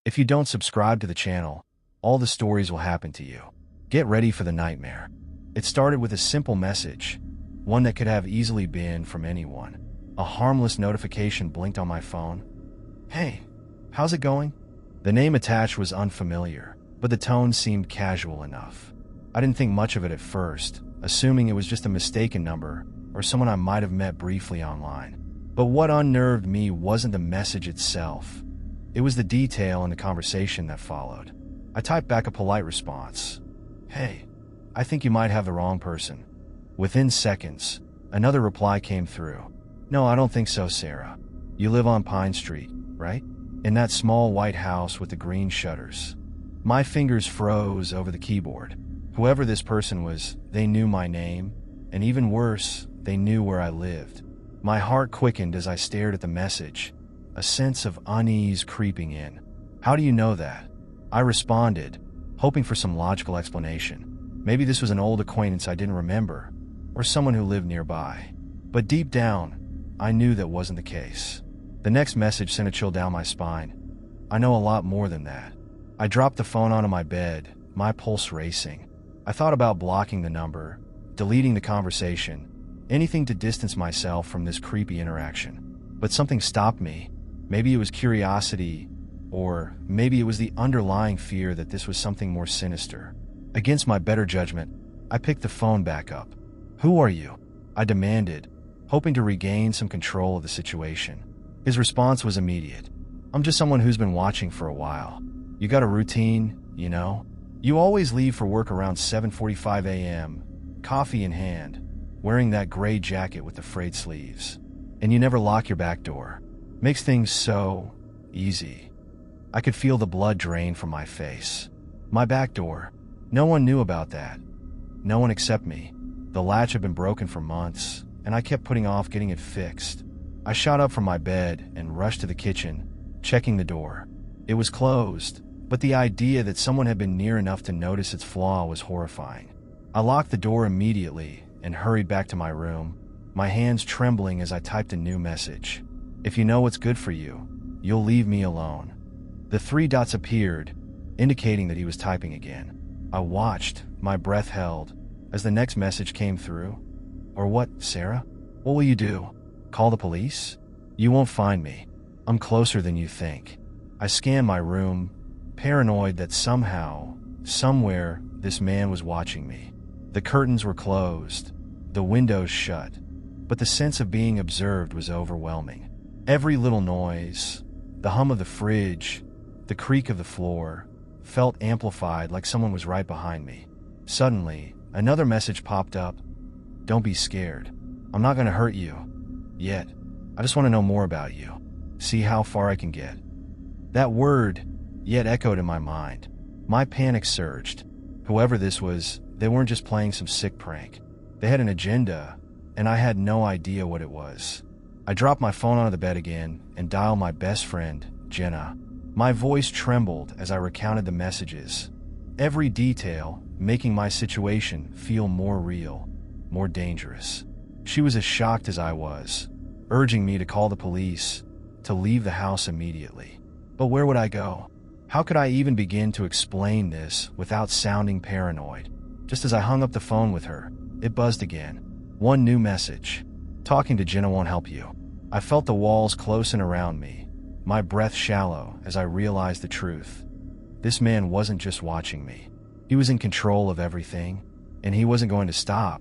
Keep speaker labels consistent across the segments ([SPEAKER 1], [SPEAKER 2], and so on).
[SPEAKER 1] If you don't subscribe to the channel, all the stories will happen to you. Get ready for the nightmare. It started with a simple message, one that could have easily been from anyone. A harmless notification blinked on my phone. "Hey, how's it going?" The name attached was unfamiliar, but the tone seemed casual enough. I didn't think much of it at first, assuming it was just a mistaken number or someone I might have met briefly online. But what unnerved me wasn't the message itself. It was the detail in the conversation that followed. I typed back a polite response. "Hey, I think you might have the wrong person." Within seconds, another reply came through. "No, I don't think so, Sarah. You live on Pine Street, right? In that small white house with the green shutters." My fingers froze over the keyboard. Whoever this person was, they knew my name, and even worse, they knew where I lived. My heart quickened as I stared at the message, a sense of unease creeping in. "How do you know that?" I responded, hoping for some logical explanation. Maybe this was an old acquaintance I didn't remember, or someone who lived nearby. But deep down, I knew that wasn't the case. The next message sent a chill down my spine. "I know a lot more than that." I dropped the phone onto my bed, my pulse racing. I thought about blocking the number, deleting the conversation, anything to distance myself from this creepy interaction. But something stopped me. Maybe it was curiosity, or maybe it was the underlying fear that this was something more sinister. Against my better judgment, I picked the phone back up. "Who are you?" I demanded, hoping to regain some control of the situation. His response was immediate. "I'm just someone who's been watching for a while. You got a routine, you know? You always leave for work around 7:45 a.m., coffee in hand, wearing that gray jacket with the frayed sleeves. And you never lock your back door. Makes things so easy." I could feel the blood drain from my face. My back door. No one knew about that. No one except me. The latch had been broken for months, and I kept putting off getting it fixed. I shot up from my bed and rushed to the kitchen, checking the door. It was closed, but the idea that someone had been near enough to notice its flaw was horrifying. I locked the door immediately and hurried back to my room, my hands trembling as I typed a new message. "If you know what's good for you, you'll leave me alone." The 3 dots appeared, indicating that he was typing again. I watched, my breath held, as the next message came through. "Or what, Sarah? What will you do? Call the police? You won't find me. I'm closer than you think." I scanned my room, paranoid that somehow, somewhere, this man was watching me. The curtains were closed, the windows shut, but the sense of being observed was overwhelming. Every little noise, the hum of the fridge, the creak of the floor, felt amplified like someone was right behind me. Suddenly, another message popped up. "Don't be scared. I'm not going to hurt you. Yet. I just want to know more about you. See how far I can get." That word, yet, echoed in my mind. My panic surged. Whoever this was, they weren't just playing some sick prank. They had an agenda, and I had no idea what it was. I dropped my phone onto the bed again and dialed my best friend, Jenna. My voice trembled as I recounted the messages, every detail making my situation feel more real, more dangerous. She was as shocked as I was, urging me to call the police, to leave the house immediately. But where would I go? How could I even begin to explain this without sounding paranoid? Just as I hung up the phone with her, it buzzed again. One new message. "Talking to Jenna won't help you." I felt the walls close in around me, my breath shallow as I realized the truth. This man wasn't just watching me. He was in control of everything, and he wasn't going to stop.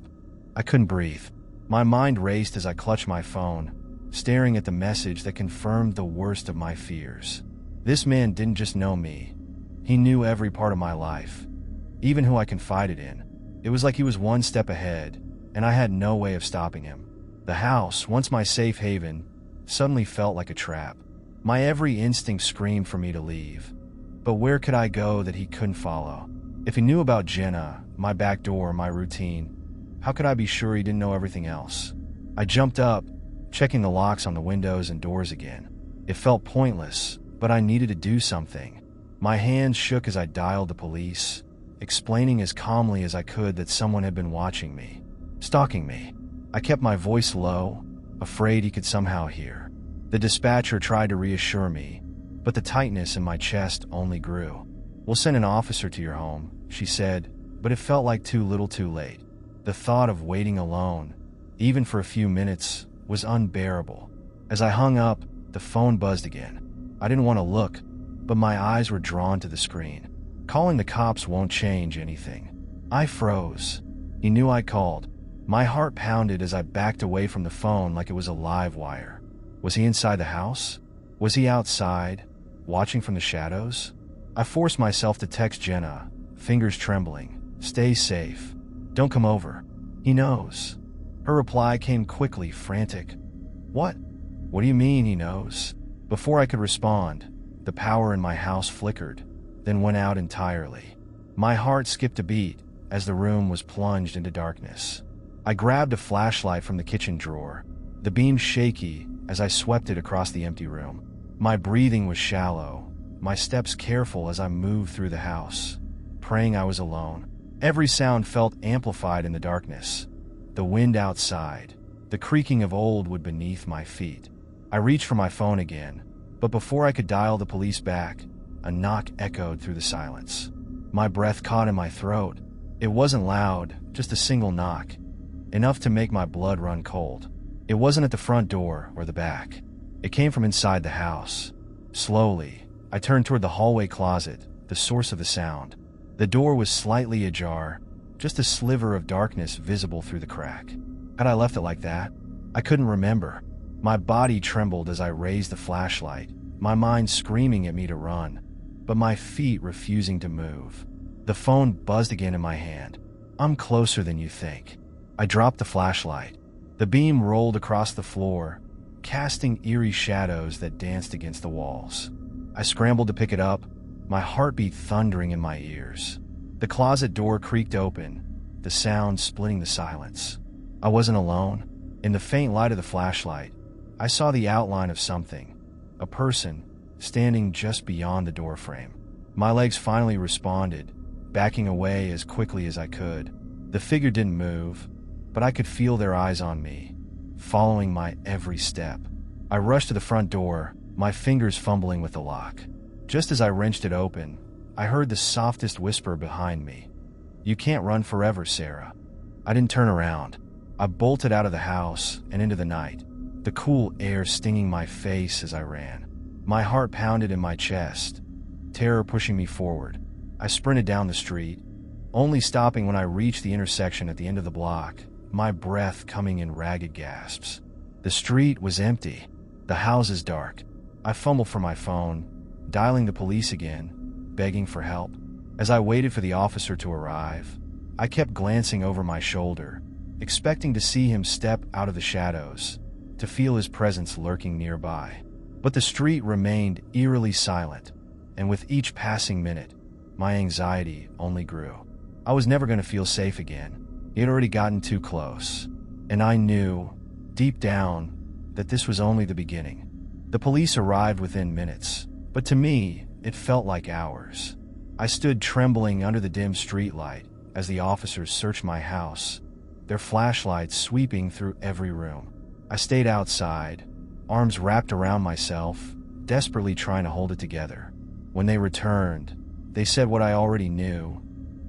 [SPEAKER 1] I couldn't breathe. My mind raced as I clutched my phone, staring at the message that confirmed the worst of my fears. This man didn't just know me. He knew every part of my life, even who I confided in. It was like he was one step ahead, and I had no way of stopping him. The house, once my safe haven, suddenly felt like a trap. My every instinct screamed for me to leave. But where could I go that he couldn't follow? If he knew about Jenna, my back door, my routine, how could I be sure he didn't know everything else? I jumped up, checking the locks on the windows and doors again. It felt pointless, but I needed to do something. My hands shook as I dialed the police, explaining as calmly as I could that someone had been watching me, stalking me. I kept my voice low, afraid he could somehow hear. The dispatcher tried to reassure me, but the tightness in my chest only grew. "We'll send an officer to your home," she said, but it felt like too little too late. The thought of waiting alone, even for a few minutes, was unbearable. As I hung up, the phone buzzed again. I didn't want to look, but my eyes were drawn to the screen. Calling the cops won't change anything. I froze. He knew I called. My heart pounded as I backed away from the phone like it was a live wire. Was he inside the house? Was he outside, watching from the shadows? I forced myself to text Jenna, fingers trembling. "Stay safe. Don't come over. He knows." Her reply came quickly, frantic. "What? What do you mean he knows?" Before I could respond, the power in my house flickered, then went out entirely. My heart skipped a beat as the room was plunged into darkness. I grabbed a flashlight from the kitchen drawer, the beam shaky as I swept it across the empty room. My breathing was shallow, my steps careful as I moved through the house, praying I was alone. Every sound felt amplified in the darkness. The wind outside, the creaking of old wood beneath my feet. I reached for my phone again, but before I could dial the police back, a knock echoed through the silence. My breath caught in my throat. It wasn't loud, just a single knock, enough to make my blood run cold. It wasn't at the front door or the back. It came from inside the house. Slowly, I turned toward the hallway closet, the source of the sound. The door was slightly ajar, just a sliver of darkness visible through the crack. Had I left it like that? I couldn't remember. My body trembled as I raised the flashlight, my mind screaming at me to run, but my feet refusing to move. The phone buzzed again in my hand. "I'm closer than you think." I dropped the flashlight. The beam rolled across the floor, casting eerie shadows that danced against the walls. I scrambled to pick it up, my heartbeat thundering in my ears. The closet door creaked open, the sound splitting the silence. I wasn't alone. In the faint light of the flashlight, I saw the outline of something, a person, standing just beyond the doorframe. My legs finally responded, backing away as quickly as I could. The figure didn't move, but I could feel their eyes on me, following my every step. I rushed to the front door, my fingers fumbling with the lock. Just as I wrenched it open, I heard the softest whisper behind me. "You can't run forever, Sarah." I didn't turn around. I bolted out of the house and into the night, the cool air stinging my face as I ran. My heart pounded in my chest, terror pushing me forward. I sprinted down the street, only stopping when I reached the intersection at the end of the block, my breath coming in ragged gasps. The street was empty, the houses dark. I fumbled for my phone, dialing the police again, begging for help. As I waited for the officer to arrive, I kept glancing over my shoulder, expecting to see him step out of the shadows, to feel his presence lurking nearby. But the street remained eerily silent, and with each passing minute, my anxiety only grew. I was never going to feel safe again. He had already gotten too close, and I knew, deep down, that this was only the beginning. The police arrived within minutes, but to me, it felt like hours. I stood trembling under the dim streetlight as the officers searched my house, their flashlights sweeping through every room. I stayed outside, arms wrapped around myself, desperately trying to hold it together. When they returned, they said what I already knew.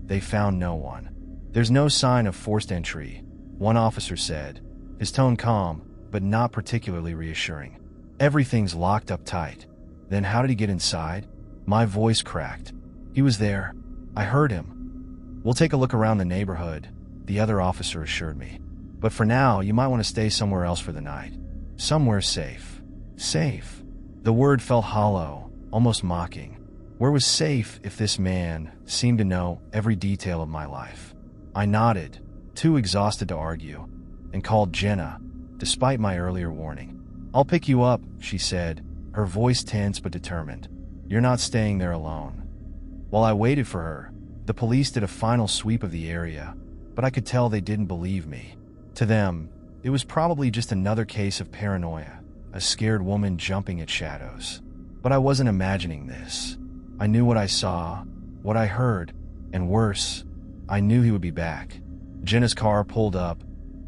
[SPEAKER 1] They found no one. "There's no sign of forced entry," one officer said, his tone calm, but not particularly reassuring. "Everything's locked up tight." "Then how did he get inside?" My voice cracked. "He was there. I heard him." "We'll take a look around the neighborhood," the other officer assured me. "But for now, you might want to stay somewhere else for the night. Somewhere safe." Safe. The word felt hollow, almost mocking. Where was safe if this man seemed to know every detail of my life? I nodded, too exhausted to argue, and called Jenna, despite my earlier warning. "I'll pick you up," she said, her voice tense but determined. "You're not staying there alone." While I waited for her, the police did a final sweep of the area, but I could tell they didn't believe me. To them, it was probably just another case of paranoia, a scared woman jumping at shadows. But I wasn't imagining this. I knew what I saw, what I heard, and worse, I knew he would be back. Jenna's car pulled up,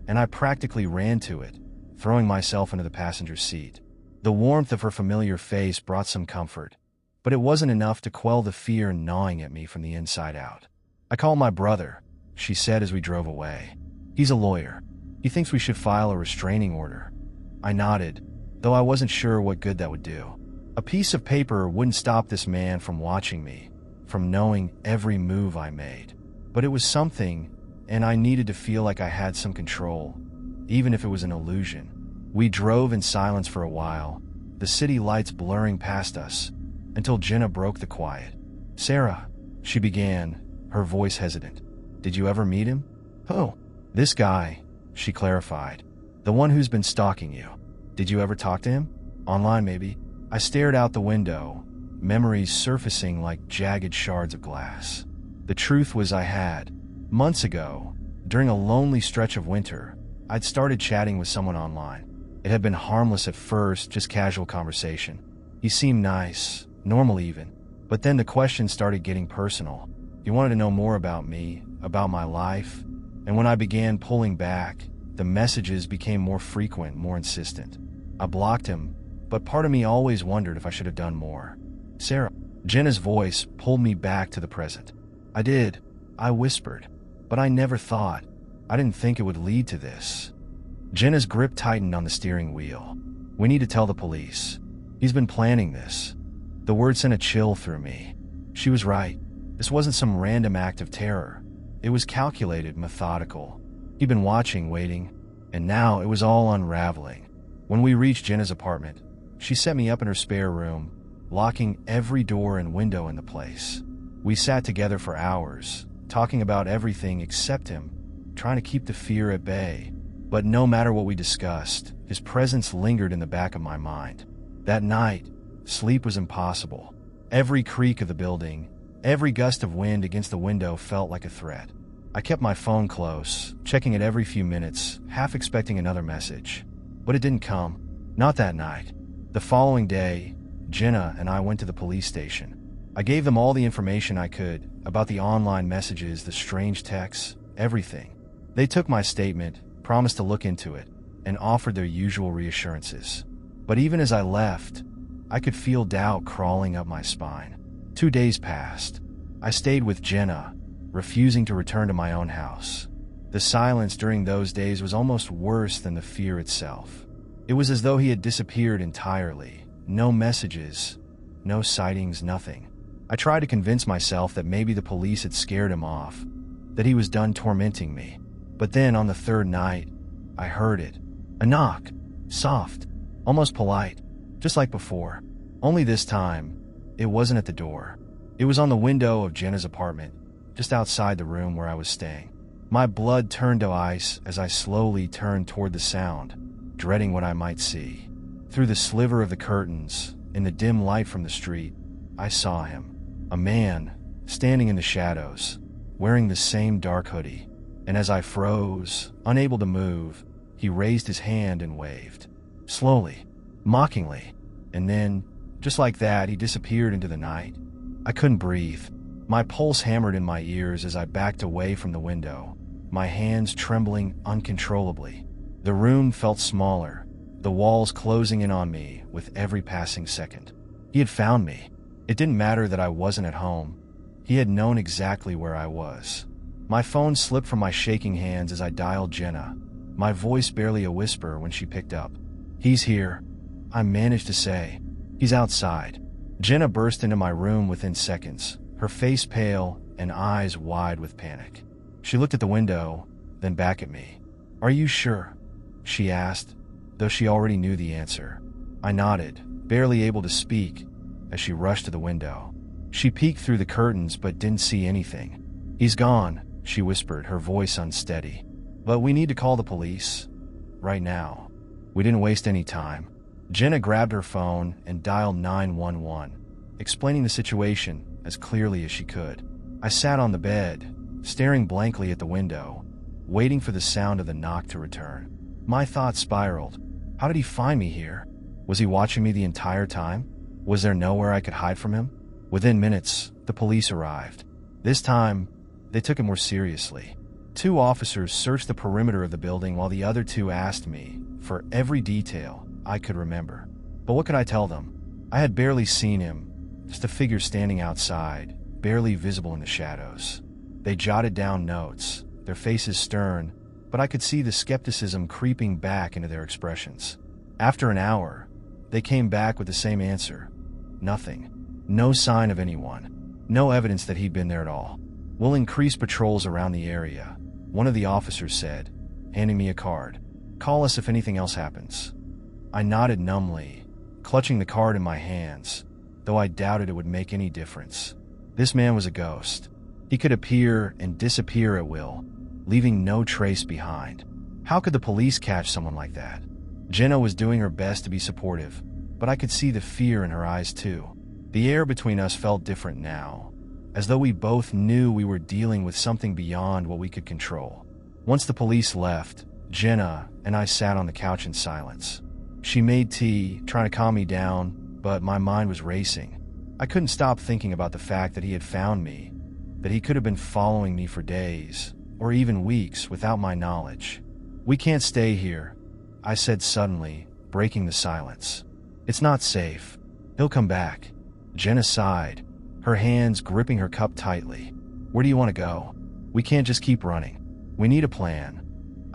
[SPEAKER 1] and I practically ran to it, throwing myself into the passenger seat. The warmth of her familiar face brought some comfort, but it wasn't enough to quell the fear gnawing at me from the inside out. "I called my brother," she said as we drove away. "He's a lawyer. He thinks we should file a restraining order." I nodded, though I wasn't sure what good that would do. A piece of paper wouldn't stop this man from watching me, from knowing every move I made. But it was something, and I needed to feel like I had some control, even if it was an illusion. We drove in silence for a while, the city lights blurring past us, until Jenna broke the quiet. "Sarah," she began, her voice hesitant. "Did you ever meet him?" "Who?" "This guy," she clarified. "The one who's been stalking you. Did you ever talk to him? Online, maybe?" I stared out the window, memories surfacing like jagged shards of glass. The truth was I had. Months ago, during a lonely stretch of winter, I'd started chatting with someone online. It had been harmless at first, just casual conversation. He seemed nice, normal even. But then the questions started getting personal. He wanted to know more about me, about my life. And when I began pulling back, the messages became more frequent, more insistent. I blocked him, but part of me always wondered if I should have done more. "Sarah," Jenna's voice pulled me back to the present. "I did," I whispered, "but I never thought. I didn't think it would lead to this." Jenna's grip tightened on the steering wheel. "We need to tell the police. He's been planning this." The word sent a chill through me. She was right. This wasn't some random act of terror. It was calculated, methodical. He'd been watching, waiting, and now it was all unraveling. When we reached Jenna's apartment, she set me up in her spare room, locking every door and window in the place. We sat together for hours, talking about everything except him, trying to keep the fear at bay. But no matter what we discussed, his presence lingered in the back of my mind. That night, sleep was impossible. Every creak of the building, every gust of wind against the window felt like a threat. I kept my phone close, checking it every few minutes, half expecting another message. But it didn't come. Not that night. The following day, Jenna and I went to the police station. I gave them all the information I could about the online messages, the strange texts, everything. They took my statement, promised to look into it, and offered their usual reassurances. But even as I left, I could feel doubt crawling up my spine. 2 days passed. I stayed with Jenna, refusing to return to my own house. The silence during those days was almost worse than the fear itself. It was as though he had disappeared entirely. No messages, no sightings, nothing. I tried to convince myself that maybe the police had scared him off, that he was done tormenting me. But then on the third night, I heard it. A knock. Soft, almost polite, just like before. Only this time, it wasn't at the door. It was on the window of Jenna's apartment, just outside the room where I was staying. My blood turned to ice as I slowly turned toward the sound, dreading what I might see. Through the sliver of the curtains, in the dim light from the street, I saw him. A man, standing in the shadows, wearing the same dark hoodie. And as I froze, unable to move, he raised his hand and waved. Slowly, mockingly. And then, just like that, he disappeared into the night. I couldn't breathe. My pulse hammered in my ears as I backed away from the window, my hands trembling uncontrollably. The room felt smaller, the walls closing in on me with every passing second. He had found me. It didn't matter that I wasn't at home. He had known exactly where I was. My phone slipped from my shaking hands as I dialed Jenna, my voice barely a whisper when she picked up. "He's here," I managed to say. "He's outside." Jenna burst into my room within seconds, her face pale and eyes wide with panic. She looked at the window, then back at me. "Are you sure?" she asked, though she already knew the answer. I nodded, barely able to speak, as she rushed to the window. She peeked through the curtains but didn't see anything. "He's gone," she whispered, her voice unsteady. "But we need to call the police. Right now." We didn't waste any time. Jenna grabbed her phone and dialed 911, explaining the situation as clearly as she could. I sat on the bed, staring blankly at the window, waiting for the sound of the knock to return. My thoughts spiraled. How did he find me here? Was he watching me the entire time? Was there nowhere I could hide from him? Within minutes, the police arrived. This time, they took it more seriously. 2 officers searched the perimeter of the building while the other 2 asked me for every detail I could remember. But what could I tell them? I had barely seen him, just a figure standing outside, barely visible in the shadows. They jotted down notes, their faces stern, but I could see the skepticism creeping back into their expressions. After an hour, they came back with the same answer. Nothing. No sign of anyone. No evidence that he'd been there at all. "We'll increase patrols around the area," one of the officers said, handing me a card. "Call us if anything else happens." I nodded numbly, clutching the card in my hands, though I doubted it would make any difference. This man was a ghost. He could appear and disappear at will, leaving no trace behind. How could the police catch someone like that? Jenna was doing her best to be supportive, but I could see the fear in her eyes too. The air between us felt different now, as though we both knew we were dealing with something beyond what we could control. Once the police left, Jenna and I sat on the couch in silence. She made tea, trying to calm me down, but my mind was racing. I couldn't stop thinking about the fact that he had found me, that he could have been following me for days, or even weeks, without my knowledge. "We can't stay here," I said suddenly, breaking the silence. "It's not safe. He'll come back." Jenna sighed, her hands gripping her cup tightly. "Where do you want to go? We can't just keep running. We need a plan."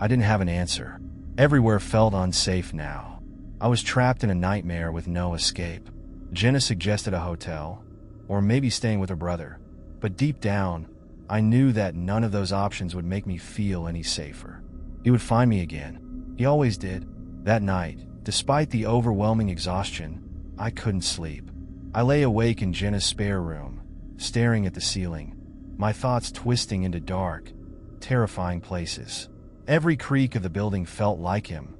[SPEAKER 1] I didn't have an answer. Everywhere felt unsafe now. I was trapped in a nightmare with no escape. Jenna suggested a hotel, or maybe staying with her brother. But deep down, I knew that none of those options would make me feel any safer. He would find me again. He always did. That night, despite the overwhelming exhaustion, I couldn't sleep. I lay awake in Jenna's spare room, staring at the ceiling, my thoughts twisting into dark, terrifying places. Every creak of the building felt like him,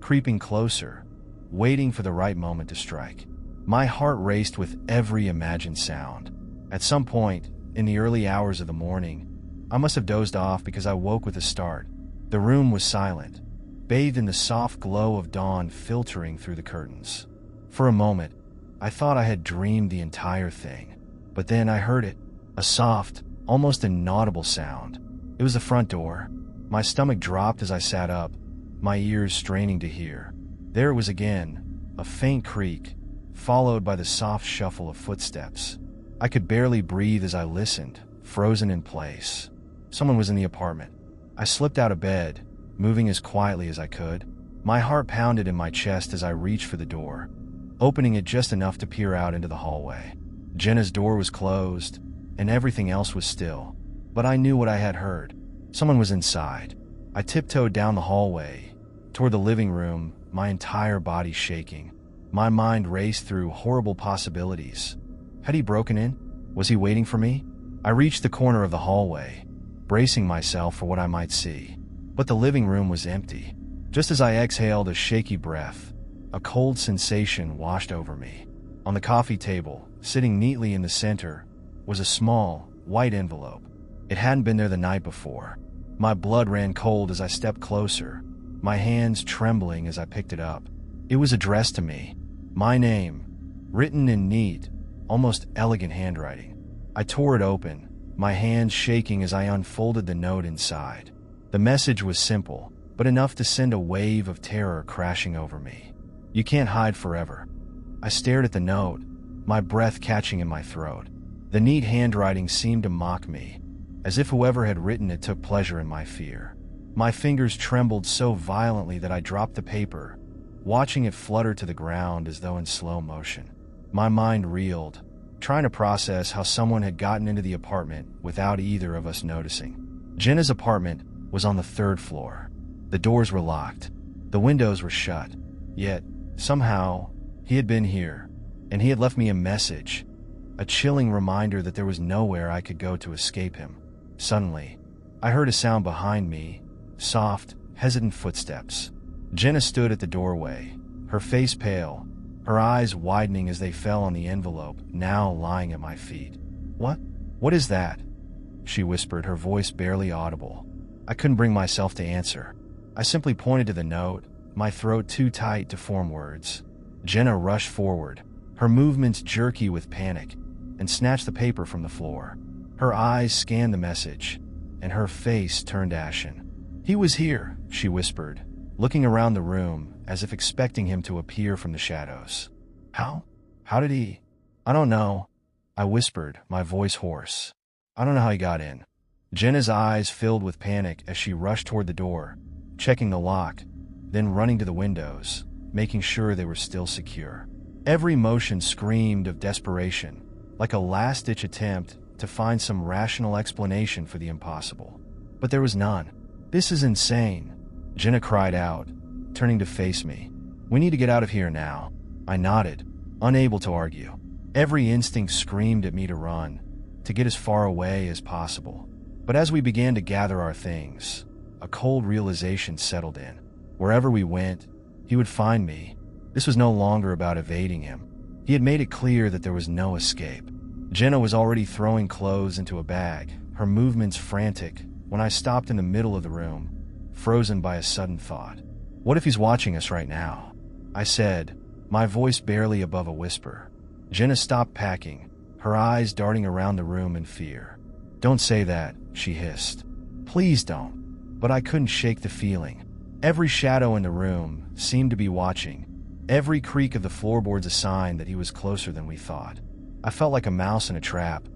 [SPEAKER 1] creeping closer, waiting for the right moment to strike. My heart raced with every imagined sound. At some point, in the early hours of the morning, I must have dozed off because I woke with a start. The room was silent, bathed in the soft glow of dawn filtering through the curtains. For a moment, I thought I had dreamed the entire thing. But then I heard it, a soft, almost inaudible sound. It was the front door. My stomach dropped as I sat up, my ears straining to hear. There it was again, a faint creak, followed by the soft shuffle of footsteps. I could barely breathe as I listened, frozen in place. Someone was in the apartment. I slipped out of bed, moving as quietly as I could. My heart pounded in my chest as I reached for the door, opening it just enough to peer out into the hallway. Jenna's door was closed, and everything else was still. But I knew what I had heard. Someone was inside. I tiptoed down the hallway, toward the living room, my entire body shaking. My mind raced through horrible possibilities. Had he broken in? Was he waiting for me? I reached the corner of the hallway, bracing myself for what I might see. But the living room was empty. Just as I exhaled a shaky breath, a cold sensation washed over me. On the coffee table, sitting neatly in the center, was a small, white envelope. It hadn't been there the night before. My blood ran cold as I stepped closer, my hands trembling as I picked it up. It was addressed to me. My name, written in neat, almost elegant handwriting. I tore it open, my hands shaking as I unfolded the note inside. The message was simple, but enough to send a wave of terror crashing over me. "You can't hide forever." I stared at the note, my breath catching in my throat. The neat handwriting seemed to mock me, as if whoever had written it took pleasure in my fear. My fingers trembled so violently that I dropped the paper, watching it flutter to the ground as though in slow motion. My mind reeled, trying to process how someone had gotten into the apartment without either of us noticing. Jenna's apartment was on the 3rd floor. The doors were locked. The windows were shut. Yet, somehow, he had been here, and he had left me a message, a chilling reminder that there was nowhere I could go to escape him. Suddenly, I heard a sound behind me, soft, hesitant footsteps. Jenna stood at the doorway, her face pale, her eyes widening as they fell on the envelope now lying at my feet. What is that?" she whispered, her voice barely audible. I couldn't bring myself to answer. I simply pointed to the note, my throat too tight to form words. Jenna rushed forward, her movements jerky with panic, and snatched the paper from the floor. Her eyes scanned the message, and her face turned ashen. "He was here," she whispered, looking around the room as if expecting him to appear from the shadows. How did he? "I don't know. I whispered, my voice hoarse. I don't know how he got in. Jenna's eyes filled with panic as she rushed toward the door, checking the lock, then running to the windows, making sure they were still secure. Every motion screamed of desperation, like a last-ditch attempt to find some rational explanation for the impossible. But there was none. This is insane, Jenna cried out, turning to face me. We need to get out of here now. I nodded, unable to argue. Every instinct screamed at me to run, to get as far away as possible. But as we began to gather our things, a cold realization settled in. Wherever we went, he would find me. This was no longer about evading him. He had made it clear that there was no escape. Jenna was already throwing clothes into a bag, her movements frantic, when I stopped in the middle of the room, frozen by a sudden thought. What if he's watching us right now? I said, my voice barely above a whisper. Jenna stopped packing, her eyes darting around the room in fear. Don't say that, she hissed. Please don't. But I couldn't shake the feeling. Every shadow in the room seemed to be watching. Every creak of the floorboards a sign that he was closer than we thought. I felt like a mouse in a trap,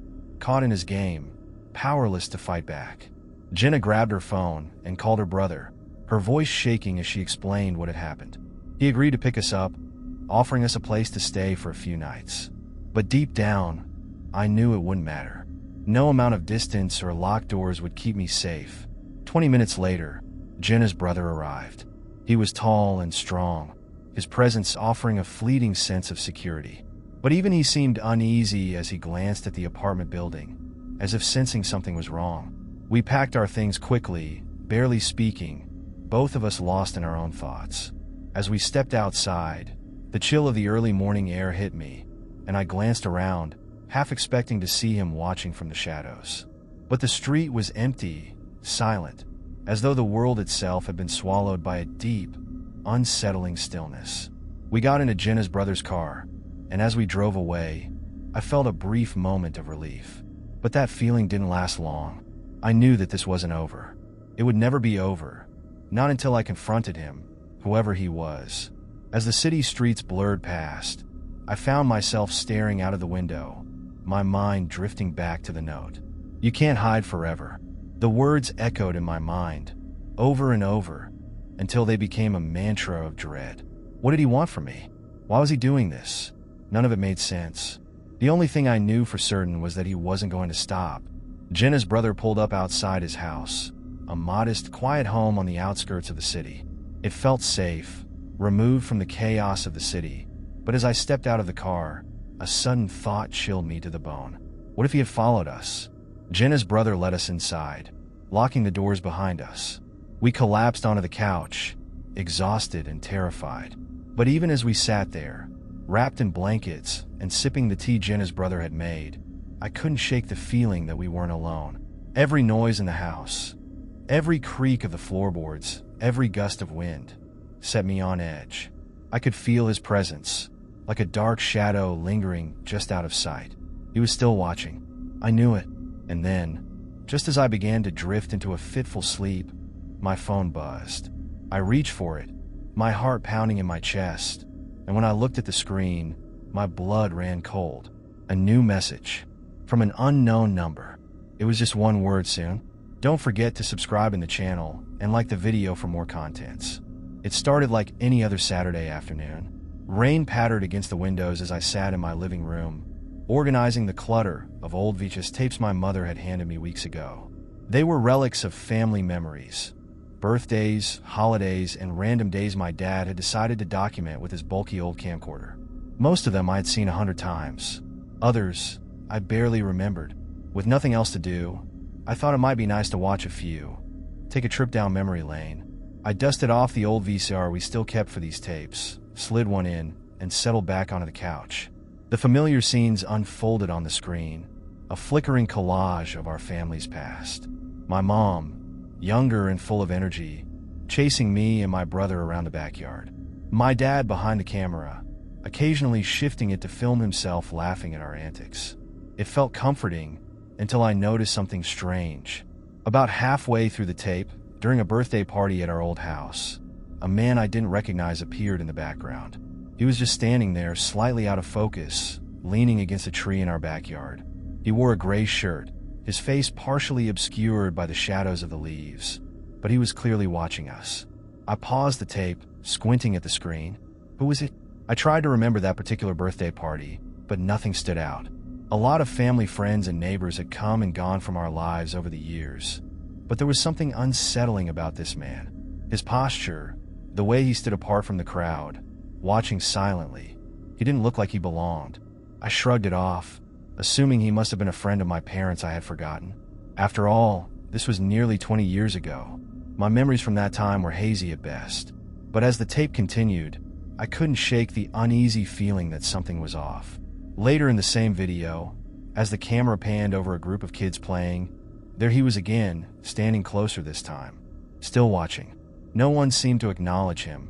[SPEAKER 1] caught in his game, powerless to fight back. Jenna grabbed her phone and called her brother, her voice shaking as she explained what had happened. He agreed to pick us up, offering us a place to stay for a few nights. But deep down, I knew it wouldn't matter. No amount of distance or locked doors would keep me safe. 20 minutes later, Jenna's brother arrived. He was tall and strong, his presence offering a fleeting sense of security. But even he seemed uneasy as he glanced at the apartment building, as if sensing something was wrong. We packed our things quickly, barely speaking, both of us lost in our own thoughts. As we stepped outside, the chill of the early morning air hit me, and I glanced around, half expecting to see him watching from the shadows. But the street was empty, silent, as though the world itself had been swallowed by a deep, unsettling stillness. We got into Jenna's brother's car, and as we drove away, I felt a brief moment of relief. But that feeling didn't last long. I knew that this wasn't over. It would never be over, not until I confronted him, whoever he was. As the city streets blurred past, I found myself staring out of the window, my mind drifting back to the note. You can't hide forever. The words echoed in my mind, over and over, until they became a mantra of dread. What did he want from me? Why was he doing this? None of it made sense. The only thing I knew for certain was that he wasn't going to stop. Jenna's brother pulled up outside his house, a modest, quiet home on the outskirts of the city. It felt safe, removed from the chaos of the city, but as I stepped out of the car, a sudden thought chilled me to the bone. What if he had followed us? Jenna's brother led us inside, locking the doors behind us. We collapsed onto the couch, exhausted and terrified. But even as we sat there, wrapped in blankets and sipping the tea Jenna's brother had made, I couldn't shake the feeling that we weren't alone. Every noise in the house, every creak of the floorboards, every gust of wind, set me on edge. I could feel his presence, like a dark shadow lingering just out of sight. He was still watching. I knew it. And then, just as I began to drift into a fitful sleep, my phone buzzed. I reached for it, my heart pounding in my chest, and when I looked at the screen, my blood ran cold. A new message from an unknown number. It was just one word soon. Don't forget to subscribe in the channel and like the video for more contents. It started like any other Saturday afternoon. Rain pattered against the windows as I sat in my living room, organizing the clutter of old VHS tapes my mother had handed me weeks ago. They were relics of family memories, birthdays, holidays, and random days my dad had decided to document with his bulky old camcorder. Most of them I had seen 100 times. Others, I barely remembered. With nothing else to do, I thought it might be nice to watch a few, take a trip down memory lane. I dusted off the old VCR we still kept for these tapes, slid one in, and settled back onto the couch. The familiar scenes unfolded on the screen, a flickering collage of our family's past. My mom, younger and full of energy, chasing me and my brother around the backyard. My dad behind the camera, occasionally shifting it to film himself laughing at our antics. It felt comforting until I noticed something strange. About halfway through the tape, during a birthday party at our old house, a man I didn't recognize appeared in the background. He was just standing there, slightly out of focus, leaning against a tree in our backyard. He wore a gray shirt, his face partially obscured by the shadows of the leaves, but he was clearly watching us. I paused the tape, squinting at the screen. Who was it? I tried to remember that particular birthday party, but nothing stood out. A lot of family, friends, and neighbors had come and gone from our lives over the years, but there was something unsettling about this man. His posture, the way he stood apart from the crowd, watching silently. He didn't look like he belonged. I shrugged it off, assuming he must have been a friend of my parents I had forgotten. After all, this was nearly 20 years ago. My memories from that time were hazy at best. But as the tape continued, I couldn't shake the uneasy feeling that something was off. Later in the same video, as the camera panned over a group of kids playing, there he was again, standing closer this time, still watching. No one seemed to acknowledge him.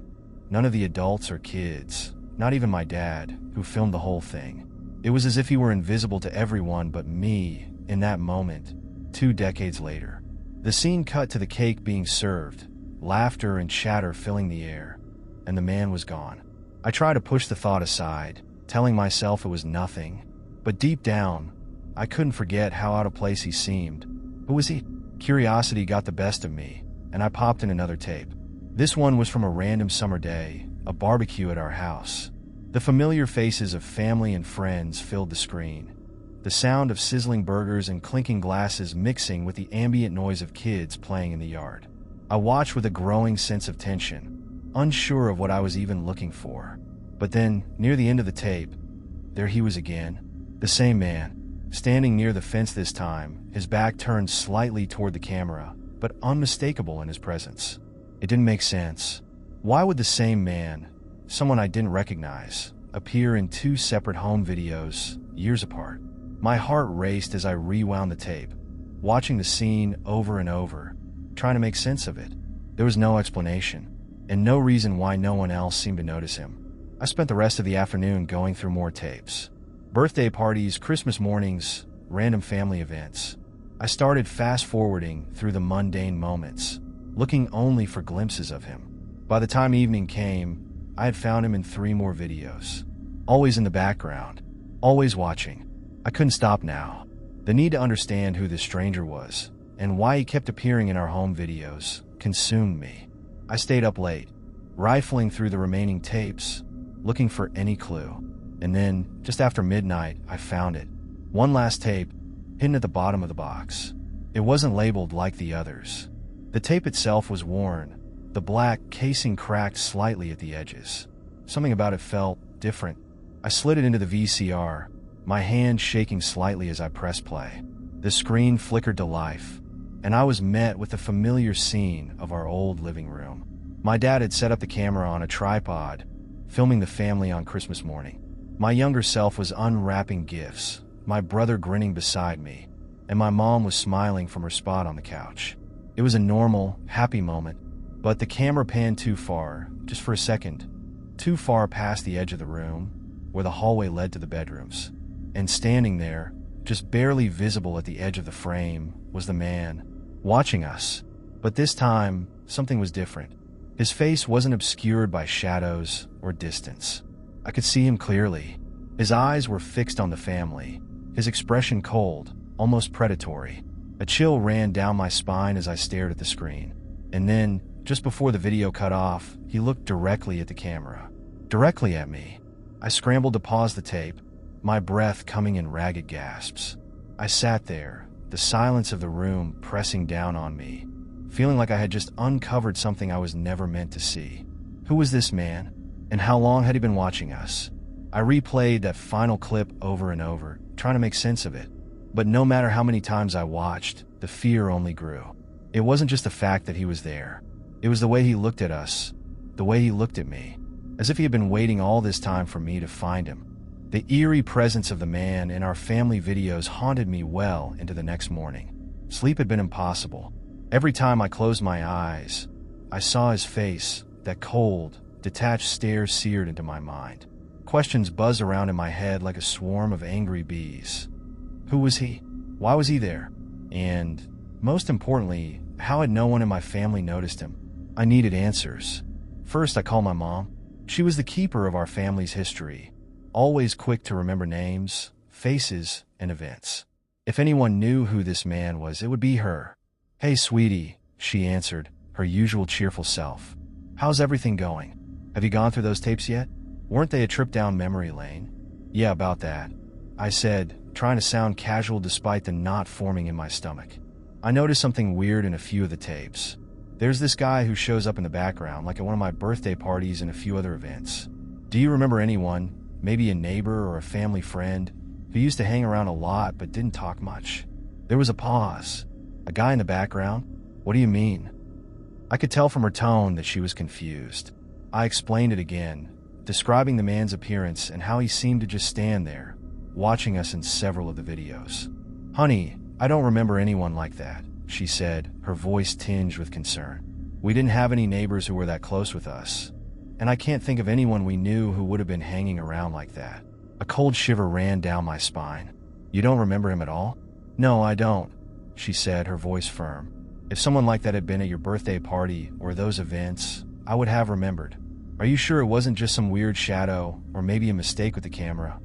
[SPEAKER 1] None of the adults or kids, not even my dad, who filmed the whole thing. It was as if he were invisible to everyone but me in that moment, 2 decades later. The scene cut to the cake being served, laughter and chatter filling the air, and the man was gone. I tried to push the thought aside, telling myself it was nothing, but deep down, I couldn't forget how out of place he seemed. Who was he? Curiosity got the best of me, and I popped in another tape. This one was from a random summer day, a barbecue at our house. The familiar faces of family and friends filled the screen. The sound of sizzling burgers and clinking glasses mixing with the ambient noise of kids playing in the yard. I watched with a growing sense of tension, unsure of what I was even looking for. But then, near the end of the tape, there he was again. The same man, standing near the fence this time, his back turned slightly toward the camera, but unmistakable in his presence. It didn't make sense. Why would the same man, someone I didn't recognize, appear in 2 separate home videos, years apart? My heart raced as I rewound the tape, watching the scene over and over, trying to make sense of it. There was no explanation, and no reason why no one else seemed to notice him. I spent the rest of the afternoon going through more tapes. Birthday parties, Christmas mornings, random family events. I started fast-forwarding through the mundane moments, looking only for glimpses of him. By the time evening came, I had found him in 3 more videos. Always in the background, always watching. I couldn't stop now. The need to understand who this stranger was, and why he kept appearing in our home videos, consumed me. I stayed up late, rifling through the remaining tapes, looking for any clue. And then, just after midnight, I found it. One last tape, hidden at the bottom of the box. It wasn't labeled like the others. The tape itself was worn, the black casing cracked slightly at the edges. Something about it felt different. I slid it into the VCR, my hand shaking slightly as I pressed play. The screen flickered to life, and I was met with the familiar scene of our old living room. My dad had set up the camera on a tripod, filming the family on Christmas morning. My younger self was unwrapping gifts, my brother grinning beside me, and my mom was smiling from her spot on the couch. It was a normal, happy moment, but the camera panned too far, just for a second, too far past the edge of the room, where the hallway led to the bedrooms. And standing there, just barely visible at the edge of the frame, was the man, watching us. But this time, something was different. His face wasn't obscured by shadows or distance. I could see him clearly. His eyes were fixed on the family, his expression cold, almost predatory. A chill ran down my spine as I stared at the screen. And then, just before the video cut off, he looked directly at the camera. Directly at me. I scrambled to pause the tape, my breath coming in ragged gasps. I sat there, the silence of the room pressing down on me, feeling like I had just uncovered something I was never meant to see. Who was this man? And how long had he been watching us? I replayed that final clip over and over, trying to make sense of it. But no matter how many times I watched, the fear only grew. It wasn't just the fact that he was there. It was the way he looked at us, the way he looked at me, as if he had been waiting all this time for me to find him. The eerie presence of the man in our family videos haunted me well into the next morning. Sleep had been impossible. Every time I closed my eyes, I saw his face, that cold, detached stare seared into my mind. Questions buzzed around in my head like a swarm of angry bees. Who was he? Why was he there? And, most importantly, how had no one in my family noticed him? I needed answers. First, I called my mom. She was the keeper of our family's history, always quick to remember names, faces, and events. If anyone knew who this man was, it would be her. "Hey, sweetie," she answered, her usual cheerful self. "How's everything going? Have you gone through those tapes yet? Weren't they a trip down memory lane?" "Yeah, about that," I said, trying to sound casual despite the knot forming in my stomach. "I noticed something weird in a few of the tapes. There's this guy who shows up in the background, like at one of my birthday parties and a few other events. Do you remember anyone, maybe a neighbor or a family friend, who used to hang around a lot but didn't talk much?" There was a pause. "A guy in the background? What do you mean?" I could tell from her tone that she was confused. I explained it again, describing the man's appearance and how he seemed to just stand there, watching us in several of the videos. "Honey, I don't remember anyone like that," she said, her voice tinged with concern. "We didn't have any neighbors who were that close with us, and I can't think of anyone we knew who would have been hanging around like that." A cold shiver ran down my spine. "You don't remember him at all?" "No, I don't," she said, her voice firm. "If someone like that had been at your birthday party or those events, I would have remembered." "Are you sure it wasn't just some weird shadow or maybe a mistake with the camera?"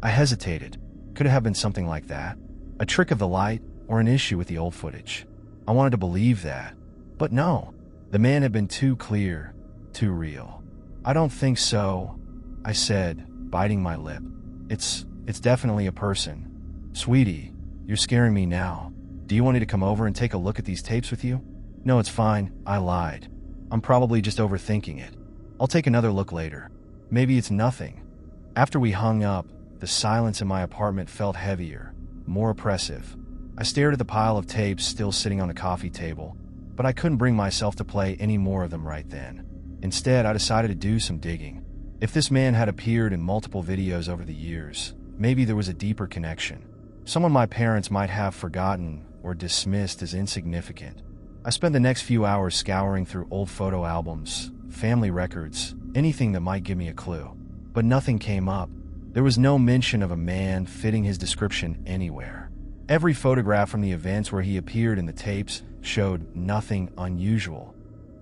[SPEAKER 1] I hesitated. Could it have been something like that? A trick of the light or an issue with the old footage? I wanted to believe that. But no, the man had been too clear, too real. "I don't think so," I said, biting my lip. It's definitely a person." "Sweetie, you're scaring me now. Do you want me to come over and take a look at these tapes with you?" "No, it's fine," I lied. "I'm probably just overthinking it. I'll take another look later. Maybe it's nothing." After we hung up, the silence in my apartment felt heavier, more oppressive. I stared at the pile of tapes still sitting on the coffee table, but I couldn't bring myself to play any more of them right then. Instead, I decided to do some digging. If this man had appeared in multiple videos over the years, maybe there was a deeper connection. Someone my parents might have forgotten or dismissed as insignificant. I spent the next few hours scouring through old photo albums, family records, anything that might give me a clue. But nothing came up. There was no mention of a man fitting his description anywhere. Every photograph from the events where he appeared in the tapes showed nothing unusual,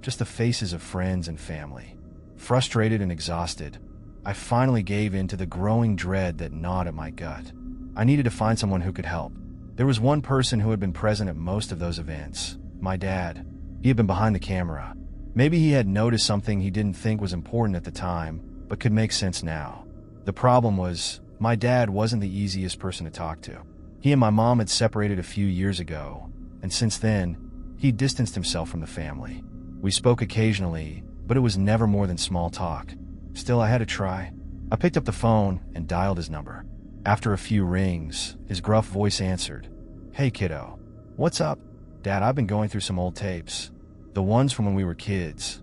[SPEAKER 1] just the faces of friends and family. Frustrated and exhausted, I finally gave in to the growing dread that gnawed at my gut. I needed to find someone who could help. There was one person who had been present at most of those events, my dad. He had been behind the camera. Maybe he had noticed something he didn't think was important at the time, but could make sense now. The problem was, my dad wasn't the easiest person to talk to. He and my mom had separated a few years ago, and since then, he distanced himself from the family. We spoke occasionally, but it was never more than small talk. Still, I had to try. I picked up the phone and dialed his number. After a few rings, his gruff voice answered. "Hey, kiddo. What's up?" "Dad, I've been going through some old tapes. The ones from when we were kids,"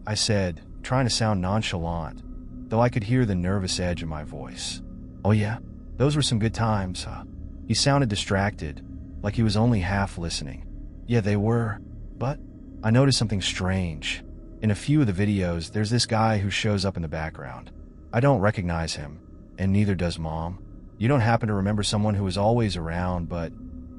[SPEAKER 1] I said, trying to sound nonchalant, though I could hear the nervous edge in my voice. "Oh yeah? Those were some good times, huh?" He sounded distracted, like he was only half listening. "Yeah, they were, but..." I noticed something strange. In a few of the videos, there's this guy who shows up in the background. I don't recognize him, and neither does Mom. You don't happen to remember someone who was always around, but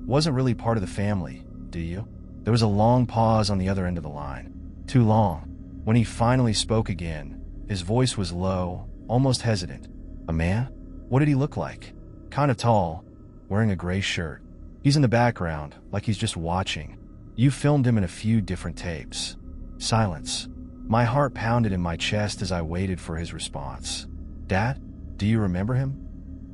[SPEAKER 1] wasn't really part of the family, do you? There was a long pause on the other end of the line. Too long. When he finally spoke again, his voice was low, almost hesitant. "A man? What did he look like?" "Kind of tall, wearing a gray shirt. He's in the background, like he's just watching. You filmed him in a few different tapes." Silence. My heart pounded in my chest as I waited for his response. "Dad, do you remember him?"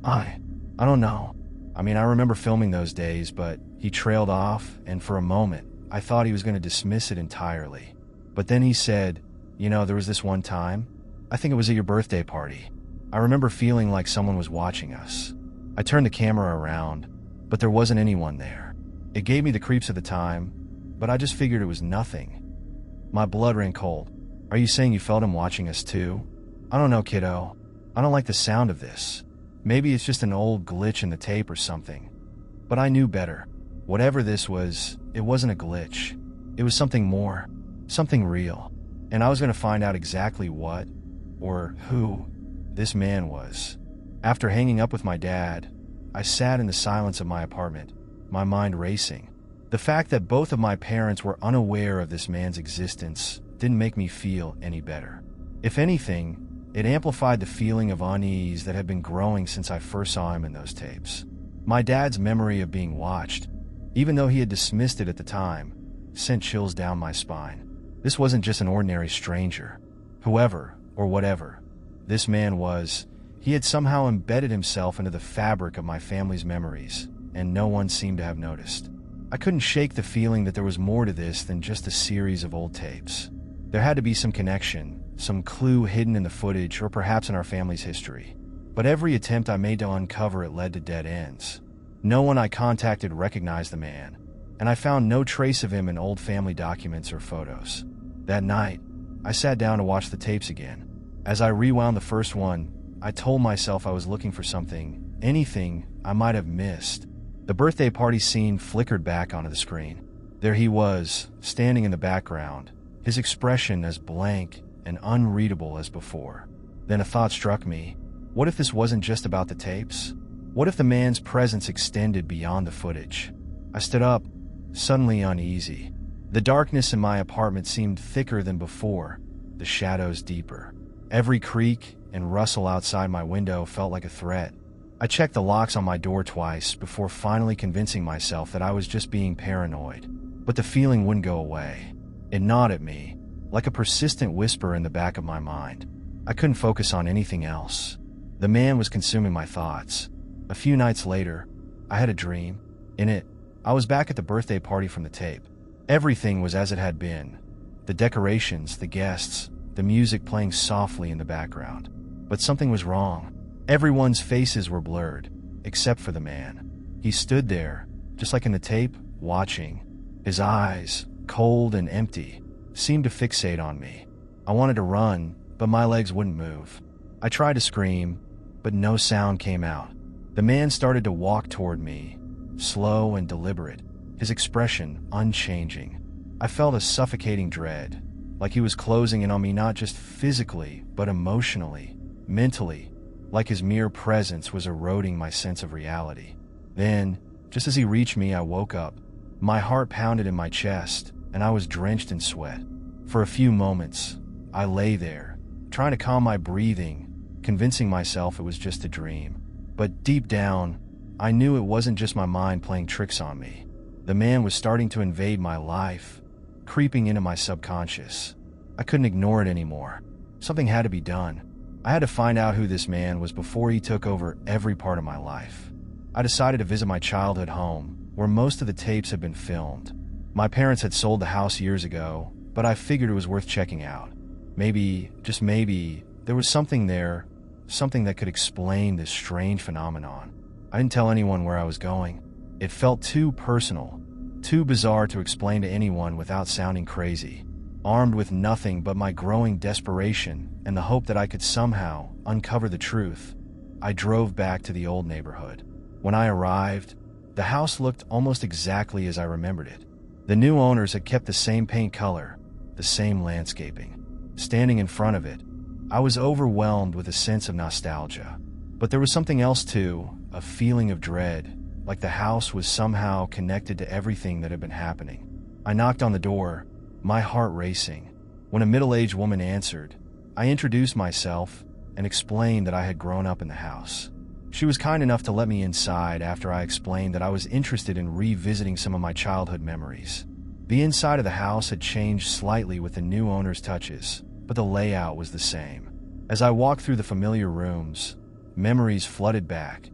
[SPEAKER 1] I don't know. I mean, I remember filming those days, but he trailed off, and for a moment, I thought he was going to dismiss it entirely. But then he said, "There was this one time. I think it was at your birthday party. I remember feeling like someone was watching us." I turned the camera around, but there wasn't anyone there. It gave me the creeps at the time, but I just figured it was nothing. My blood ran cold. "Are you saying you felt him watching us too?" "I don't know, kiddo. I don't like the sound of this. Maybe it's just an old glitch in the tape or something." But I knew better. Whatever this was, it wasn't a glitch. It was something more, something real. And I was going to find out exactly what, or who, this man was. After hanging up with my dad, I sat in the silence of my apartment, my mind racing. The fact that both of my parents were unaware of this man's existence didn't make me feel any better. If anything, It amplified the feeling of unease that had been growing since I first saw him in those tapes. My dad's memory of being watched, even though he had dismissed it at the time, sent chills down my spine. This wasn't just an ordinary stranger. Whoever, or whatever, this man was, he had somehow embedded himself into the fabric of my family's memories, and no one seemed to have noticed. I couldn't shake the feeling that there was more to this than just a series of old tapes. There had to be some connection, some clue hidden in the footage or perhaps in our family's history. But every attempt I made to uncover it led to dead ends. No one I contacted recognized the man, and I found no trace of him in old family documents or photos. That night, I sat down to watch the tapes again. As I rewound the first one, I told myself I was looking for something, anything I might have missed. The birthday party scene flickered back onto the screen. There he was, standing in the background, his expression as blank and unreadable as before. Then a thought struck me. What if this wasn't just about the tapes? What if the man's presence extended beyond the footage? I stood up, suddenly uneasy. The darkness in my apartment seemed thicker than before, the shadows deeper. Every creak and rustle outside my window felt like a threat. I checked the locks on my door twice before finally convincing myself that I was just being paranoid. But the feeling wouldn't go away. It gnawed at me, like a persistent whisper in the back of my mind. I couldn't focus on anything else. The man was consuming my thoughts. A few nights later, I had a dream. In it, I was back at the birthday party from the tape. Everything was as it had been. The decorations, the guests, the music playing softly in the background. But something was wrong. Everyone's faces were blurred, except for the man. He stood there, just like in the tape, watching. His eyes, cold and empty, seemed to fixate on me. I wanted to run, but my legs wouldn't move. I tried to scream, but no sound came out. The man started to walk toward me, slow and deliberate, his expression unchanging. I felt a suffocating dread, like he was closing in on me not just physically, but emotionally, mentally, like his mere presence was eroding my sense of reality. Then, just as he reached me, I woke up. My heart pounded in my chest, and I was drenched in sweat. For a few moments, I lay there, trying to calm my breathing, convincing myself it was just a dream. But deep down, I knew it wasn't just my mind playing tricks on me. The man was starting to invade my life, creeping into my subconscious. I couldn't ignore it anymore. Something had to be done. I had to find out who this man was before he took over every part of my life. I decided to visit my childhood home, where most of the tapes had been filmed. My parents had sold the house years ago, but I figured it was worth checking out. Maybe, just maybe, there was something there, something that could explain this strange phenomenon. I didn't tell anyone where I was going. It felt too personal, too bizarre to explain to anyone without sounding crazy. Armed with nothing but my growing desperation and the hope that I could somehow uncover the truth, I drove back to the old neighborhood. When I arrived, the house looked almost exactly as I remembered it. The new owners had kept the same paint color, the same landscaping. Standing in front of it, I was overwhelmed with a sense of nostalgia. But there was something else too, a feeling of dread, like the house was somehow connected to everything that had been happening. I knocked on the door, my heart racing. When a middle-aged woman answered, I introduced myself and explained that I had grown up in the house. She was kind enough to let me inside after I explained that I was interested in revisiting some of my childhood memories. The inside of the house had changed slightly with the new owner's touches, but the layout was the same. As I walked through the familiar rooms, memories flooded back.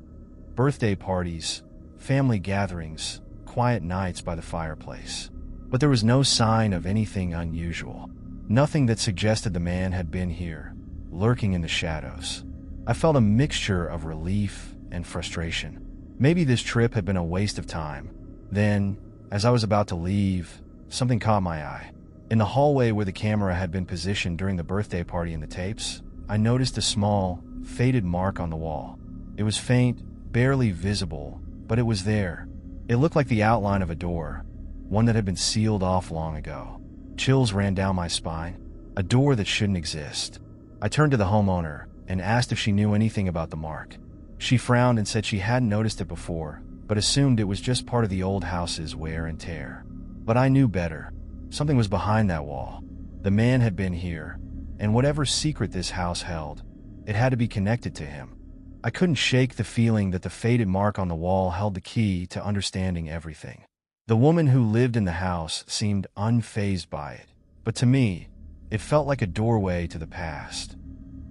[SPEAKER 1] Birthday parties, family gatherings, quiet nights by the fireplace. But there was no sign of anything unusual. Nothing that suggested the man had been here, lurking in the shadows. I felt a mixture of relief and frustration. Maybe this trip had been a waste of time. Then, as I was about to leave, something caught my eye. In the hallway where the camera had been positioned during the birthday party in the tapes, I noticed a small, faded mark on the wall. It was faint, barely visible, but it was there. It looked like the outline of a door, one that had been sealed off long ago. Chills ran down my spine. A door that shouldn't exist. I turned to the homeowner and asked if she knew anything about the mark. She frowned and said she hadn't noticed it before, but assumed it was just part of the old house's wear and tear. But I knew better. Something was behind that wall. The man had been here, and whatever secret this house held, It had to be connected to him. I couldn't shake the feeling that the faded mark on the wall held the key to understanding everything. The woman who lived in the house seemed unfazed by it, but to me, it felt like a doorway to the past,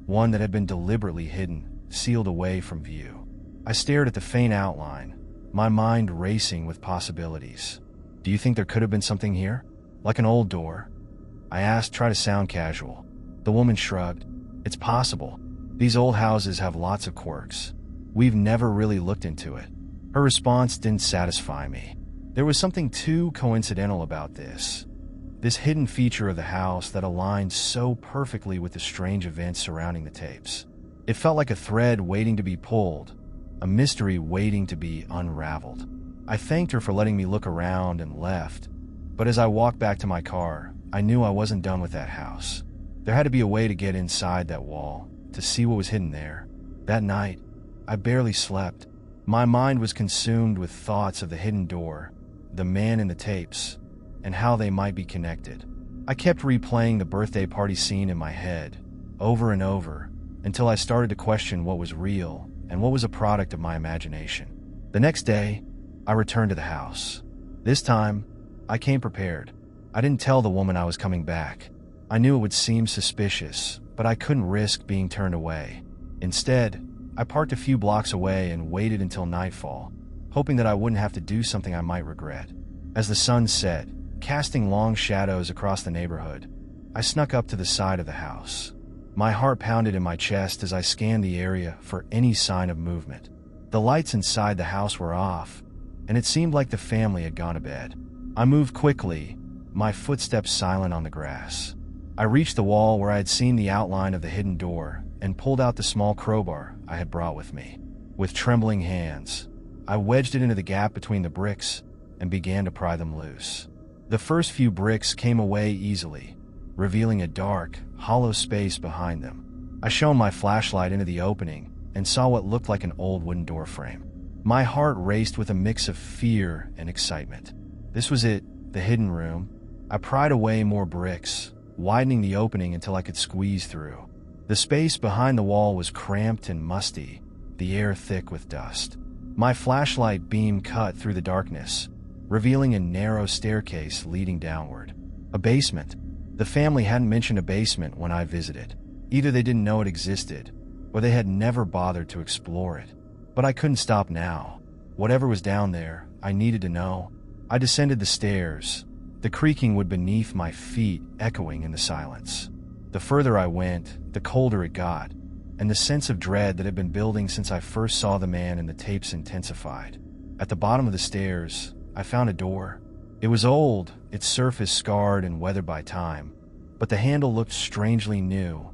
[SPEAKER 1] one that had been deliberately hidden, sealed away from view. I stared at the faint outline, my mind racing with possibilities. "Do you think there could have been something here? Like an old door?" I asked, trying to sound casual. The woman shrugged. "It's possible. These old houses have lots of quirks. We've never really looked into it." Her response didn't satisfy me. There was something too coincidental about this hidden feature of the house that aligned so perfectly with the strange events surrounding the tapes. It felt like a thread waiting to be pulled, a mystery waiting to be unraveled. I thanked her for letting me look around and left, but as I walked back to my car, I knew I wasn't done with that house. There had to be a way to get inside that wall, to see what was hidden there. That night, I barely slept. My mind was consumed with thoughts of the hidden door, the man in the tapes, and how they might be connected. I kept replaying the birthday party scene in my head, over and over, until I started to question what was real and what was a product of my imagination. The next day, I returned to the house. This time, I came prepared. I didn't tell the woman I was coming back. I knew it would seem suspicious, but I couldn't risk being turned away. Instead, I parked a few blocks away and waited until nightfall, hoping that I wouldn't have to do something I might regret. As the sun set, casting long shadows across the neighborhood, I snuck up to the side of the house. My heart pounded in my chest as I scanned the area for any sign of movement. The lights inside the house were off, and it seemed like the family had gone to bed. I moved quickly, my footsteps silent on the grass. I reached the wall where I had seen the outline of the hidden door and pulled out the small crowbar I had brought with me. With trembling hands, I wedged it into the gap between the bricks and began to pry them loose. The first few bricks came away easily, revealing a dark, hollow space behind them. I shone my flashlight into the opening and saw what looked like an old wooden door frame. My heart raced with a mix of fear and excitement. This was it, the hidden room. I pried away more bricks, widening the opening until I could squeeze through. The space behind the wall was cramped and musty, the air thick with dust. My flashlight beam cut through the darkness, revealing a narrow staircase leading downward. A basement. The family hadn't mentioned a basement when I visited. Either they didn't know it existed, or they had never bothered to explore it. But I couldn't stop now. Whatever was down there, I needed to know. I descended the stairs, the creaking wood beneath my feet echoing in the silence. The further I went, the colder it got, and the sense of dread that had been building since I first saw the man in the tapes intensified. At the bottom of the stairs, I found a door. It was old, its surface scarred and weathered by time, but the handle looked strangely new,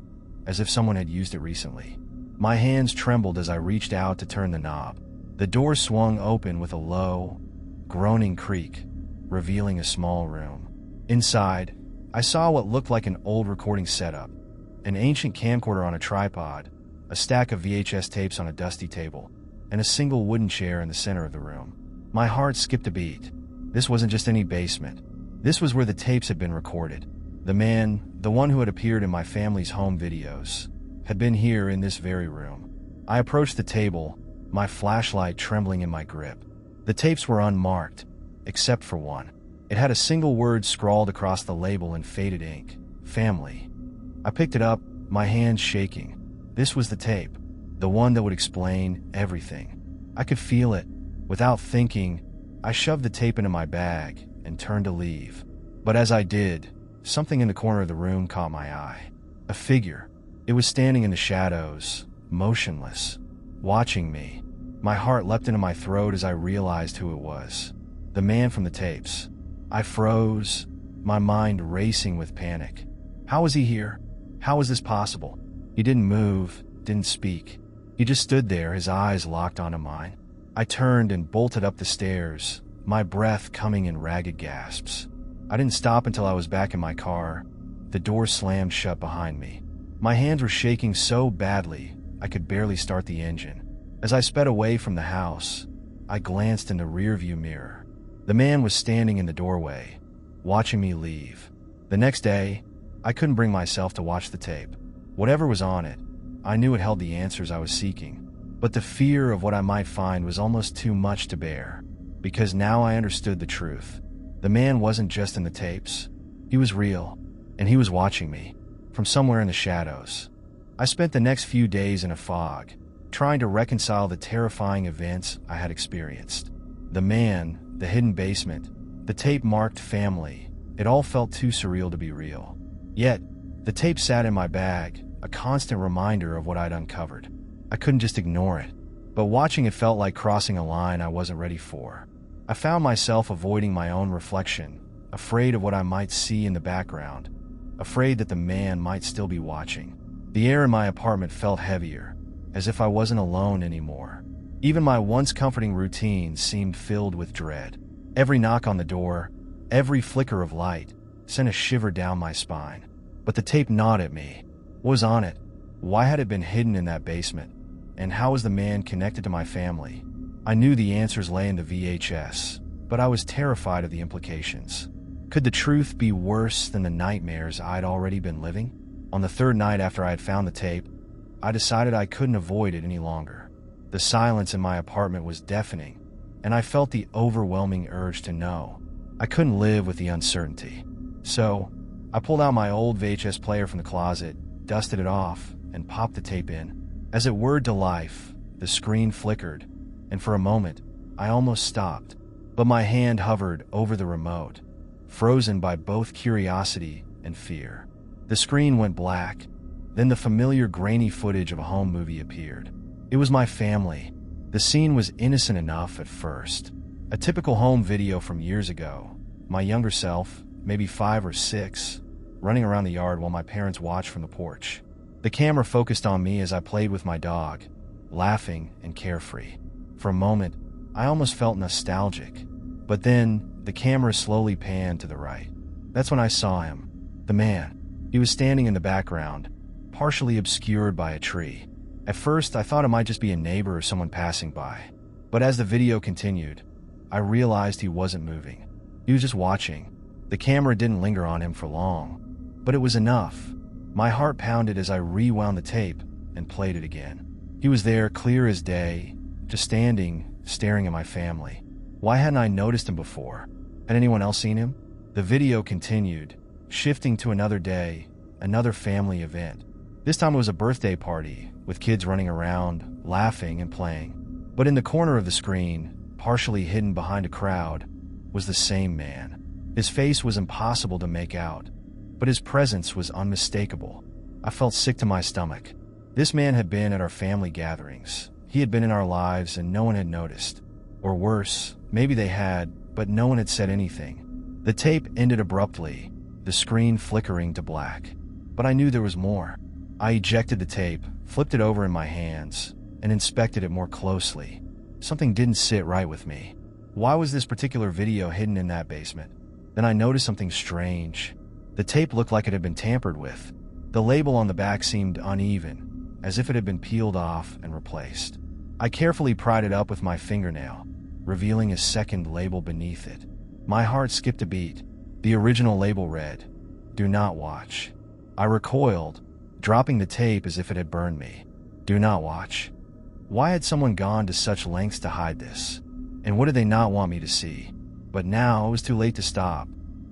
[SPEAKER 1] as if someone had used it recently. My hands trembled as I reached out to turn the knob. The door swung open with a low, groaning creak, revealing a small room. Inside, I saw what looked like an old recording setup, an ancient camcorder on a tripod, a stack of VHS tapes on a dusty table, and a single wooden chair in the center of the room. My heart skipped a beat. This wasn't just any basement. This was where the tapes had been recorded. The man, the one who had appeared in my family's home videos, had been here in this very room. I approached the table, my flashlight trembling in my grip. The tapes were unmarked, except for one. It had a single word scrawled across the label in faded ink: family. I picked it up, my hands shaking. This was the tape, the one that would explain everything. I could feel it. Without thinking, I shoved the tape into my bag and turned to leave. But as I did, something in the corner of the room caught my eye. A figure. It was standing in the shadows, motionless, watching me. My heart leapt into my throat as I realized who it was. The man from the tapes. I froze, my mind racing with panic. How was he here? How was this possible? He didn't move, didn't speak. He just stood there, his eyes locked onto mine. I turned and bolted up the stairs, my breath coming in ragged gasps. I didn't stop until I was back in my car. The door slammed shut behind me. My hands were shaking so badly, I could barely start the engine. As I sped away from the house, I glanced in the rearview mirror. The man was standing in the doorway, watching me leave. The next day, I couldn't bring myself to watch the tape. Whatever was on it, I knew it held the answers I was seeking, but the fear of what I might find was almost too much to bear, because now I understood the truth. The man wasn't just in the tapes. He was real, and he was watching me, from somewhere in the shadows. I spent the next few days in a fog, trying to reconcile the terrifying events I had experienced. The man, the hidden basement, the tape-marked family, it all felt too surreal to be real. Yet, the tape sat in my bag, a constant reminder of what I'd uncovered. I couldn't just ignore it, but watching it felt like crossing a line I wasn't ready for. I found myself avoiding my own reflection, afraid of what I might see in the background, afraid that the man might still be watching. The air in my apartment felt heavier, as if I wasn't alone anymore. Even my once comforting routine seemed filled with dread. Every knock on the door, every flicker of light, sent a shiver down my spine. But the tape gnawed at me. What was on it? Why had it been hidden in that basement? And how was the man connected to my family? I knew the answers lay in the VHS, but I was terrified of the implications. Could the truth be worse than the nightmares I'd already been living? On the third night after I had found the tape, I decided I couldn't avoid it any longer. The silence in my apartment was deafening, and I felt the overwhelming urge to know. I couldn't live with the uncertainty. So, I pulled out my old VHS player from the closet, dusted it off, and popped the tape in. As it whirred to life, the screen flickered, and for a moment, I almost stopped. But my hand hovered over the remote, frozen by both curiosity and fear. The screen went black, then the familiar grainy footage of a home movie appeared. It was my family. The scene was innocent enough at first. A typical home video from years ago. My younger self, maybe 5 or 6, running around the yard while my parents watched from the porch. The camera focused on me as I played with my dog, laughing and carefree. For a moment, I almost felt nostalgic. But then, the camera slowly panned to the right. That's when I saw him. The man. He was standing in the background, partially obscured by a tree. At first, I thought it might just be a neighbor or someone passing by. But as the video continued, I realized he wasn't moving. He was just watching. The camera didn't linger on him for long, but it was enough. My heart pounded as I rewound the tape and played it again. He was there, clear as day, just standing, staring at my family. Why hadn't I noticed him before? Had anyone else seen him? The video continued, shifting to another day, another family event. This time it was a birthday party, with kids running around, laughing and playing. But in the corner of the screen, partially hidden behind a crowd, was the same man. His face was impossible to make out, but his presence was unmistakable. I felt sick to my stomach. This man had been at our family gatherings. He had been in our lives and no one had noticed. Or worse, maybe they had, but no one had said anything. The tape ended abruptly, the screen flickering to black. But I knew there was more. I ejected the tape, flipped it over in my hands, and inspected it more closely. Something didn't sit right with me. Why was this particular video hidden in that basement? Then I noticed something strange. The tape looked like it had been tampered with. The label on the back seemed uneven, as if it had been peeled off and replaced. I carefully pried it up with my fingernail, revealing a second label beneath it. My heart skipped a beat. The original label read, "Do not watch." I recoiled, dropping the tape as if it had burned me. Do not watch. Why had someone gone to such lengths to hide this? And what did they not want me to see? But now it was too late to stop.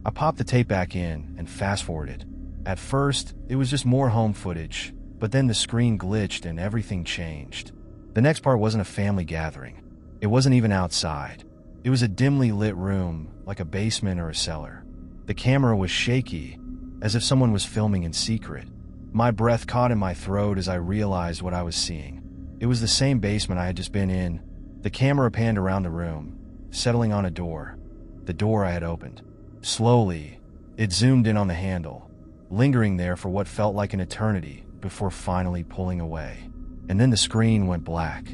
[SPEAKER 1] I popped the tape back in and fast-forwarded. At first, it was just more home footage, but then the screen glitched and everything changed. The next part wasn't a family gathering. It wasn't even outside. It was a dimly lit room, like a basement or a cellar. The camera was shaky, as if someone was filming in secret. My breath caught in my throat as I realized what I was seeing. It was the same basement I had just been in. The camera panned around the room, settling on a door. The door I had opened. Slowly, it zoomed in on the handle, lingering there for what felt like an eternity before finally pulling away. And then the screen went black.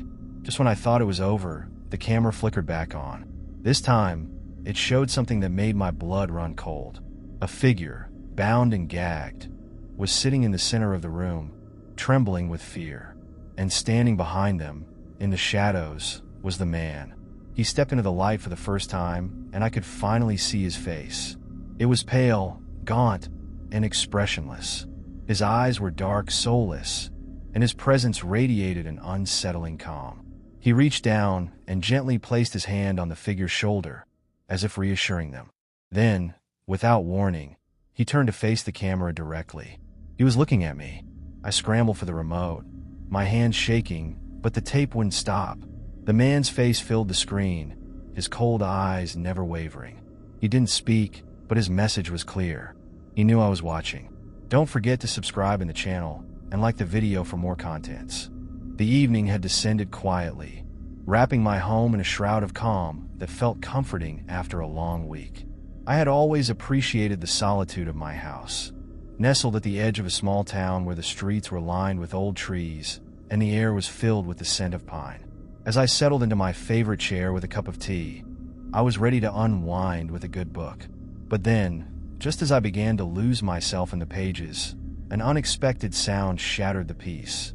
[SPEAKER 1] Just when I thought it was over, the camera flickered back on. This time, it showed something that made my blood run cold. A figure, bound and gagged, was sitting in the center of the room, trembling with fear. And standing behind them, in the shadows, was the man. He stepped into the light for the first time, and I could finally see his face. It was pale, gaunt, and expressionless. His eyes were dark, soulless, and his presence radiated an unsettling calm. He reached down and gently placed his hand on the figure's shoulder, as if reassuring them. Then, without warning, he turned to face the camera directly. He was looking at me. I scrambled for the remote, my hands shaking, but the tape wouldn't stop. The man's face filled the screen, his cold eyes never wavering. He didn't speak, but his message was clear. He knew I was watching. Don't forget to subscribe in the channel and like the video for more contents. The evening had descended quietly, wrapping my home in a shroud of calm that felt comforting after a long week. I had always appreciated the solitude of my house, nestled at the edge of a small town where the streets were lined with old trees and the air was filled with the scent of pine. As I settled into my favorite chair with a cup of tea, I was ready to unwind with a good book. But then, just as I began to lose myself in the pages, an unexpected sound shattered the peace.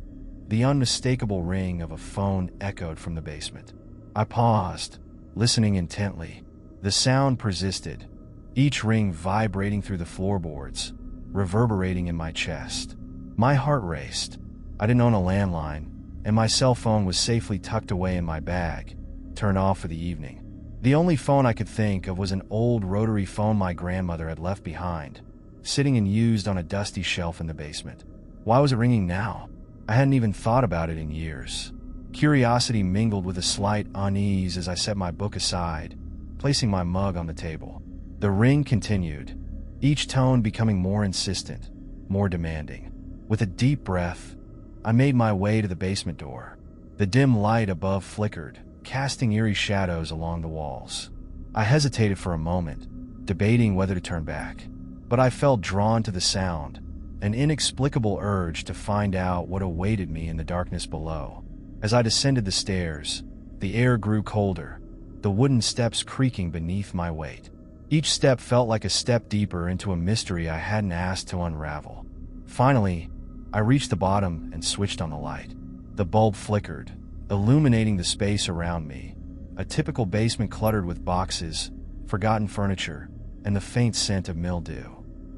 [SPEAKER 1] The unmistakable ring of a phone echoed from the basement. I paused, listening intently. The sound persisted, each ring vibrating through the floorboards, reverberating in my chest. My heart raced. I didn't own a landline, and my cell phone was safely tucked away in my bag, turned off for the evening. The only phone I could think of was an old rotary phone my grandmother had left behind, sitting unused on a dusty shelf in the basement. Why was it ringing now? I hadn't even thought about it in years. Curiosity mingled with a slight unease as I set my book aside, placing my mug on the table. The ring continued, each tone becoming more insistent, more demanding. With a deep breath, I made my way to the basement door. The dim light above flickered, casting eerie shadows along the walls. I hesitated for a moment, debating whether to turn back, but I felt drawn to the sound, an inexplicable urge to find out what awaited me in the darkness below. As I descended the stairs, the air grew colder, the wooden steps creaking beneath my weight. Each step felt like a step deeper into a mystery I hadn't asked to unravel. Finally, I reached the bottom and switched on the light. The bulb flickered, illuminating the space around me, a typical basement cluttered with boxes, forgotten furniture, and the faint scent of mildew.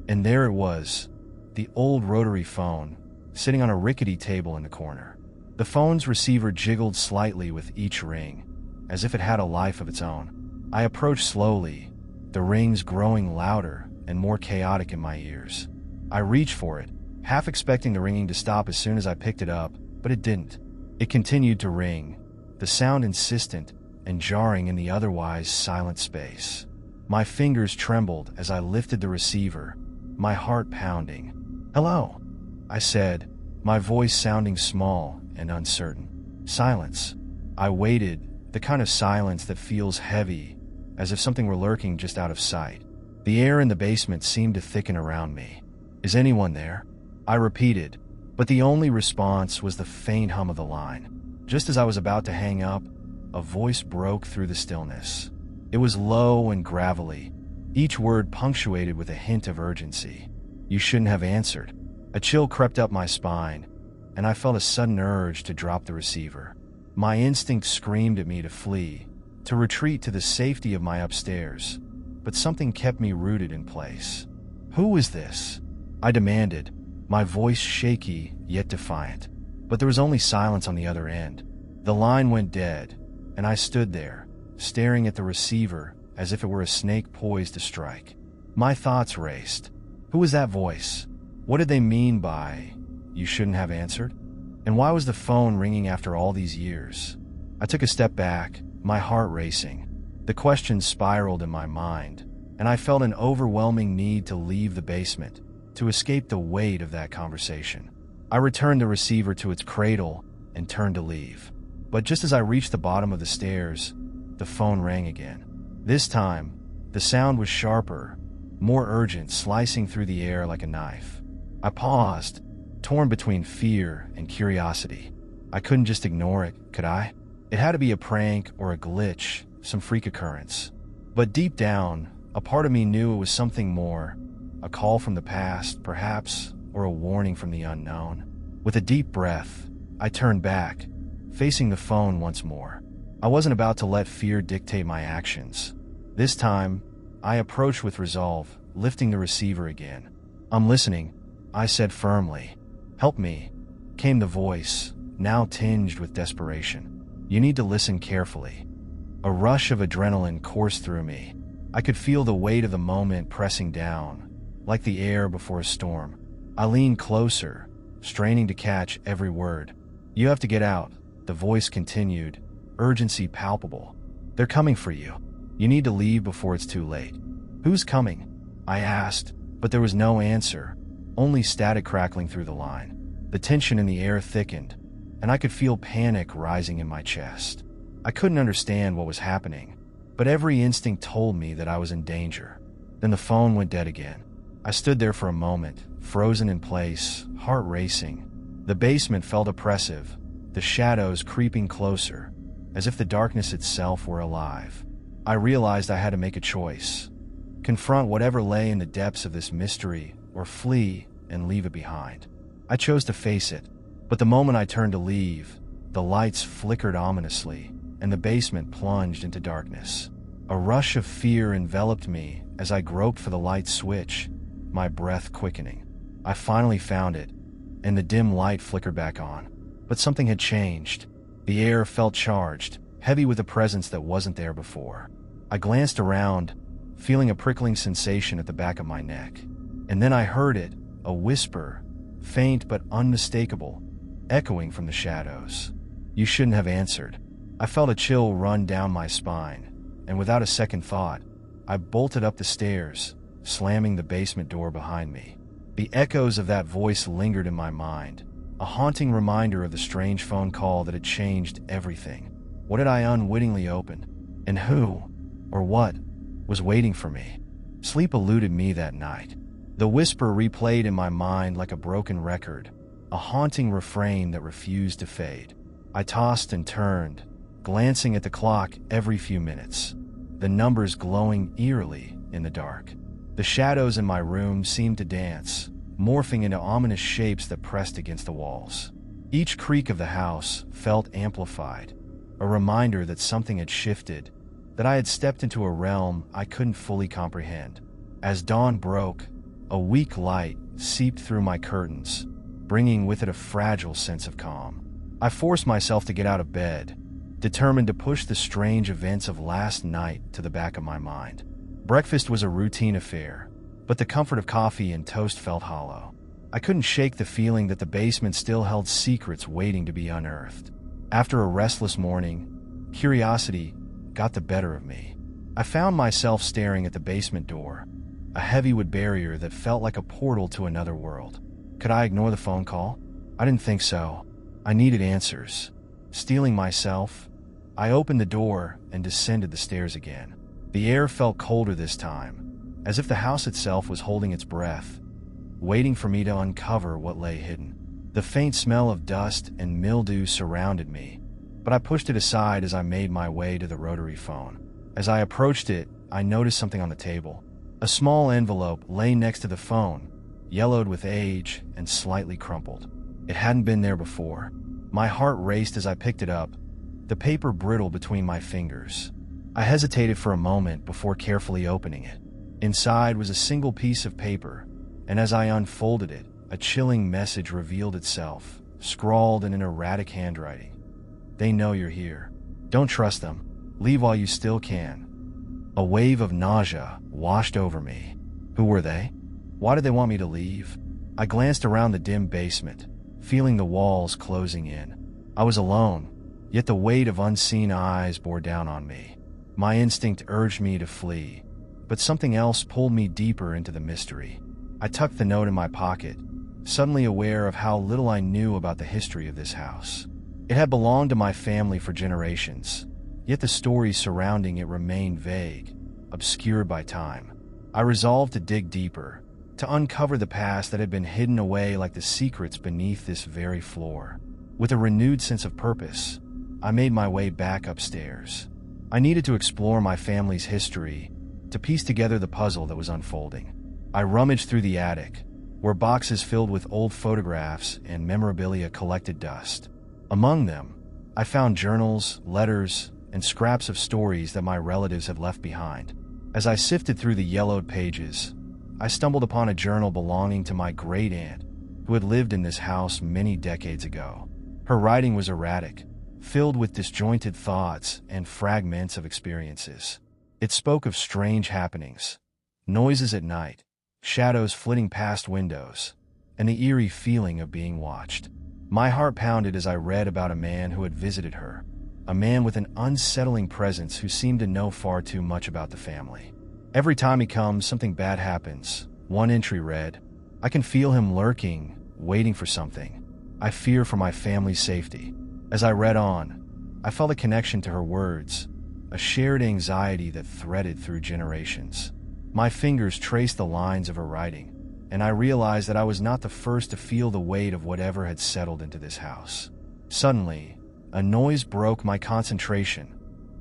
[SPEAKER 1] And there it was, the old rotary phone, sitting on a rickety table in the corner. The phone's receiver jiggled slightly with each ring, as if it had a life of its own. I approached slowly, the rings growing louder and more chaotic in my ears. I reached for it, half expecting the ringing to stop as soon as I picked it up, but it didn't. It continued to ring, the sound insistent and jarring in the otherwise silent space. My fingers trembled as I lifted the receiver, my heart pounding. "Hello," I said, my voice sounding small and uncertain. Silence. I waited, the kind of silence that feels heavy, as if something were lurking just out of sight. The air in the basement seemed to thicken around me. "Is anyone there?" I repeated, but the only response was the faint hum of the line. Just as I was about to hang up, a voice broke through the stillness. It was low and gravelly, each word punctuated with a hint of urgency. "You shouldn't have answered." A chill crept up my spine, and I felt a sudden urge to drop the receiver. My instinct screamed at me to flee, to retreat to the safety of my upstairs, but something kept me rooted in place. "Who is this?" I demanded, my voice shaky yet defiant. But there was only silence on the other end. The line went dead, and I stood there, staring at the receiver as if it were a snake poised to strike. My thoughts raced. Who was that voice? What did they mean by, "You shouldn't have answered"? And why was the phone ringing after all these years? I took a step back, my heart racing. The questions spiraled in my mind, and I felt an overwhelming need to leave the basement, to escape the weight of that conversation. I returned the receiver to its cradle and turned to leave. But just as I reached the bottom of the stairs, the phone rang again. This time, the sound was sharper, more urgent, slicing through the air like a knife. I paused, torn between fear and curiosity. I couldn't just ignore it, could I? It had to be a prank or a glitch, some freak occurrence. But deep down, a part of me knew it was something more, a call from the past, perhaps, or a warning from the unknown. With a deep breath, I turned back, facing the phone once more. I wasn't about to let fear dictate my actions. This time, I approached with resolve, lifting the receiver again. "I'm listening," I said firmly. "Help me. came the voice, now tinged with desperation. "You need to listen carefully." A rush of adrenaline coursed through me. I could feel the weight of the moment pressing down, like the air before a storm. I leaned closer, straining to catch every word. "You have to get out," the voice continued, urgency palpable. "They're coming for you. You need to leave before it's too late." "Who's coming?" I asked, but there was no answer, only static crackling through the line. The tension in the air thickened, and I could feel panic rising in my chest. I couldn't understand what was happening, but every instinct told me that I was in danger. Then the phone went dead again. I stood there for a moment, frozen in place, heart racing. The basement felt oppressive, the shadows creeping closer, as if the darkness itself were alive. I realized I had to make a choice. Confront whatever lay in the depths of this mystery, or flee and leave it behind. I chose to face it, but the moment I turned to leave, the lights flickered ominously, and the basement plunged into darkness. A rush of fear enveloped me as I groped for the light switch, my breath quickening. I finally found it, and the dim light flickered back on. But something had changed. The air felt charged, heavy with a presence that wasn't there before. I glanced around, feeling a prickling sensation at the back of my neck. And then I heard it, a whisper, faint but unmistakable, echoing from the shadows. "You shouldn't have answered." I felt a chill run down my spine, and without a second thought, I bolted up the stairs, slamming the basement door behind me. The echoes of that voice lingered in my mind, a haunting reminder of the strange phone call that had changed everything. What had I unwittingly opened? And who, or what, was waiting for me? Sleep eluded me that night. The whisper replayed in my mind like a broken record, a haunting refrain that refused to fade. I tossed and turned, glancing at the clock every few minutes, the numbers glowing eerily in the dark. The shadows in my room seemed to dance, morphing into ominous shapes that pressed against the walls. Each creak of the house felt amplified, a reminder that something had shifted, that I had stepped into a realm I couldn't fully comprehend. As dawn broke, a weak light seeped through my curtains, bringing with it a fragile sense of calm. I forced myself to get out of bed, determined to push the strange events of last night to the back of my mind. Breakfast was a routine affair, but the comfort of coffee and toast felt hollow. I couldn't shake the feeling that the basement still held secrets waiting to be unearthed. After a restless morning, curiosity got the better of me. I found myself staring at the basement door, a heavy wood barrier that felt like a portal to another world. Could I ignore the phone call? I didn't think so. I needed answers. Steeling myself, I opened the door and descended the stairs again. The air felt colder this time, as if the house itself was holding its breath, waiting for me to uncover what lay hidden. The faint smell of dust and mildew surrounded me, but I pushed it aside as I made my way to the rotary phone. As I approached it, I noticed something on the table. A small envelope lay next to the phone, yellowed with age and slightly crumpled. It hadn't been there before. My heart raced as I picked it up, the paper brittle between my fingers. I hesitated for a moment before carefully opening it. Inside was a single piece of paper, and as I unfolded it, a chilling message revealed itself, scrawled in an erratic handwriting. "They know you're here. Don't trust them. Leave while you still can." A wave of nausea washed over me. Who were they? Why did they want me to leave? I glanced around the dim basement, feeling the walls closing in. I was alone, yet the weight of unseen eyes bore down on me. My instinct urged me to flee, but something else pulled me deeper into the mystery. I tucked the note in my pocket, suddenly aware of how little I knew about the history of this house. It had belonged to my family for generations, yet the stories surrounding it remained vague, obscured by time. I resolved to dig deeper, to uncover the past that had been hidden away like the secrets beneath this very floor. With a renewed sense of purpose, I made my way back upstairs. I needed to explore my family's history, to piece together the puzzle that was unfolding. I rummaged through the attic, where boxes filled with old photographs and memorabilia collected dust. Among them, I found journals, letters, and scraps of stories that my relatives had left behind. As I sifted through the yellowed pages, I stumbled upon a journal belonging to my great-aunt, who had lived in this house many decades ago. Her writing was erratic, filled with disjointed thoughts and fragments of experiences. It spoke of strange happenings, noises at night, shadows flitting past windows, and the eerie feeling of being watched. My heart pounded as I read about a man who had visited her, a man with an unsettling presence who seemed to know far too much about the family. Every time he comes, something bad happens. One entry read, "I can feel him lurking, waiting for something. I fear for my family's safety." As I read on, I felt a connection to her words, a shared anxiety that threaded through generations. My fingers traced the lines of her writing, and I realized that I was not the first to feel the weight of whatever had settled into this house. Suddenly, a noise broke my concentration,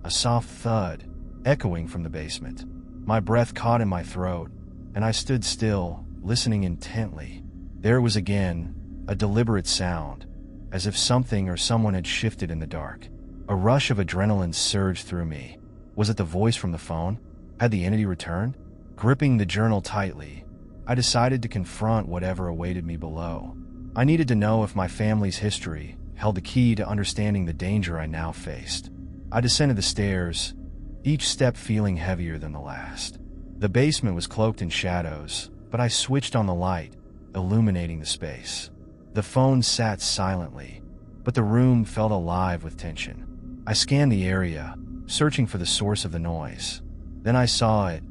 [SPEAKER 1] a soft thud echoing from the basement. My breath caught in my throat, and I stood still, listening intently. There it was again, a deliberate sound, as if something or someone had shifted in the dark. A rush of adrenaline surged through me. Was it the voice from the phone? Had the entity returned? Gripping the journal tightly, I decided to confront whatever awaited me below. I needed to know if my family's history held the key to understanding the danger I now faced. I descended the stairs, each step feeling heavier than the last. The basement was cloaked in shadows, but I switched on the light, illuminating the space. The phone sat silently, but the room felt alive with tension. I scanned the area, searching for the source of the noise. Then I saw it,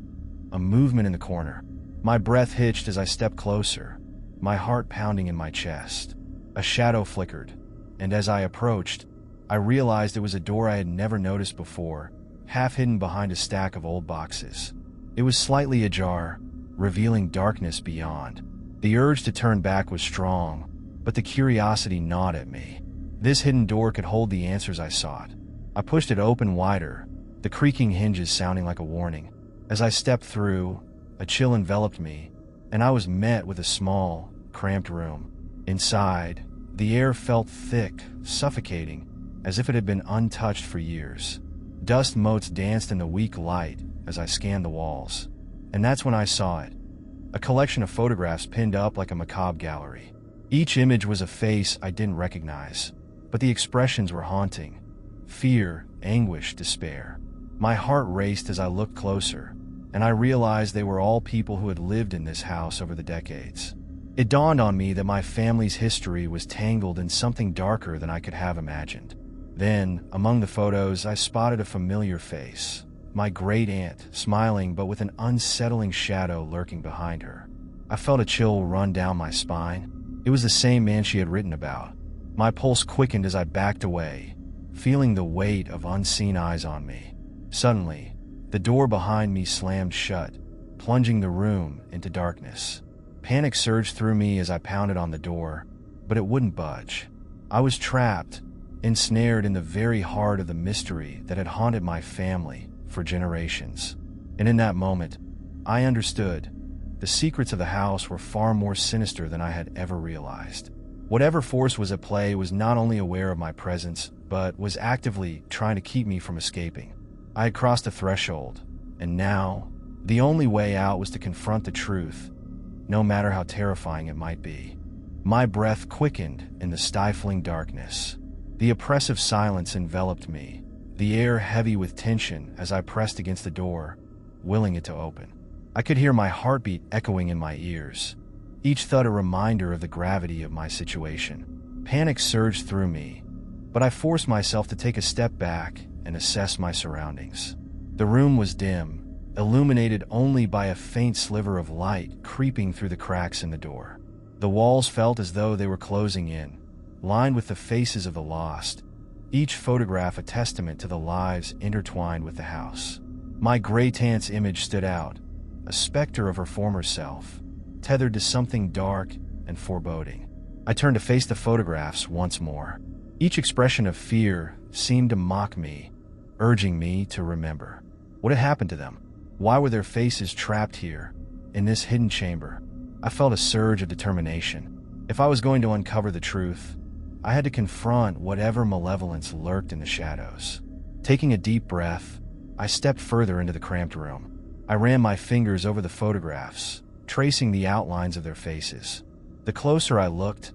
[SPEAKER 1] a movement in the corner. My breath hitched as I stepped closer, my heart pounding in my chest. A shadow flickered, and as I approached, I realized it was a door I had never noticed before, half hidden behind a stack of old boxes. It was slightly ajar, revealing darkness beyond. The urge to turn back was strong, but the curiosity gnawed at me. This hidden door could hold the answers I sought. I pushed it open wider, the creaking hinges sounding like a warning. As I stepped through, a chill enveloped me, and I was met with a small, cramped room. Inside, the air felt thick, suffocating, as if it had been untouched for years. Dust motes danced in the weak light as I scanned the walls. And that's when I saw it. A collection of photographs pinned up like a macabre gallery. Each image was a face I didn't recognize, but the expressions were haunting. Fear, anguish, despair. My heart raced as I looked closer, and I realized they were all people who had lived in this house over the decades. It dawned on me that my family's history was tangled in something darker than I could have imagined. Then, among the photos, I spotted a familiar face. My great-aunt, smiling but with an unsettling shadow lurking behind her. I felt a chill run down my spine. It was the same man she had written about. My pulse quickened as I backed away, feeling the weight of unseen eyes on me. Suddenly, the door behind me slammed shut, plunging the room into darkness. Panic surged through me as I pounded on the door, but it wouldn't budge. I was trapped, ensnared in the very heart of the mystery that had haunted my family for generations. And in that moment, I understood. The secrets of the house were far more sinister than I had ever realized. Whatever force was at play was not only aware of my presence, but was actively trying to keep me from escaping. I had crossed a threshold, and now, the only way out was to confront the truth, no matter how terrifying it might be. My breath quickened in the stifling darkness. The oppressive silence enveloped me, the air heavy with tension as I pressed against the door, willing it to open. I could hear my heartbeat echoing in my ears, each thud a reminder of the gravity of my situation. Panic surged through me, but I forced myself to take a step back and assess my surroundings. The room was dim, illuminated only by a faint sliver of light creeping through the cracks in the door. The walls felt as though they were closing in, lined with the faces of the lost, each photograph a testament to the lives intertwined with the house. My great-aunt's image stood out, a specter of her former self, tethered to something dark and foreboding. I turned to face the photographs once more. Each expression of fear seemed to mock me, urging me to remember. What had happened to them? Why were their faces trapped here, in this hidden chamber? I felt a surge of determination. If I was going to uncover the truth, I had to confront whatever malevolence lurked in the shadows. Taking a deep breath, I stepped further into the cramped room. I ran my fingers over the photographs, tracing the outlines of their faces. The closer I looked,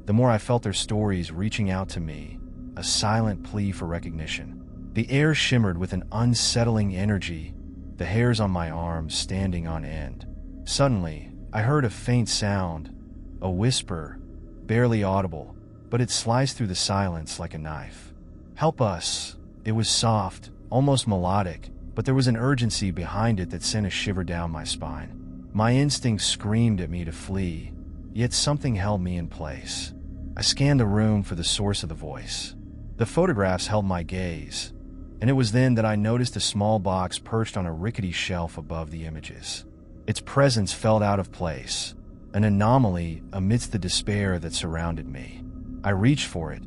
[SPEAKER 1] the more I felt their stories reaching out to me, a silent plea for recognition. The air shimmered with an unsettling energy, the hairs on my arms standing on end. Suddenly, I heard a faint sound, a whisper, barely audible, but it sliced through the silence like a knife. "Help us." It was soft, almost melodic, but there was an urgency behind it that sent a shiver down my spine. My instincts screamed at me to flee, yet something held me in place. I scanned the room for the source of the voice. The photographs held my gaze, and it was then that I noticed a small box perched on a rickety shelf above the images. Its presence felt out of place, an anomaly amidst the despair that surrounded me. I reached for it,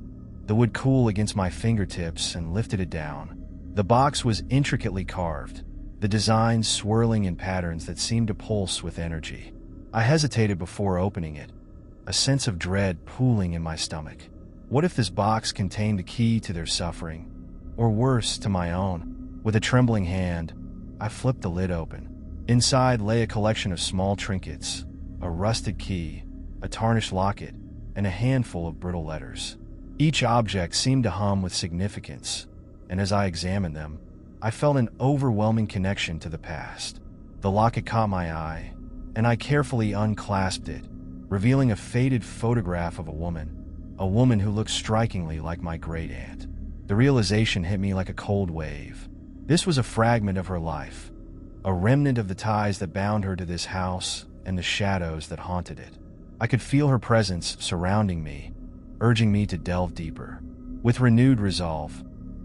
[SPEAKER 1] the wood cool against my fingertips, and lifted it down. The box was intricately carved, the design swirling in patterns that seemed to pulse with energy. I hesitated before opening it, a sense of dread pooling in my stomach. What if this box contained the key to their suffering, or worse, to my own? With a trembling hand, I flipped the lid open. Inside lay a collection of small trinkets, a rusted key, a tarnished locket, and a handful of brittle letters. Each object seemed to hum with significance, and as I examined them, I felt an overwhelming connection to the past. The locket caught my eye, and I carefully unclasped it, revealing a faded photograph of a woman who looked strikingly like my great-aunt. The realization hit me like a cold wave. This was a fragment of her life, a remnant of the ties that bound her to this house and the shadows that haunted it. I could feel her presence surrounding me, urging me to delve deeper. With renewed resolve,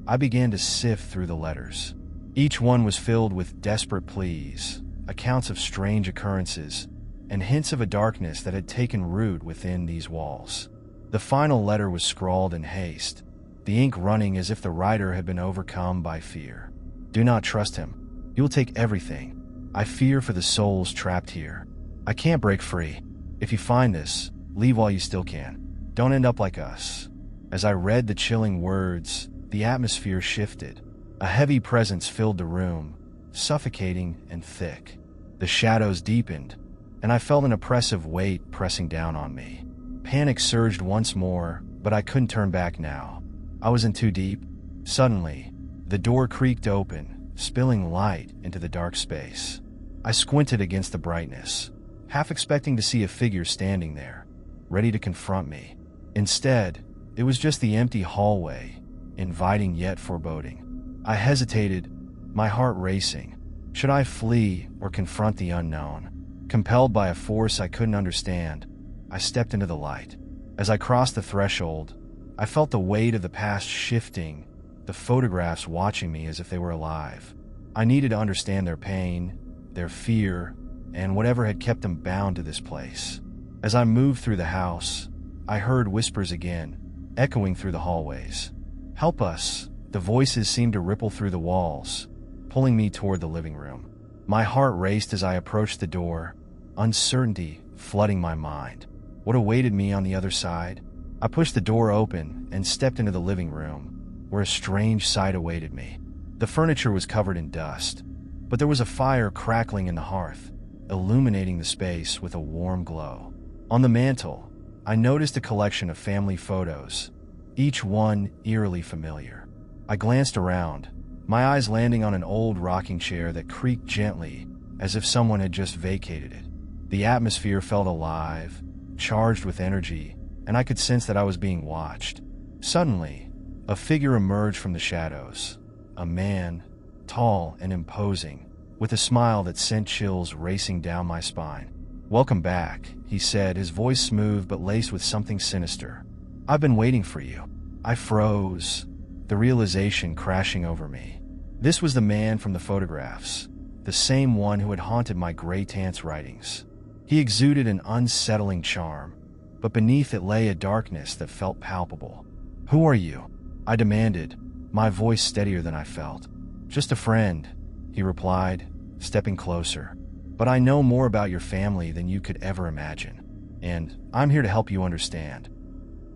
[SPEAKER 1] I began to sift through the letters. Each one was filled with desperate pleas, accounts of strange occurrences, and hints of a darkness that had taken root within these walls. The final letter was scrawled in haste, the ink running as if the writer had been overcome by fear. "Do not trust him. He will take everything. I fear for the souls trapped here. I can't break free. If you find this, leave while you still can. Don't end up like us." As I read the chilling words, the atmosphere shifted. A heavy presence filled the room, suffocating and thick. The shadows deepened, and I felt an oppressive weight pressing down on me. Panic surged once more, but I couldn't turn back now. I was in too deep. Suddenly, the door creaked open, spilling light into the dark space. I squinted against the brightness, half expecting to see a figure standing there, ready to confront me. Instead, it was just the empty hallway, inviting yet foreboding. I hesitated, my heart racing. Should I flee or confront the unknown? Compelled by a force I couldn't understand, I stepped into the light. As I crossed the threshold, I felt the weight of the past shifting, the photographs watching me as if they were alive. I needed to understand their pain, their fear, and whatever had kept them bound to this place. As I moved through the house, I heard whispers again, echoing through the hallways. "Help us." The voices seemed to ripple through the walls, pulling me toward the living room. My heart raced as I approached the door, uncertainty flooding my mind. What awaited me on the other side? I pushed the door open and stepped into the living room, where a strange sight awaited me. The furniture was covered in dust, but there was a fire crackling in the hearth, illuminating the space with a warm glow. On the mantel, I noticed a collection of family photos, each one eerily familiar. I glanced around, my eyes landing on an old rocking chair that creaked gently as if someone had just vacated it. The atmosphere felt alive, charged with energy, and I could sense that I was being watched. Suddenly, a figure emerged from the shadows, a man, tall and imposing, with a smile that sent chills racing down my spine. "Welcome back," he said, his voice smooth but laced with something sinister. "I've been waiting for you." I froze, the realization crashing over me. This was the man from the photographs, the same one who had haunted my great-aunt's writings. He exuded an unsettling charm, but beneath it lay a darkness that felt palpable. "Who are you?" I demanded, my voice steadier than I felt. "Just a friend," he replied, stepping closer. "But I know more about your family than you could ever imagine, and I'm here to help you understand."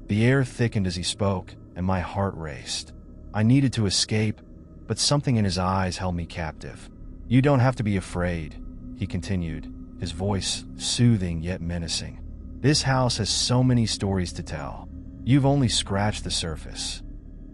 [SPEAKER 1] The air thickened as he spoke, and my heart raced. I needed to escape, but something in his eyes held me captive. "You don't have to be afraid," he continued, his voice soothing yet menacing. This house has so many stories to tell. You've only scratched the surface.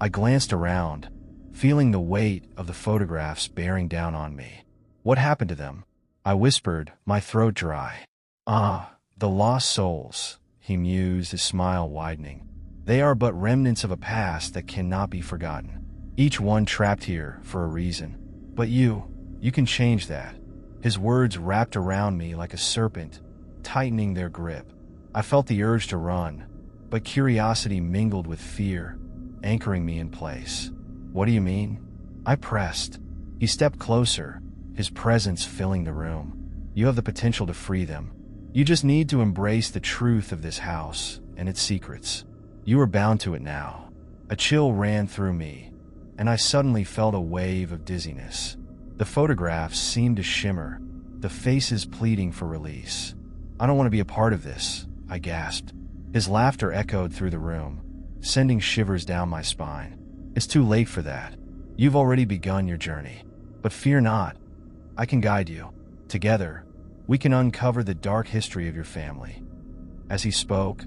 [SPEAKER 1] I glanced around, feeling the weight of the photographs bearing down on me. What happened to them? I whispered, my throat dry. Ah, the lost souls, he mused, his smile widening. They are but remnants of a past that cannot be forgotten. Each one trapped here for a reason. But you can change that. His words wrapped around me like a serpent, tightening their grip. I felt the urge to run, but curiosity mingled with fear, anchoring me in place. What do you mean? I pressed. He stepped closer, his presence filling the room. You have the potential to free them. You just need to embrace the truth of this house and its secrets. You are bound to it now. A chill ran through me, and I suddenly felt a wave of dizziness. The photographs seemed to shimmer, the faces pleading for release. I don't want to be a part of this, I gasped. His laughter echoed through the room, sending shivers down my spine. It's too late for that. You've already begun your journey. But fear not. I can guide you. Together, we can uncover the dark history of your family. As he spoke,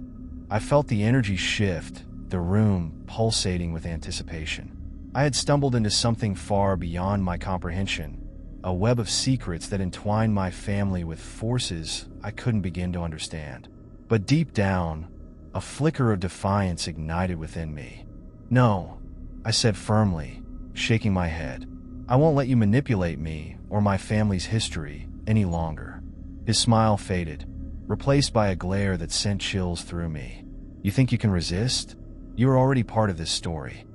[SPEAKER 1] I felt the energy shift, the room pulsating with anticipation. I had stumbled into something far beyond my comprehension, a web of secrets that entwined my family with forces I couldn't begin to understand. But deep down, a flicker of defiance ignited within me. No, I said firmly, shaking my head. I won't let you manipulate me or my family's history any longer. His smile faded, replaced by a glare that sent chills through me. You think you can resist? You are already part of this story.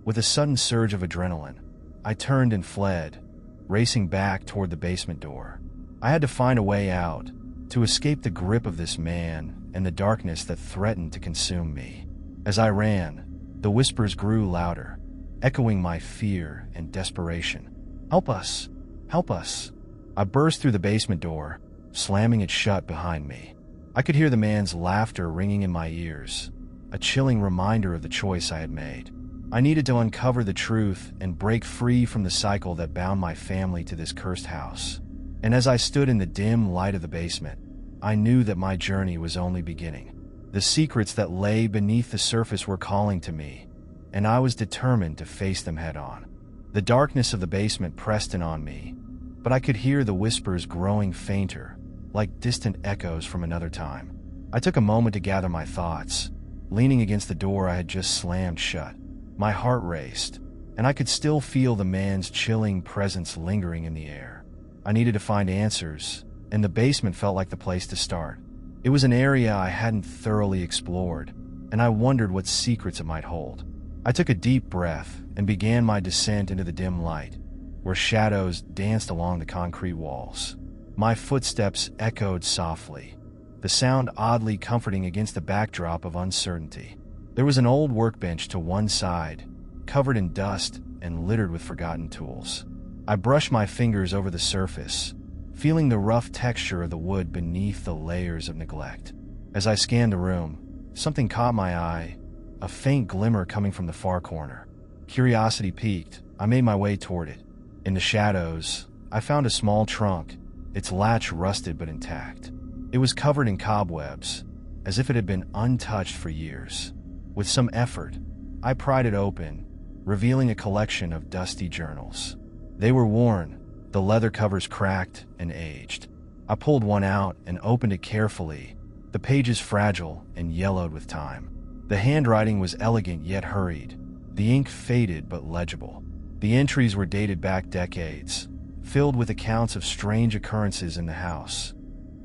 [SPEAKER 1] With a sudden surge of adrenaline, I turned and fled, racing back toward the basement door. I had to find a way out, to escape the grip of this man and the darkness that threatened to consume me. As I ran, the whispers grew louder, echoing my fear and desperation. Help us! Help us! I burst through the basement door, slamming it shut behind me. I could hear the man's laughter ringing in my ears, a chilling reminder of the choice I had made. I needed to uncover the truth and break free from the cycle that bound my family to this cursed house. And as I stood in the dim light of the basement, I knew that my journey was only beginning. The secrets that lay beneath the surface were calling to me, and I was determined to face them head-on. The darkness of the basement pressed in on me, but I could hear the whispers growing fainter, like distant echoes from another time. I took a moment to gather my thoughts, leaning against the door I had just slammed shut. My heart raced, and I could still feel the man's chilling presence lingering in the air. I needed to find answers, and the basement felt like the place to start. It was an area I hadn't thoroughly explored, and I wondered what secrets it might hold. I took a deep breath and began my descent into the dim light, where shadows danced along the concrete walls. My footsteps echoed softly, the sound oddly comforting against the backdrop of uncertainty. There was an old workbench to one side, covered in dust and littered with forgotten tools. I brushed my fingers over the surface, feeling the rough texture of the wood beneath the layers of neglect. As I scanned the room, something caught my eye, a faint glimmer coming from the far corner. Curiosity piqued, I made my way toward it. In the shadows, I found a small trunk, its latch rusted but intact. It was covered in cobwebs, as if it had been untouched for years. With some effort, I pried it open, revealing a collection of dusty journals. They were worn, the leather covers cracked and aged. I pulled one out and opened it carefully, the pages fragile and yellowed with time. The handwriting was elegant yet hurried, the ink faded but legible. The entries were dated back decades, filled with accounts of strange occurrences in the house.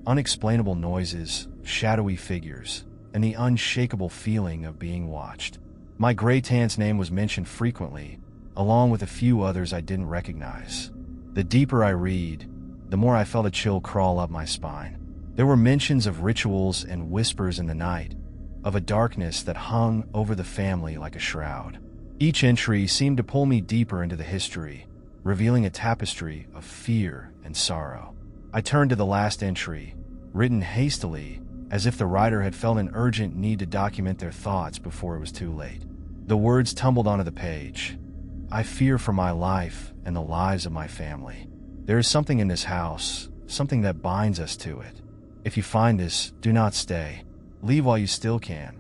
[SPEAKER 1] Unexplainable noises, shadowy figures, and the unshakable feeling of being watched. My Grey-Tant's name was mentioned frequently, along with a few others I didn't recognize. The deeper I read, the more I felt a chill crawl up my spine. There were mentions of rituals and whispers in the night, of a darkness that hung over the family like a shroud. Each entry seemed to pull me deeper into the history, revealing a tapestry of fear and sorrow. I turned to the last entry, written hastily, as if the writer had felt an urgent need to document their thoughts before it was too late. The words tumbled onto the page. I fear for my life and the lives of my family. There is something in this house, something that binds us to it. If you find this, do not stay. Leave while you still can.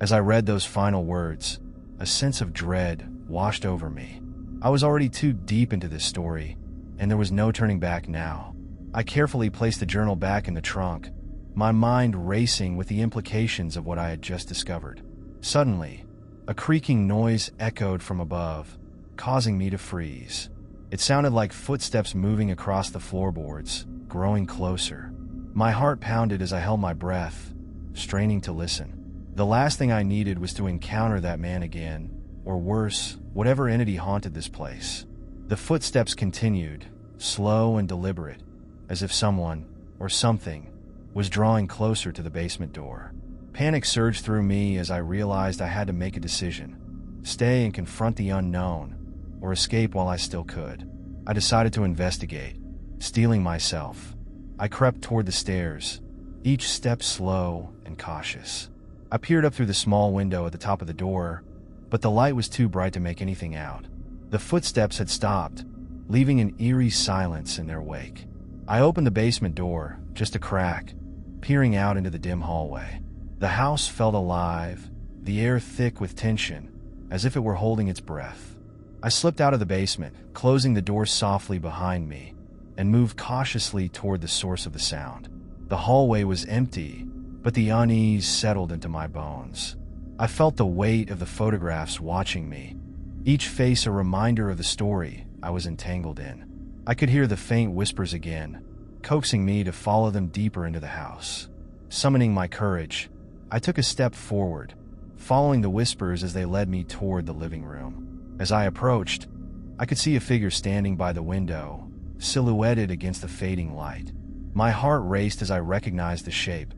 [SPEAKER 1] As I read those final words, a sense of dread washed over me. I was already too deep into this story, and there was no turning back now. I carefully placed the journal back in the trunk, my mind racing with the implications of what I had just discovered. Suddenly, a creaking noise echoed from above, causing me to freeze. It sounded like footsteps moving across the floorboards, growing closer. My heart pounded as I held my breath, straining to listen. The last thing I needed was to encounter that man again, or worse, whatever entity haunted this place. The footsteps continued, slow and deliberate, as if someone, or something, was drawing closer to the basement door. Panic surged through me as I realized I had to make a decision: stay and confront the unknown, or escape while I still could. I decided to investigate. Steeling myself, I crept toward the stairs, each step slow and cautious. I peered up through the small window at the top of the door, but the light was too bright to make anything out. The footsteps had stopped, leaving an eerie silence in their wake. I opened the basement door, just a crack, peering out into the dim hallway. The house felt alive, the air thick with tension, as if it were holding its breath. I slipped out of the basement, closing the door softly behind me, and moved cautiously toward the source of the sound. The hallway was empty, but the unease settled into my bones. I felt the weight of the photographs watching me, each face a reminder of the story I was entangled in. I could hear the faint whispers again, coaxing me to follow them deeper into the house. Summoning my courage, I took a step forward, following the whispers as they led me toward the living room. As I approached, I could see a figure standing by the window, silhouetted against the fading light. My heart raced as I recognized the shape.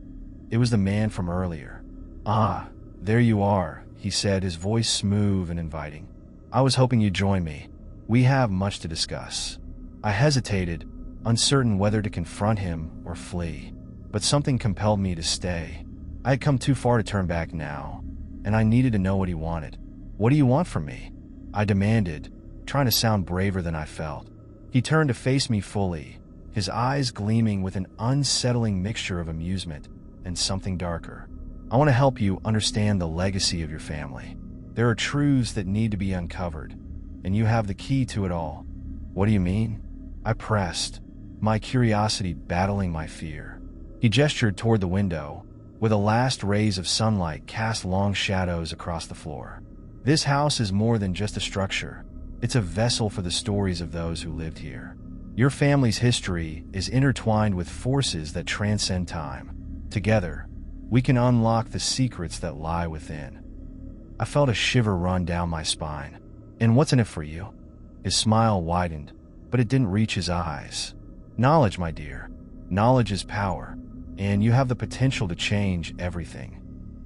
[SPEAKER 1] It was the man from earlier. "Ah, there you are," he said, his voice smooth and inviting. "I was hoping you'd join me. We have much to discuss." I hesitated, uncertain whether to confront him or flee, but something compelled me to stay. I had come too far to turn back now, and I needed to know what he wanted. "What do you want from me?" I demanded, trying to sound braver than I felt. He turned to face me fully, his eyes gleaming with an unsettling mixture of amusement and something darker. "I want to help you understand the legacy of your family. There are truths that need to be uncovered, and you have the key to it all." "What do you mean?" I pressed, my curiosity battling my fear. He gestured toward the window, where the last rays of sunlight cast long shadows across the floor. "This house is more than just a structure. It's a vessel for the stories of those who lived here. Your family's history is intertwined with forces that transcend time. Together, we can unlock the secrets that lie within." I felt a shiver run down my spine. "And what's in it for you?" His smile widened, but it didn't reach his eyes. "Knowledge, my dear. Knowledge is power, and you have the potential to change everything."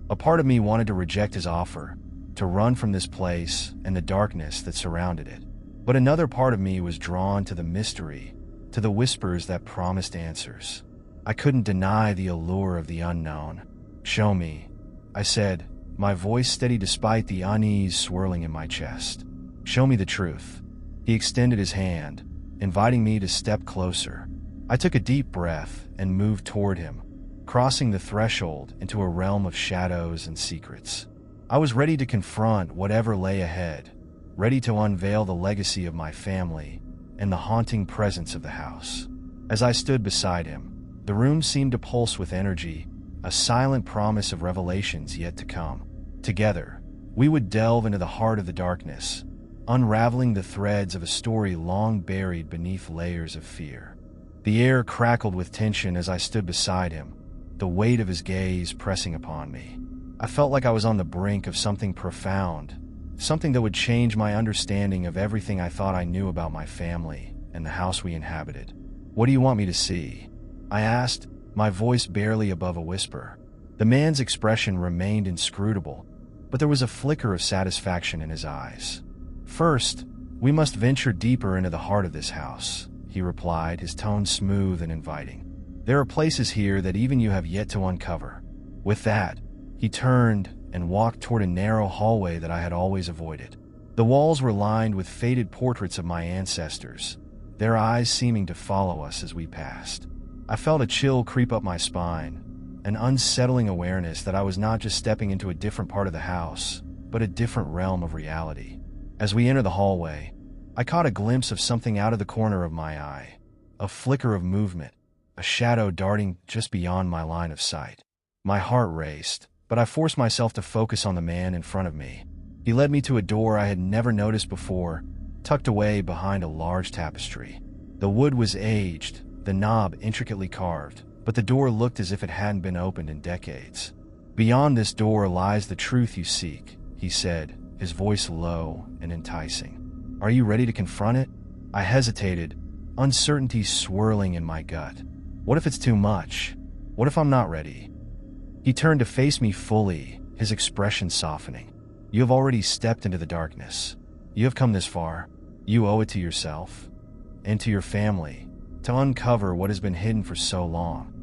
[SPEAKER 1] A part of me wanted to reject his offer, to run from this place and the darkness that surrounded it. But another part of me was drawn to the mystery, to the whispers that promised answers. I couldn't deny the allure of the unknown. "Show me," I said, my voice steady despite the unease swirling in my chest. "Show me the truth." He extended his hand, inviting me to step closer. I took a deep breath and moved toward him, crossing the threshold into a realm of shadows and secrets. I was ready to confront whatever lay ahead, ready to unveil the legacy of my family and the haunting presence of the house. As I stood beside him, the room seemed to pulse with energy, a silent promise of revelations yet to come. Together, we would delve into the heart of the darkness, unraveling the threads of a story long buried beneath layers of fear. The air crackled with tension as I stood beside him, the weight of his gaze pressing upon me. I felt like I was on the brink of something profound, something that would change my understanding of everything I thought I knew about my family and the house we inhabited. "What do you want me to see?" I asked, my voice barely above a whisper. The man's expression remained inscrutable, but there was a flicker of satisfaction in his eyes. "First, we must venture deeper into the heart of this house," he replied, his tone smooth and inviting. "There are places here that even you have yet to uncover." With that, he turned and walked toward a narrow hallway that I had always avoided. The walls were lined with faded portraits of my ancestors, their eyes seeming to follow us as we passed. I felt a chill creep up my spine, an unsettling awareness that I was not just stepping into a different part of the house, but a different realm of reality. As we entered the hallway, I caught a glimpse of something out of the corner of my eye, a flicker of movement, a shadow darting just beyond my line of sight. My heart raced, but I forced myself to focus on the man in front of me. He led me to a door I had never noticed before, tucked away behind a large tapestry. The wood was aged, the knob intricately carved, but the door looked as if it hadn't been opened in decades. "Beyond this door lies the truth you seek," he said, his voice low and enticing. "Are you ready to confront it?" I hesitated, uncertainty swirling in my gut. What if it's too much? What if I'm not ready? He turned to face me fully, his expression softening. "You have already stepped into the darkness. You have come this far. You owe it to yourself and to your family to uncover what has been hidden for so long."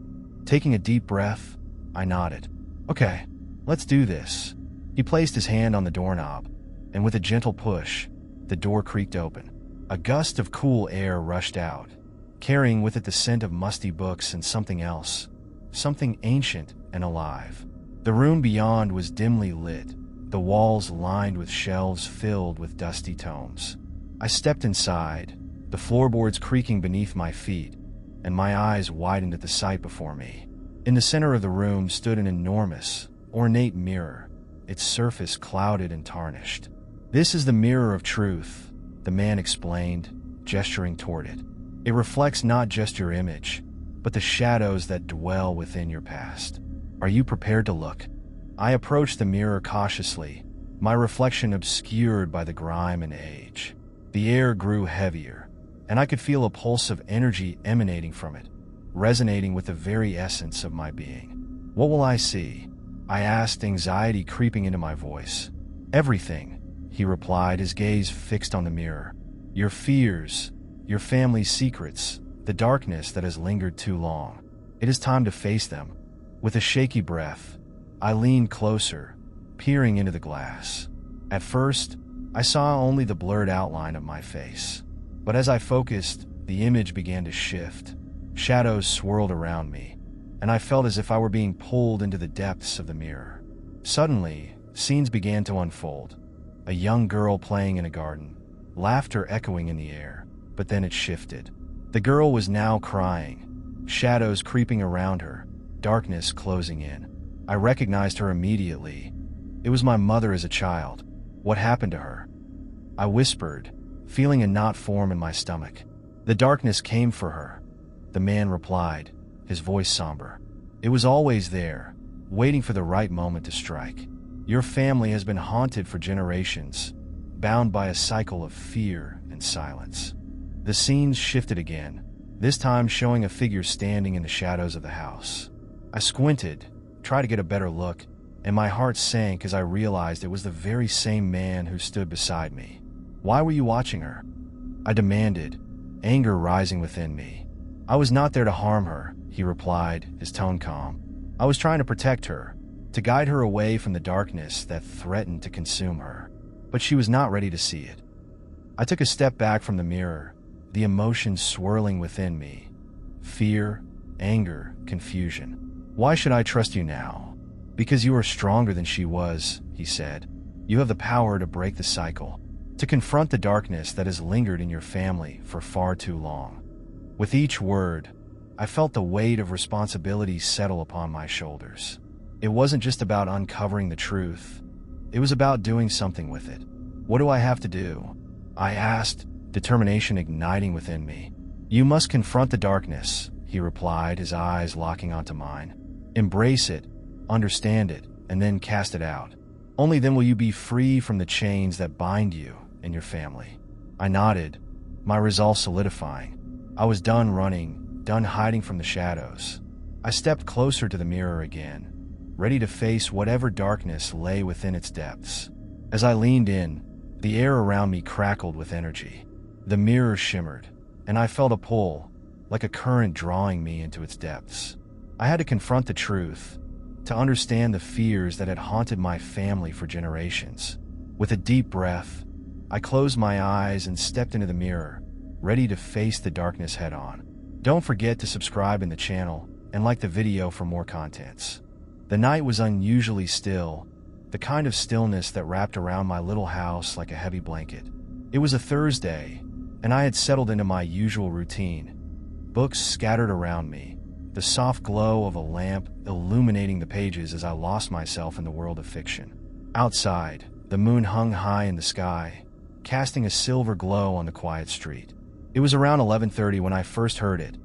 [SPEAKER 1] Taking a deep breath, I nodded. "Okay, let's do this." He placed his hand on the doorknob, and with a gentle push, the door creaked open. A gust of cool air rushed out, carrying with it the scent of musty books and something else, something ancient and alive. The room beyond was dimly lit, the walls lined with shelves filled with dusty tomes. I stepped inside, the floorboards creaking beneath my feet, and my eyes widened at the sight before me. In the center of the room stood an enormous, ornate mirror, its surface clouded and tarnished. "This is the mirror of truth," the man explained, gesturing toward it. "It reflects not just your image, but the shadows that dwell within your past. Are you prepared to look?" I approached the mirror cautiously, my reflection obscured by the grime and age. The air grew heavier, and I could feel a pulse of energy emanating from it, resonating with the very essence of my being. "What will I see?" I asked, anxiety creeping into my voice. "Everything," he replied, his gaze fixed on the mirror. "Your fears, your family's secrets, the darkness that has lingered too long. It is time to face them." With a shaky breath, I leaned closer, peering into the glass. At first, I saw only the blurred outline of my face. But as I focused, the image began to shift. Shadows swirled around me, and I felt as if I were being pulled into the depths of the mirror. Suddenly, scenes began to unfold. A young girl playing in a garden, laughter echoing in the air, but then it shifted. The girl was now crying, shadows creeping around her, darkness closing in. I recognized her immediately. It was my mother as a child. What happened to her? I whispered, feeling a knot form in my stomach. "The darkness came for her," the man replied, his voice somber. "It was always there, waiting for the right moment to strike. Your family has been haunted for generations, bound by a cycle of fear and silence." The scenes shifted again, this time showing a figure standing in the shadows of the house. I squinted, tried to get a better look, and my heart sank as I realized it was the very same man who stood beside me. "Why were you watching her?" I demanded, anger rising within me. "I was not there to harm her," he replied, his tone calm. "I was trying to protect her, to guide her away from the darkness that threatened to consume her." But she was not ready to see it. I took a step back from the mirror, the emotions swirling within me. Fear, anger, confusion. "Why should I trust you now?" "Because you are stronger than she was," he said. "You have the power to break the cycle, to confront the darkness that has lingered in your family for far too long." With each word, I felt the weight of responsibility settle upon my shoulders. It wasn't just about uncovering the truth. It was about doing something with it. "What do I have to do?" I asked, determination igniting within me. "You must confront the darkness," he replied, his eyes locking onto mine. "Embrace it, understand it, and then cast it out. Only then will you be free from the chains that bind you and your family." I nodded, my resolve solidifying. I was done running, done hiding from the shadows. I stepped closer to the mirror again, ready to face whatever darkness lay within its depths. As I leaned in, the air around me crackled with energy. The mirror shimmered, and I felt a pull, like a current drawing me into its depths. I had to confront the truth, to understand the fears that had haunted my family for generations. With a deep breath, I closed my eyes and stepped into the mirror, ready to face the darkness head-on. Don't forget to subscribe in the channel and like the video for more contents. The night was unusually still, the kind of stillness that wrapped around my little house like a heavy blanket. It was a Thursday, and I had settled into my usual routine. Books scattered around me, the soft glow of a lamp illuminating the pages as I lost myself in the world of fiction. Outside, the moon hung high in the sky, casting a silver glow on the quiet street. It was around 11:30 when I first heard it,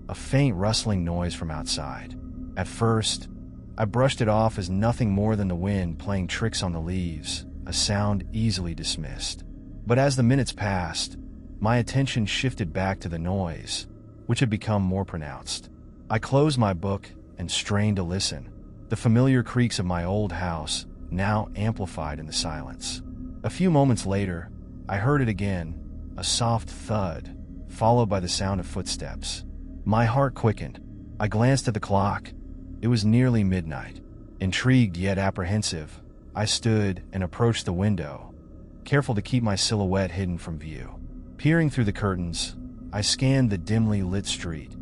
[SPEAKER 1] a faint rustling noise from outside. At first, I brushed it off as nothing more than the wind playing tricks on the leaves, a sound easily dismissed. But as the minutes passed, my attention shifted back to the noise, which had become more pronounced. I closed my book and strained to listen, the familiar creaks of my old house now amplified in the silence. A few moments later, I heard it again, a soft thud, followed by the sound of footsteps. My heart quickened. I glanced at the clock. It was nearly midnight. Intrigued yet apprehensive, I stood and approached the window, careful to keep my silhouette hidden from view. Peering through the curtains, I scanned the dimly lit street,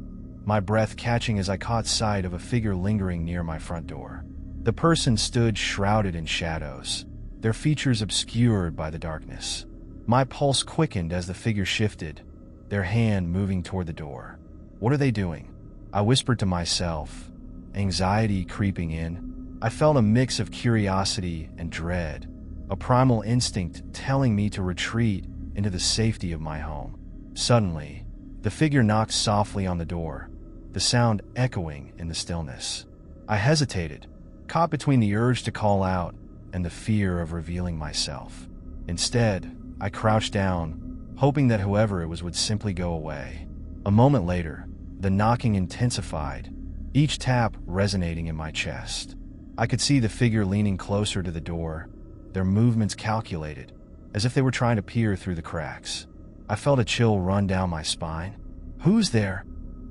[SPEAKER 1] my breath catching as I caught sight of a figure lingering near my front door. The person stood shrouded in shadows, their features obscured by the darkness. My pulse quickened as the figure shifted, their hand moving toward the door. "What are they doing?" I whispered to myself, anxiety creeping in. I felt a mix of curiosity and dread, a primal instinct telling me to retreat into the safety of my home. Suddenly, the figure knocked softly on the door, the sound echoing in the stillness. I hesitated, caught between the urge to call out and the fear of revealing myself. Instead, I crouched down, hoping that whoever it was would simply go away. A moment later, the knocking intensified, each tap resonating in my chest. I could see the figure leaning closer to the door, their movements calculated, as if they were trying to peer through the cracks. I felt a chill run down my spine. "Who's there?"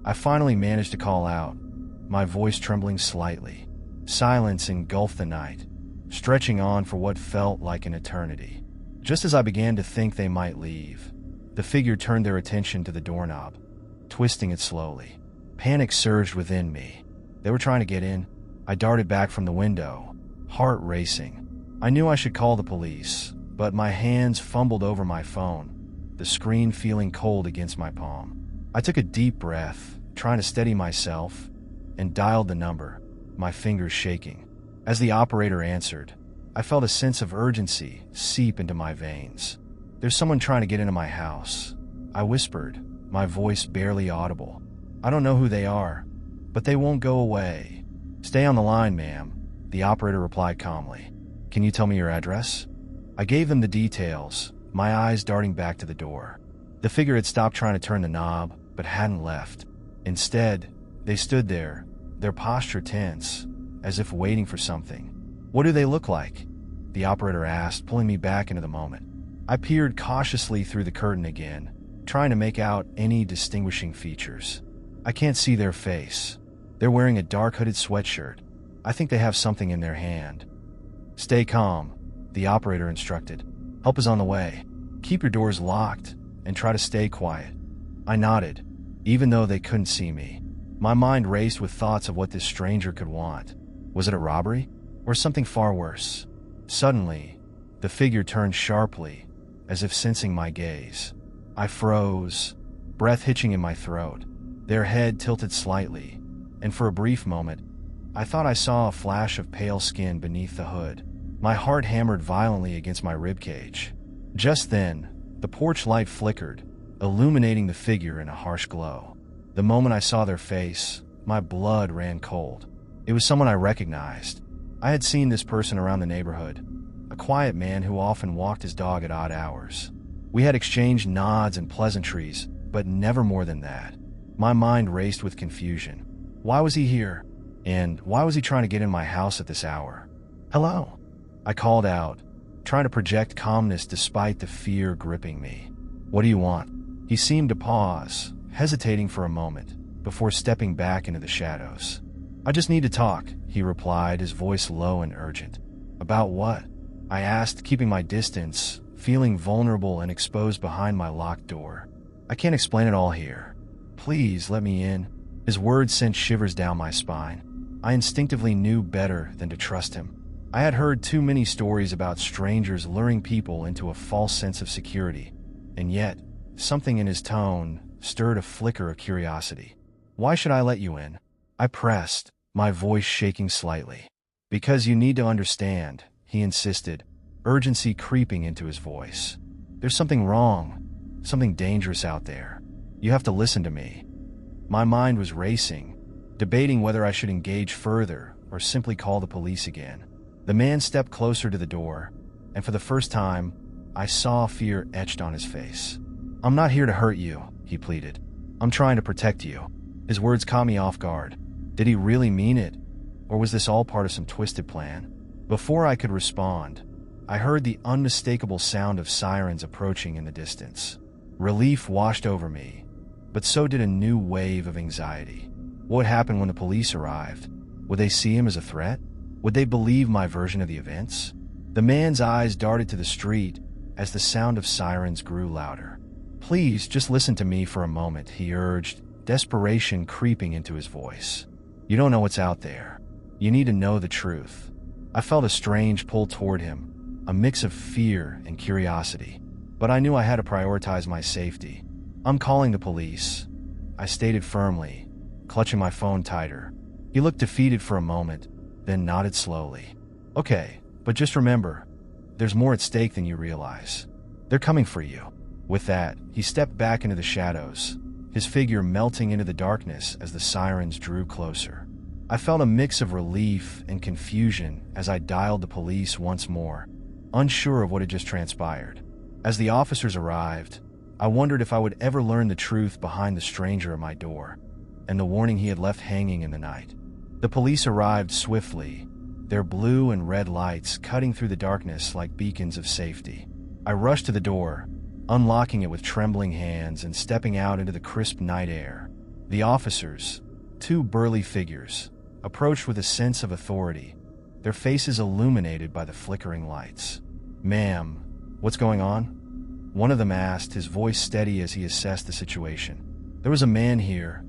[SPEAKER 1] I finally managed to call out, my voice trembling slightly. Silence engulfed the night, stretching on for what felt like an eternity. Just as I began to think they might leave, the figure turned their attention to the doorknob, twisting it slowly. Panic surged within me. They were trying to get in. I darted back from the window, heart racing. I knew I should call the police, but my hands fumbled over my phone, the screen feeling cold against my palm. I took a deep breath, trying to steady myself, and dialed the number, my fingers shaking. As the operator answered, I felt a sense of urgency seep into my veins. "There's someone trying to get into my house," I whispered, my voice barely audible. "I don't know who they are, but they won't go away." "Stay on the line, ma'am," the operator replied calmly. "Can you tell me your address?" I gave them the details, my eyes darting back to the door. The figure had stopped trying to turn the knob, but hadn't left. Instead, they stood there, their posture tense, as if waiting for something. "What do they look like?" the operator asked, pulling me back into the moment. I peered cautiously through the curtain again, trying to make out any distinguishing features. "I can't see their face. They're wearing a dark hooded sweatshirt. I think they have something in their hand." "Stay calm," the operator instructed. "Help is on the way. Keep your doors locked and try to stay quiet." I nodded, even though they couldn't see me. My mind raced with thoughts of what this stranger could want. Was it a robbery? Or something far worse? Suddenly, the figure turned sharply, as if sensing my gaze. I froze, breath hitching in my throat. Their head tilted slightly, and for a brief moment, I thought I saw a flash of pale skin beneath the hood. My heart hammered violently against my ribcage. Just then, the porch light flickered, illuminating the figure in a harsh glow. The moment I saw their face, my blood ran cold. It was someone I recognized. I had seen this person around the neighborhood, a quiet man who often walked his dog at odd hours. We had exchanged nods and pleasantries, but never more than that. My mind raced with confusion. Why was he here? And why was he trying to get in my house at this hour? "Hello," I called out, trying to project calmness despite the fear gripping me. "What do you want?" He seemed to pause, hesitating for a moment, before stepping back into the shadows. "I just need to talk," he replied, his voice low and urgent. "About what?" I asked, keeping my distance, feeling vulnerable and exposed behind my locked door. "I can't explain it all here. Please let me in." His words sent shivers down my spine. I instinctively knew better than to trust him. I had heard too many stories about strangers luring people into a false sense of security, and yet, something in his tone stirred a flicker of curiosity. "Why should I let you in?" I pressed, my voice shaking slightly. "Because you need to understand," he insisted, urgency creeping into his voice. "There's something wrong, something dangerous out there. You have to listen to me." My mind was racing, debating whether I should engage further or simply call the police again. The man stepped closer to the door, and for the first time, I saw fear etched on his face. "I'm not here to hurt you," he pleaded. "I'm trying to protect you." His words caught me off guard. Did he really mean it, or was this all part of some twisted plan? Before I could respond, I heard the unmistakable sound of sirens approaching in the distance. Relief washed over me, but so did a new wave of anxiety. What would happen when the police arrived? Would they see him as a threat? Would they believe my version of the events? The man's eyes darted to the street as the sound of sirens grew louder. "Please, just listen to me for a moment," he urged, desperation creeping into his voice. "You don't know what's out there. You need to know the truth." I felt a strange pull toward him, a mix of fear and curiosity, but I knew I had to prioritize my safety. "I'm calling the police," I stated firmly, clutching my phone tighter. He looked defeated for a moment, then nodded slowly. "Okay, but just remember, there's more at stake than you realize. They're coming for you." With that, he stepped back into the shadows, his figure melting into the darkness as the sirens drew closer. I felt a mix of relief and confusion as I dialed the police once more, unsure of what had just transpired. As the officers arrived, I wondered if I would ever learn the truth behind the stranger at my door, and the warning he had left hanging in the night. The police arrived swiftly, their blue and red lights cutting through the darkness like beacons of safety. I rushed to the door, unlocking it with trembling hands and stepping out into the crisp night air. The officers, two burly figures, approached with a sense of authority, their faces illuminated by the flickering lights. "Ma'am, what's going on?" one of them asked, his voice steady as he assessed the situation. "There was a man here,"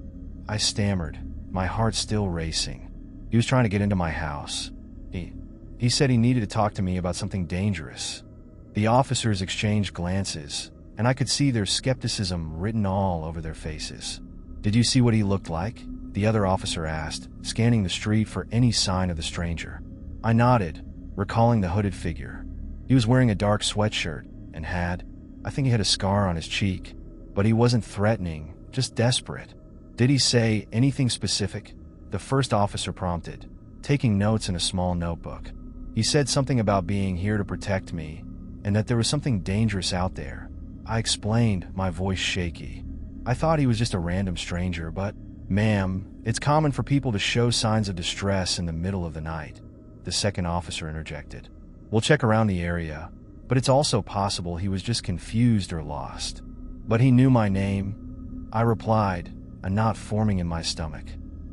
[SPEAKER 1] I stammered, my heart still racing. "He was trying to get into my house. He said he needed to talk to me about something dangerous." The officers exchanged glances, and I could see their skepticism written all over their faces. "Did you see what he looked like?" the other officer asked, scanning the street for any sign of the stranger. I nodded, recalling the hooded figure. He was wearing a dark sweatshirt and I think he had a scar on his cheek, but he wasn't threatening, just desperate. "Did he say anything specific?" the first officer prompted, taking notes in a small notebook. "He said something about being here to protect me, and that there was something dangerous out there," I explained, my voice shaky. "I thought he was just a random stranger, but..." "Ma'am, it's common for people to show signs of distress in the middle of the night," the second officer interjected. "We'll check around the area, but it's also possible he was just confused or lost." "But he knew my name," I replied, a knot forming in my stomach.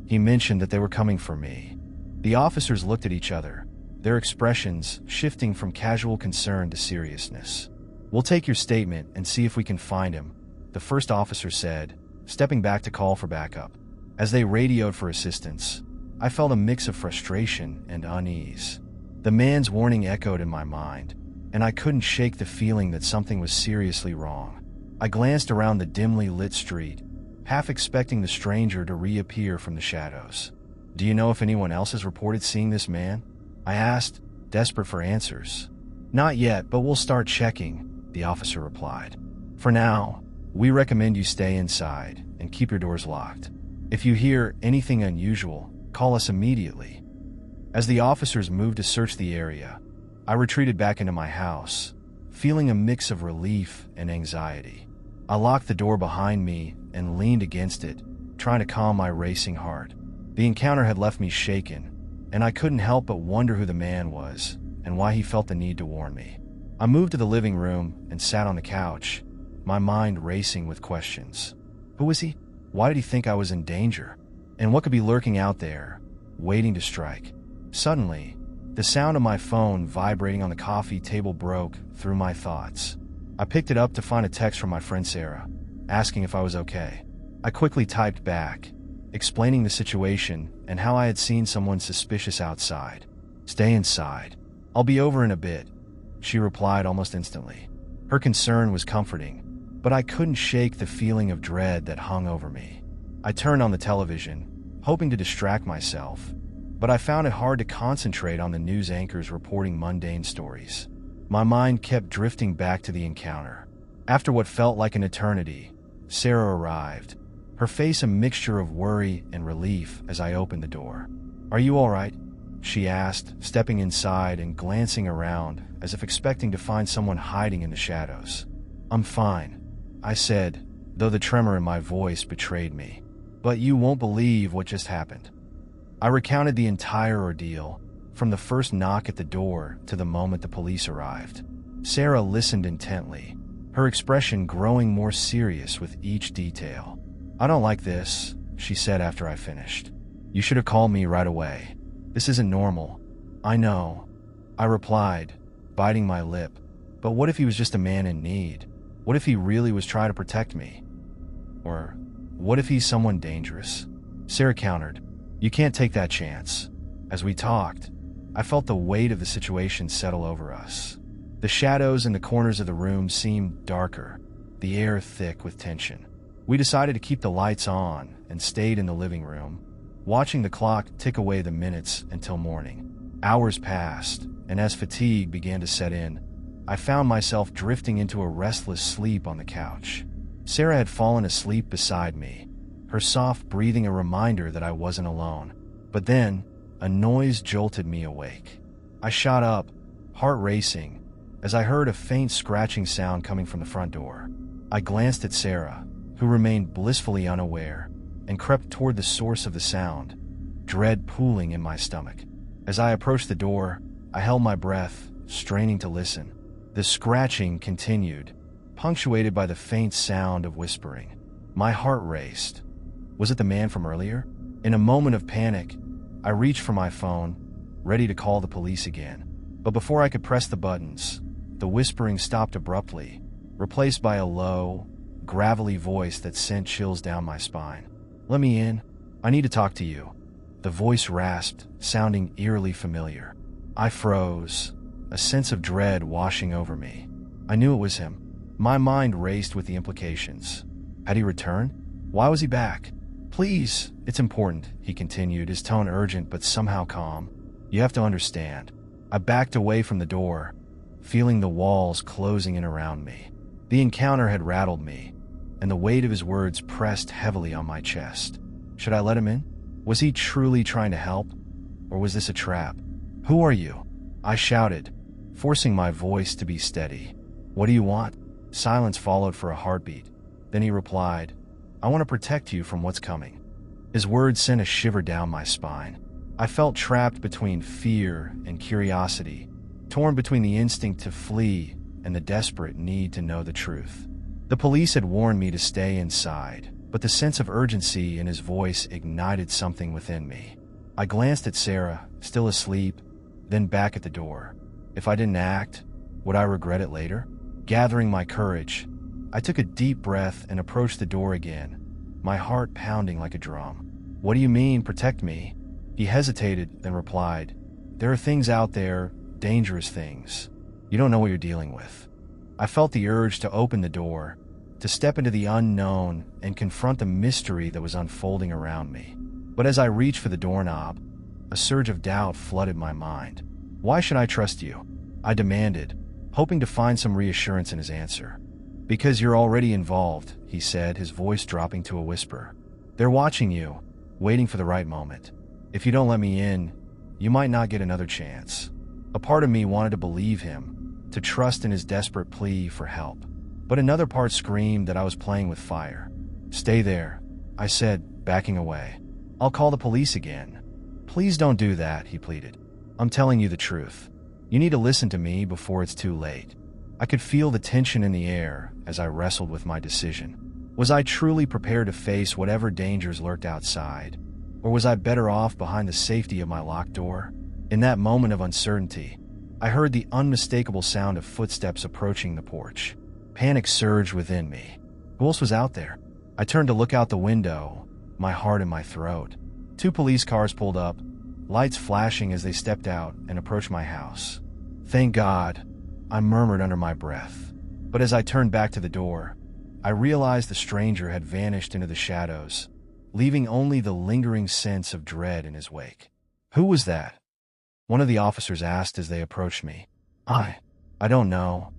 [SPEAKER 1] "He mentioned that they were coming for me." The officers looked at each other, their expressions shifting from casual concern to seriousness. "We'll take your statement and see if we can find him," the first officer said, stepping back to call for backup. As they radioed for assistance, I felt a mix of frustration and unease. The man's warning echoed in my mind, and I couldn't shake the feeling that something was seriously wrong. I glanced around the dimly lit street, half expecting the stranger to reappear from the shadows. "Do you know if anyone else has reported seeing this man?" I asked, desperate for answers. "Not yet, but we'll start checking," the officer replied. "For now, we recommend you stay inside and keep your doors locked. If you hear anything unusual, call us immediately." As the officers moved to search the area, I retreated back into my house, feeling a mix of relief and anxiety. I locked the door behind me and leaned against it, trying to calm my racing heart. The encounter had left me shaken, and I couldn't help but wonder who the man was and why he felt the need to warn me. I moved to the living room and sat on the couch, my mind racing with questions. Who was he? Why did he think I was in danger? And what could be lurking out there, waiting to strike? Suddenly, the sound of my phone vibrating on the coffee table broke through my thoughts. I picked it up to find a text from my friend Sarah, asking if I was okay. I quickly typed back, explaining the situation and how I had seen someone suspicious outside. "Stay inside. I'll be over in a bit," she replied almost instantly. Her concern was comforting, but I couldn't shake the feeling of dread that hung over me. I turned on the television, hoping to distract myself, but I found it hard to concentrate on the news anchors reporting mundane stories. My mind kept drifting back to the encounter. After what felt like an eternity, Sarah arrived, her face a mixture of worry and relief as I opened the door. "Are you all right?" she asked, stepping inside and glancing around as if expecting to find someone hiding in the shadows. "I'm fine," I said, though the tremor in my voice betrayed me. "But you won't believe what just happened." I recounted the entire ordeal, from the first knock at the door to the moment the police arrived. Sarah listened intently, her expression growing more serious with each detail. "I don't like this," she said after I finished. "You should have called me right away. This isn't normal." "I know," I replied, biting my lip. "But what if he was just a man in need? What if he really was trying to protect me? Or what if he's someone dangerous?" Sarah countered, "You can't take that chance." As we talked, I felt the weight of the situation settle over us. The shadows in the corners of the room seemed darker, the air thick with tension. We decided to keep the lights on and stayed in the living room, watching the clock tick away the minutes until morning. Hours passed, and as fatigue began to set in, I found myself drifting into a restless sleep on the couch. Sarah had fallen asleep beside me, her soft breathing a reminder that I wasn't alone. But then, a noise jolted me awake. I shot up, heart racing, as I heard a faint scratching sound coming from the front door. I glanced at Sarah, who remained blissfully unaware, and crept toward the source of the sound, dread pooling in my stomach. As I approached the door, I held my breath, straining to listen. The scratching continued, punctuated by the faint sound of whispering. My heart raced. Was it the man from earlier? In a moment of panic, I reached for my phone, ready to call the police again. But before I could press the buttons, the whispering stopped abruptly, replaced by a low, gravelly voice that sent chills down my spine. "Let me in. I need to talk to you." The voice rasped, sounding eerily familiar. I froze, a sense of dread washing over me. I knew it was him. My mind raced with the implications. Had he returned? Why was he back? "Please, it's important," he continued, his tone urgent but somehow calm. "You have to understand." I backed away from the door, feeling the walls closing in around me. The encounter had rattled me, and the weight of his words pressed heavily on my chest. Should I let him in? Was he truly trying to help? Or was this a trap? "Who are you?" I shouted, forcing my voice to be steady. "What do you want?" Silence followed for a heartbeat. Then he replied, "I want to protect you from what's coming." His words sent a shiver down my spine. I felt trapped between fear and curiosity, torn between the instinct to flee and the desperate need to know the truth. The police had warned me to stay inside, but the sense of urgency in his voice ignited something within me. I glanced at Sarah, still asleep, then back at the door. If I didn't act, would I regret it later? Gathering my courage, I took a deep breath and approached the door again, my heart pounding like a drum. "What do you mean, protect me?" He hesitated, then replied, "There are things out there, dangerous things. You don't know what you're dealing with." I felt the urge to open the door, to step into the unknown and confront the mystery that was unfolding around me. But as I reached for the doorknob, a surge of doubt flooded my mind. "Why should I trust you?" I demanded, hoping to find some reassurance in his answer. "Because you're already involved," he said, his voice dropping to a whisper. "They're watching you, waiting for the right moment. If you don't let me in, you might not get another chance." A part of me wanted to believe him, to trust in his desperate plea for help. But another part screamed that I was playing with fire. "Stay there," I said, backing away. "I'll call the police again." "Please don't do that," he pleaded. "I'm telling you the truth. You need to listen to me before it's too late." I could feel the tension in the air as I wrestled with my decision. Was I truly prepared to face whatever dangers lurked outside? Or was I better off behind the safety of my locked door? In that moment of uncertainty, I heard the unmistakable sound of footsteps approaching the porch. Panic surged within me. Who else was out there? I turned to look out the window, my heart in my throat. 2 police cars pulled up, lights flashing as they stepped out and approached my house. "Thank God," I murmured under my breath. But as I turned back to the door, I realized the stranger had vanished into the shadows, leaving only the lingering sense of dread in his wake. "Who was that?" one of the officers asked as they approached me. I don't know,"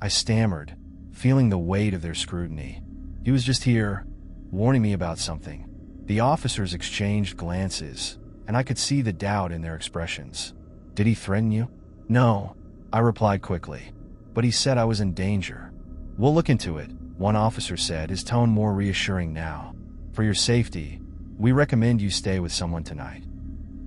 [SPEAKER 1] I stammered, feeling the weight of their scrutiny. "He was just here, warning me about something." The officers exchanged glances, and I could see the doubt in their expressions. "Did he threaten you?" "No," I replied quickly, "but he said I was in danger." "We'll look into it," one officer said, his tone more reassuring now. "For your safety, we recommend you stay with someone tonight."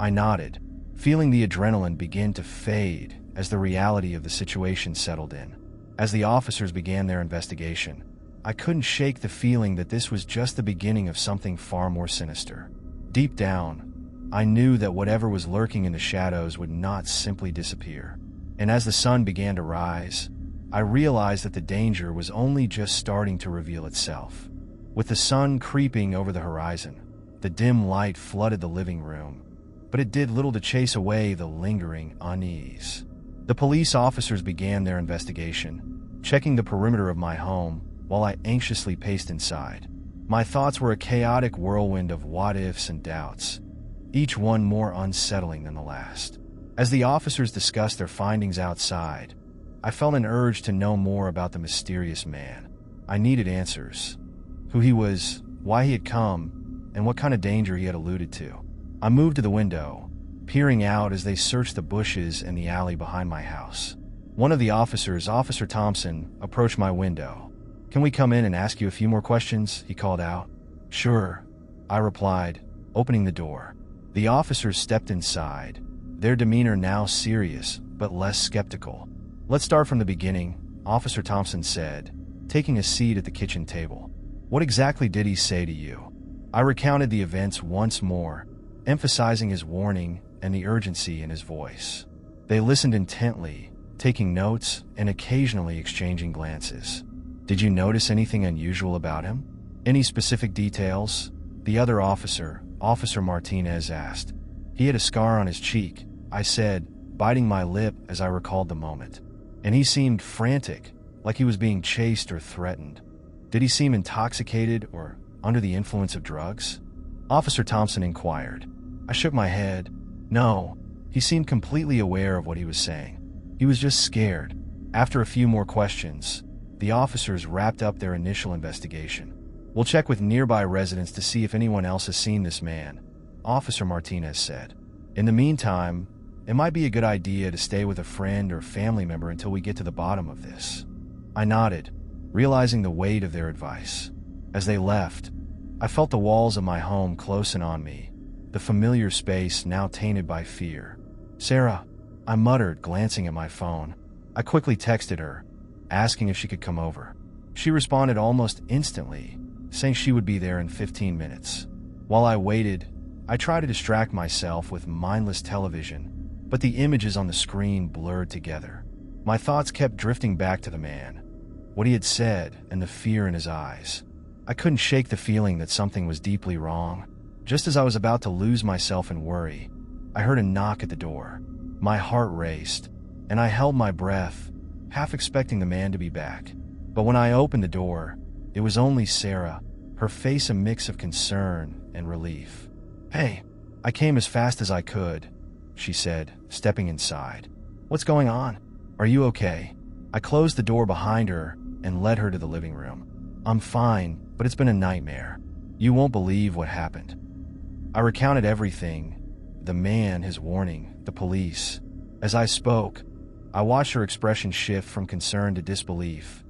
[SPEAKER 1] I nodded, feeling the adrenaline begin to fade as the reality of the situation settled in. As the officers began their investigation, I couldn't shake the feeling that this was just the beginning of something far more sinister. Deep down, I knew that whatever was lurking in the shadows would not simply disappear. And as the sun began to rise, I realized that the danger was only just starting to reveal itself. With the sun creeping over the horizon, the dim light flooded the living room, but it did little to chase away the lingering unease. The police officers began their investigation, checking the perimeter of my home while I anxiously paced inside. My thoughts were a chaotic whirlwind of what-ifs and doubts, each one more unsettling than the last. As the officers discussed their findings outside, I felt an urge to know more about the mysterious man. I needed answers. Who he was, why he had come, and what kind of danger he had alluded to. I moved to the window, peering out as they searched the bushes and the alley behind my house. One of the officers, Officer Thompson, approached my window. "Can we come in and ask you a few more questions?" he called out. "Sure," I replied, opening the door. The officers stepped inside, their demeanor now serious but less skeptical. "Let's start from the beginning," Officer Thompson said, taking a seat at the kitchen table. "What exactly did he say to you?" I recounted the events once more, emphasizing his warning and the urgency in his voice. They listened intently, taking notes and occasionally exchanging glances. "Did you notice anything unusual about him? Any specific details?" the other officer, Officer Martinez, asked. "He had a scar on his cheek," I said, biting my lip as I recalled the moment. "And he seemed frantic, like he was being chased or threatened. Did he seem intoxicated or under the influence of drugs?" Officer Thompson inquired. I shook my head. "No, he seemed completely aware of what he was saying. He was just scared." After a few more questions, the officers wrapped up their initial investigation. "We'll check with nearby residents to see if anyone else has seen this man," Officer Martinez said. "In the meantime, it might be a good idea to stay with a friend or family member until we get to the bottom of this." I nodded, realizing the weight of their advice. As they left, I felt the walls of my home close in on me, the familiar space now tainted by fear. "Sarah," I muttered, glancing at my phone. I quickly texted her, asking if she could come over. She responded almost instantly, saying she would be there in 15 minutes. While I waited, I tried to distract myself with mindless television, but the images on the screen blurred together. My thoughts kept drifting back to the man, what he had said, and the fear in his eyes. I couldn't shake the feeling that something was deeply wrong. Just as I was about to lose myself in worry, I heard a knock at the door. My heart raced, and I held my breath, half expecting the man to be back. But when I opened the door, it was only Sarah, her face a mix of concern and relief. "Hey, I came as fast as I could," she said, stepping inside. "What's going on? Are you okay?" I closed the door behind her and led her to the living room. "I'm fine, but it's been a nightmare. You won't believe what happened." I recounted everything, the man, his warning, the police. As I spoke, I watched her expression shift from concern to disbelief,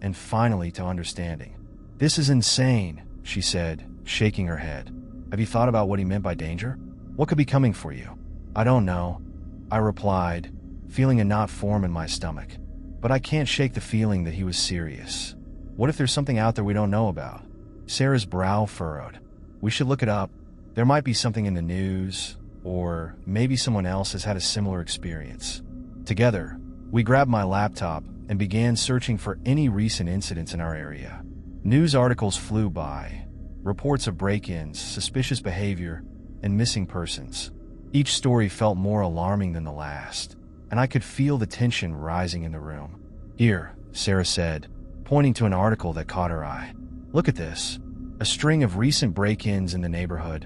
[SPEAKER 1] and finally to understanding. "This is insane," she said, shaking her head. "Have you thought about what he meant by danger? What could be coming for you?" "I don't know," I replied, feeling a knot form in my stomach. "But I can't shake the feeling that he was serious. What if there's something out there we don't know about?" Sarah's brow furrowed. "We should look it up. There might be something in the news, or maybe someone else has had a similar experience." Together, we grabbed my laptop and began searching for any recent incidents in our area. News articles flew by, reports of break-ins, suspicious behavior, and missing persons. Each story felt more alarming than the last, and I could feel the tension rising in the room. "Here," Sarah said, pointing to an article that caught her eye. "Look at this. A string of recent break-ins in the neighborhood,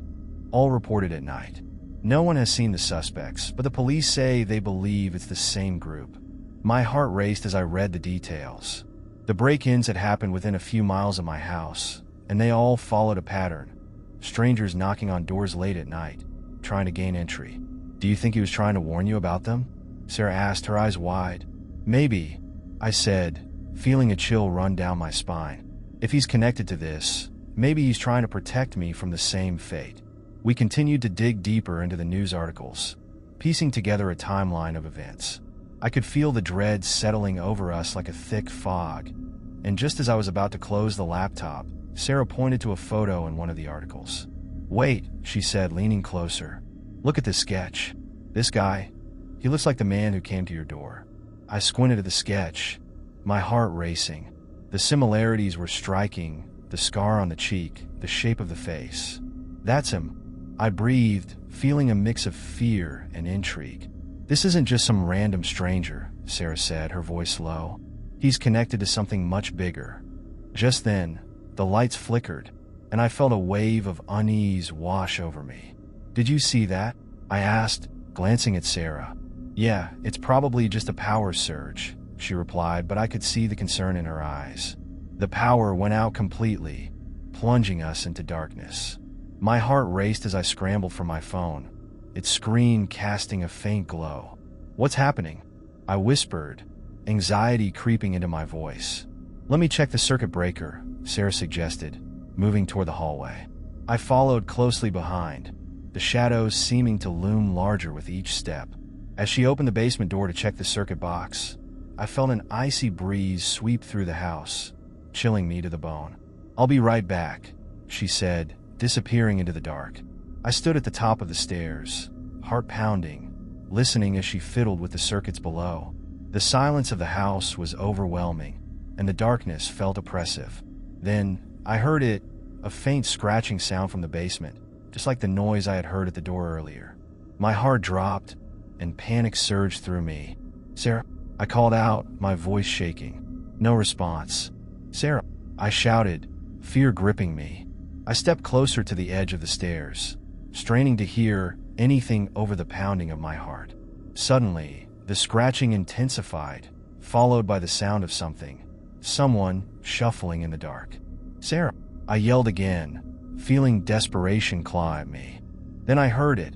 [SPEAKER 1] all reported at night. No one has seen the suspects, but the police say they believe it's the same group." My heart raced as I read the details. The break-ins had happened within a few miles of my house, and they all followed a pattern. Strangers knocking on doors late at night, trying to gain entry. "Do you think he was trying to warn you about them?" Sarah asked, her eyes wide. "Maybe," I said, feeling a chill run down my spine. "If he's connected to this, maybe he's trying to protect me from the same fate." We continued to dig deeper into the news articles, piecing together a timeline of events. I could feel the dread settling over us like a thick fog, and just as I was about to close the laptop, Sarah pointed to a photo in one of the articles. "Wait," she said, leaning closer. "Look at this sketch. This guy, he looks like the man who came to your door." I squinted at the sketch, my heart racing. The similarities were striking, the scar on the cheek, the shape of the face. "That's him," I breathed, feeling a mix of fear and intrigue. "This isn't just some random stranger," Sarah said, her voice low. "He's connected to something much bigger." Just then, the lights flickered, and I felt a wave of unease wash over me. "Did you see that?" I asked, glancing at Sarah. "Yeah, it's probably just a power surge," she replied, but I could see the concern in her eyes. The power went out completely, plunging us into darkness. My heart raced as I scrambled for my phone, its screen casting a faint glow. "What's happening?" I whispered, anxiety creeping into my voice. "Let me check the circuit breaker," Sarah suggested, moving toward the hallway. I followed closely behind, the shadows seeming to loom larger with each step. As she opened the basement door to check the circuit box, I felt an icy breeze sweep through the house, chilling me to the bone. "I'll be right back," she said, disappearing into the dark. I stood at the top of the stairs, heart pounding, listening as she fiddled with the circuits below. The silence of the house was overwhelming, and the darkness felt oppressive. Then, I heard it, a faint scratching sound from the basement, just like the noise I had heard at the door earlier. My heart dropped, and panic surged through me. "Sarah," I called out, my voice shaking. No response. "Sarah," I shouted, fear gripping me. I stepped closer to the edge of the stairs, straining to hear anything over the pounding of my heart. Suddenly, the scratching intensified, followed by the sound of someone shuffling in the dark. "Sarah," I yelled again, feeling desperation claw at me. Then I heard it,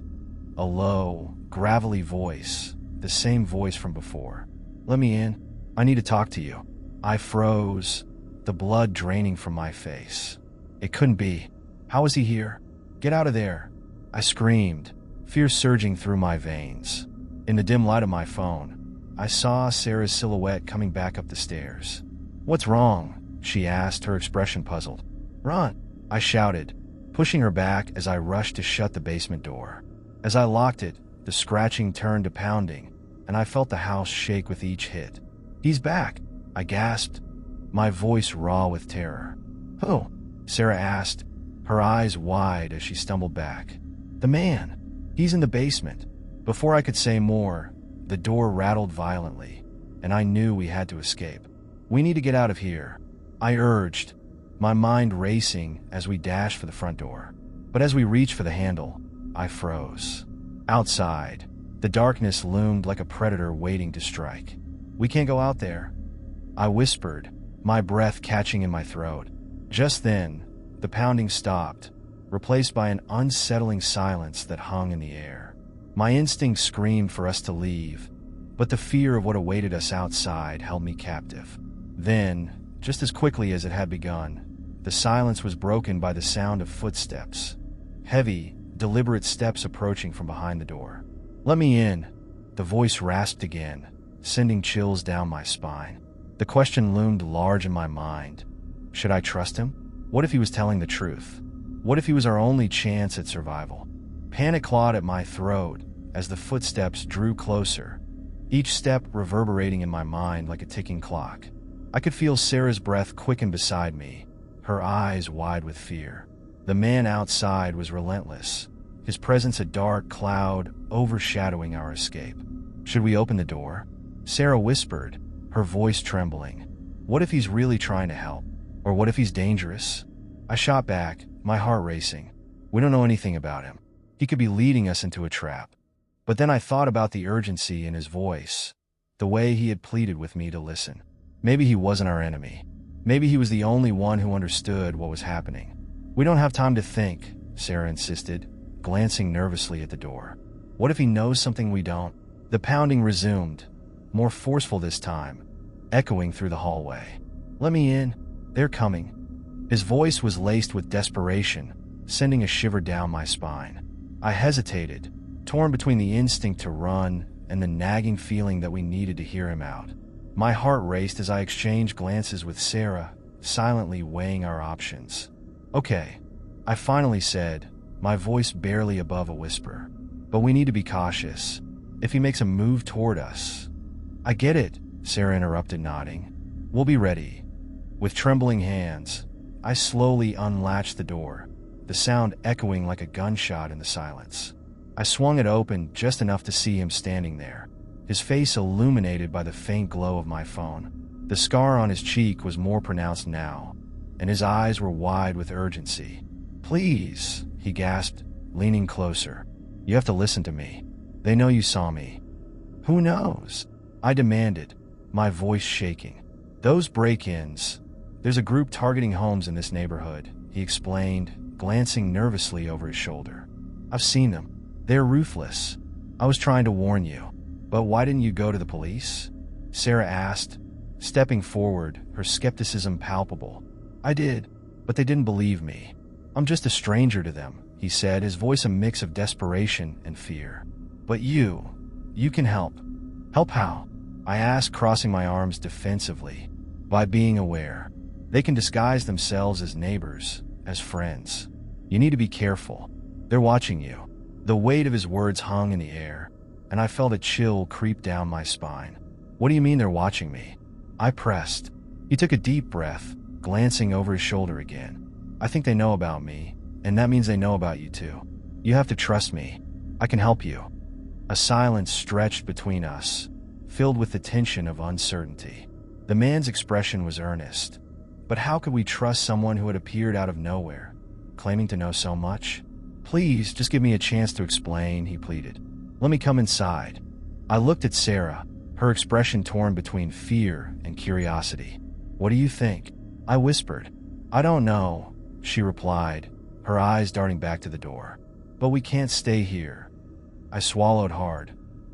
[SPEAKER 1] a low, gravelly voice, the same voice from before. "Let me in. I need to talk to you." I froze, the blood draining from my face. It couldn't be. How was he here? "Get out of there," I screamed, fear surging through my veins. In the dim light of my phone, I saw Sarah's silhouette coming back up the stairs. "What's wrong?" she asked, her expression puzzled. "Run," I shouted, pushing her back as I rushed to shut the basement door. As I locked it, the scratching turned to pounding, and I felt the house shake with each hit. "He's back," I gasped, my voice raw with terror. "Who?" Sarah asked, her eyes wide as she stumbled back. "The man. He's in the basement." Before I could say more, the door rattled violently, and I knew we had to escape. "We need to get out of here," I urged, my mind racing as we dashed for the front door. But as we reached for the handle, I froze. Outside, the darkness loomed like a predator waiting to strike. "We can't go out there," I whispered, my breath catching in my throat. Just then, the pounding stopped, replaced by an unsettling silence that hung in the air. My instincts screamed for us to leave, but the fear of what awaited us outside held me captive. Then, just as quickly as it had begun, the silence was broken by the sound of footsteps. Heavy, deliberate steps approaching from behind the door. "Let me in," the voice rasped again, sending chills down my spine. The question loomed large in my mind. Should I trust him? What if he was telling the truth? What if he was our only chance at survival? Panic clawed at my throat as the footsteps drew closer, each step reverberating in my mind like a ticking clock. I could feel Sarah's breath quicken beside me, her eyes wide with fear. The man outside was relentless, his presence a dark cloud overshadowing our escape. "Should we open the door?" Sarah whispered, her voice trembling. "What if he's really trying to help? Or what if he's dangerous?" I shot back, my heart racing. "We don't know anything about him. He could be leading us into a trap." But then I thought about the urgency in his voice, the way he had pleaded with me to listen. Maybe he wasn't our enemy. Maybe he was the only one who understood what was happening. "We don't have time to think," Sarah insisted, glancing nervously at the door. "What if he knows something we don't?" The pounding resumed, more forceful this time, echoing through the hallway. "Let me in. They're coming." His voice was laced with desperation, sending a shiver down my spine. I hesitated, torn between the instinct to run and the nagging feeling that we needed to hear him out. My heart raced as I exchanged glances with Sarah, silently weighing our options. "Okay," I finally said, my voice barely above a whisper. "But we need to be cautious. If he makes a move toward us—" "I get it," Sarah interrupted, nodding. "We'll be ready." With trembling hands, I slowly unlatched the door, the sound echoing like a gunshot in the silence. I swung it open just enough to see him standing there, his face illuminated by the faint glow of my phone. The scar on his cheek was more pronounced now, and his eyes were wide with urgency. "Please," he gasped, leaning closer. "You have to listen to me. They know you saw me." "Who knows?" I demanded, my voice shaking. "Those break-ins. There's a group targeting homes in this neighborhood," he explained, glancing nervously over his shoulder. "I've seen them. They're ruthless. I was trying to warn you. But why didn't you go to the police?" Sarah asked, stepping forward, her skepticism palpable. "I did, but they didn't believe me. I'm just a stranger to them," he said, his voice a mix of desperation and fear. "But you can help." "Help how?" I asked, crossing my arms defensively. "By being aware. They can disguise themselves as neighbors, as friends. You need to be careful. They're watching you." The weight of his words hung in the air, and I felt a chill creep down my spine. "What do you mean they're watching me?" I pressed. He took a deep breath, glancing over his shoulder again. "I think they know about me, and that means they know about you too. You have to trust me. I can help you." A silence stretched between us, filled with the tension of uncertainty. The man's expression was earnest. But how could we trust someone who had appeared out of nowhere, claiming to know so much? "Please, just give me a chance to explain," he pleaded. "Let me come inside." I looked at Sarah, her expression torn between fear and curiosity. "What do you think?" I whispered. "I don't know," she replied, her eyes darting back to the door. "But we can't stay here." I swallowed hard,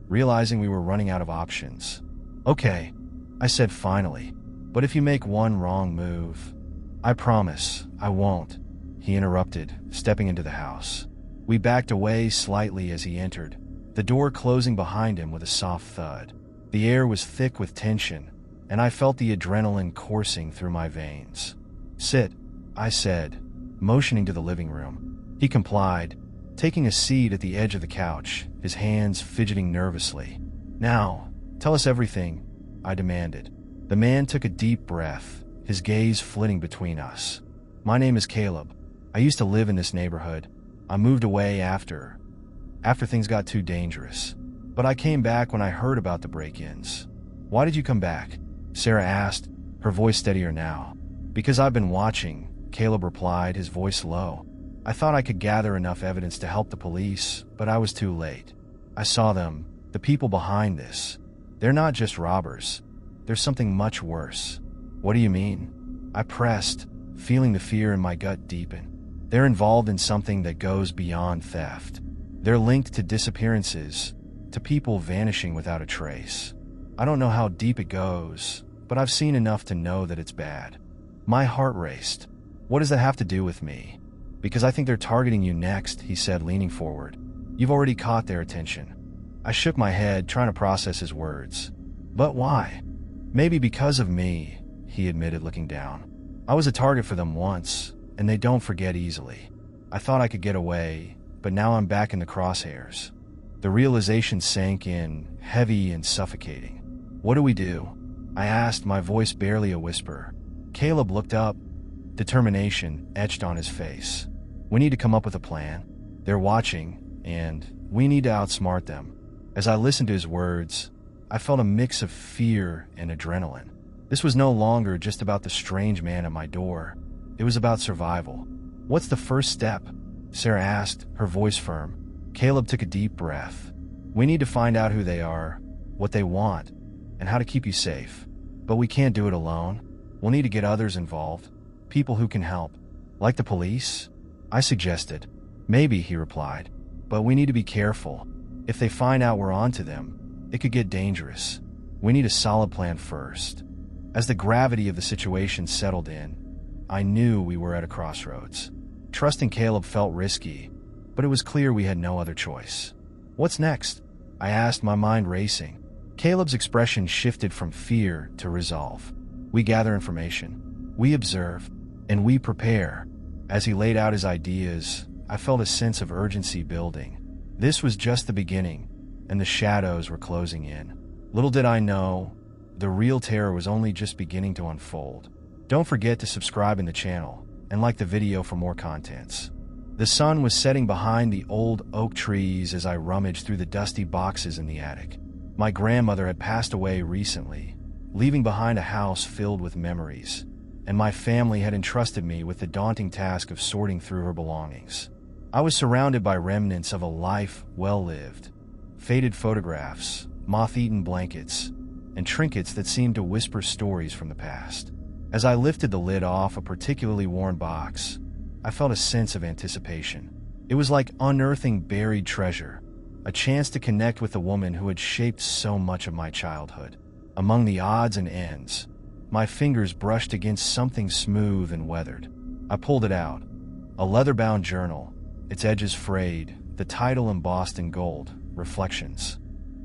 [SPEAKER 1] realizing we were running out of options. "Okay," I said finally, "but if you make one wrong move—" "I promise, I won't," he interrupted, stepping into the house. We backed away slightly as he entered, the door closing behind him with a soft thud. The air was thick with tension, and I felt the adrenaline coursing through my veins. "Sit," I said, motioning to the living room. He complied, taking a seat at the edge of the couch, his hands fidgeting nervously. "Now, tell us everything," I demanded. The man took a deep breath, his gaze flitting between us. "My name is Caleb. I used to live in this neighborhood. I moved away after things got too dangerous. But I came back when I heard about the break-ins." "Why did you come back?" Sarah asked, her voice steadier now. "Because I've been watching," Caleb replied, his voice low. "I thought I could gather enough evidence to help the police, but I was too late. I saw them, the people behind this. They're not just robbers. There's something much worse." "What do you mean?" I pressed, feeling the fear in my gut deepen. "They're involved in something that goes beyond theft. They're linked to disappearances, to people vanishing without a trace. I don't know how deep it goes, but I've seen enough to know that it's bad." My heart raced. "What does that have to do with me?" "Because I think they're targeting you next," he said, leaning forward. "You've already caught their attention." I shook my head, trying to process his words. "But why?" "Maybe because of me," he admitted, looking down. "I was a target for them once, and they don't forget easily. I thought I could get away, but now I'm back in the crosshairs." The realization sank in, heavy and suffocating. "What do we do?" I asked, my voice barely a whisper. Caleb looked up, determination etched on his face. We need to come up with a plan. They're watching, and we need to outsmart them. As I listened to his words, I felt a mix of fear and adrenaline. This was no longer just about the strange man at my door. It was about survival. "What's the first step?" Sarah asked, her voice firm. Caleb took a deep breath. "We need to find out who they are, what they want, and how to keep you safe. But we can't do it alone. We'll need to get others involved, people who can help." "Like the police?" I suggested. "Maybe," he replied, "but we need to be careful. If they find out we're onto them, it could get dangerous. We need a solid plan first." As the gravity of the situation settled in, I knew we were at a crossroads. Trusting Caleb felt risky, but it was clear we had no other choice. "What's next?" I asked, my mind racing. Caleb's expression shifted from fear to resolve. "We gather information, we observe, and we prepare." As he laid out his ideas, I felt a sense of urgency building. This was just the beginning, and the shadows were closing in. Little did I know, the real terror was only just beginning to unfold. Don't forget to subscribe in the channel and like the video for more contents. The sun was setting behind the old oak trees as I rummaged through the dusty boxes in the attic. My grandmother had passed away recently, leaving behind a house filled with memories, and my family had entrusted me with the daunting task of sorting through her belongings. I was surrounded by remnants of a life well lived, faded photographs, moth-eaten blankets, and trinkets that seemed to whisper stories from the past. As I lifted the lid off a particularly worn box, I felt a sense of anticipation. It was like unearthing buried treasure, a chance to connect with the woman who had shaped so much of my childhood. Among the odds and ends, my fingers brushed against something smooth and weathered. I pulled it out, a leather-bound journal, its edges frayed, the title embossed in gold, Reflections.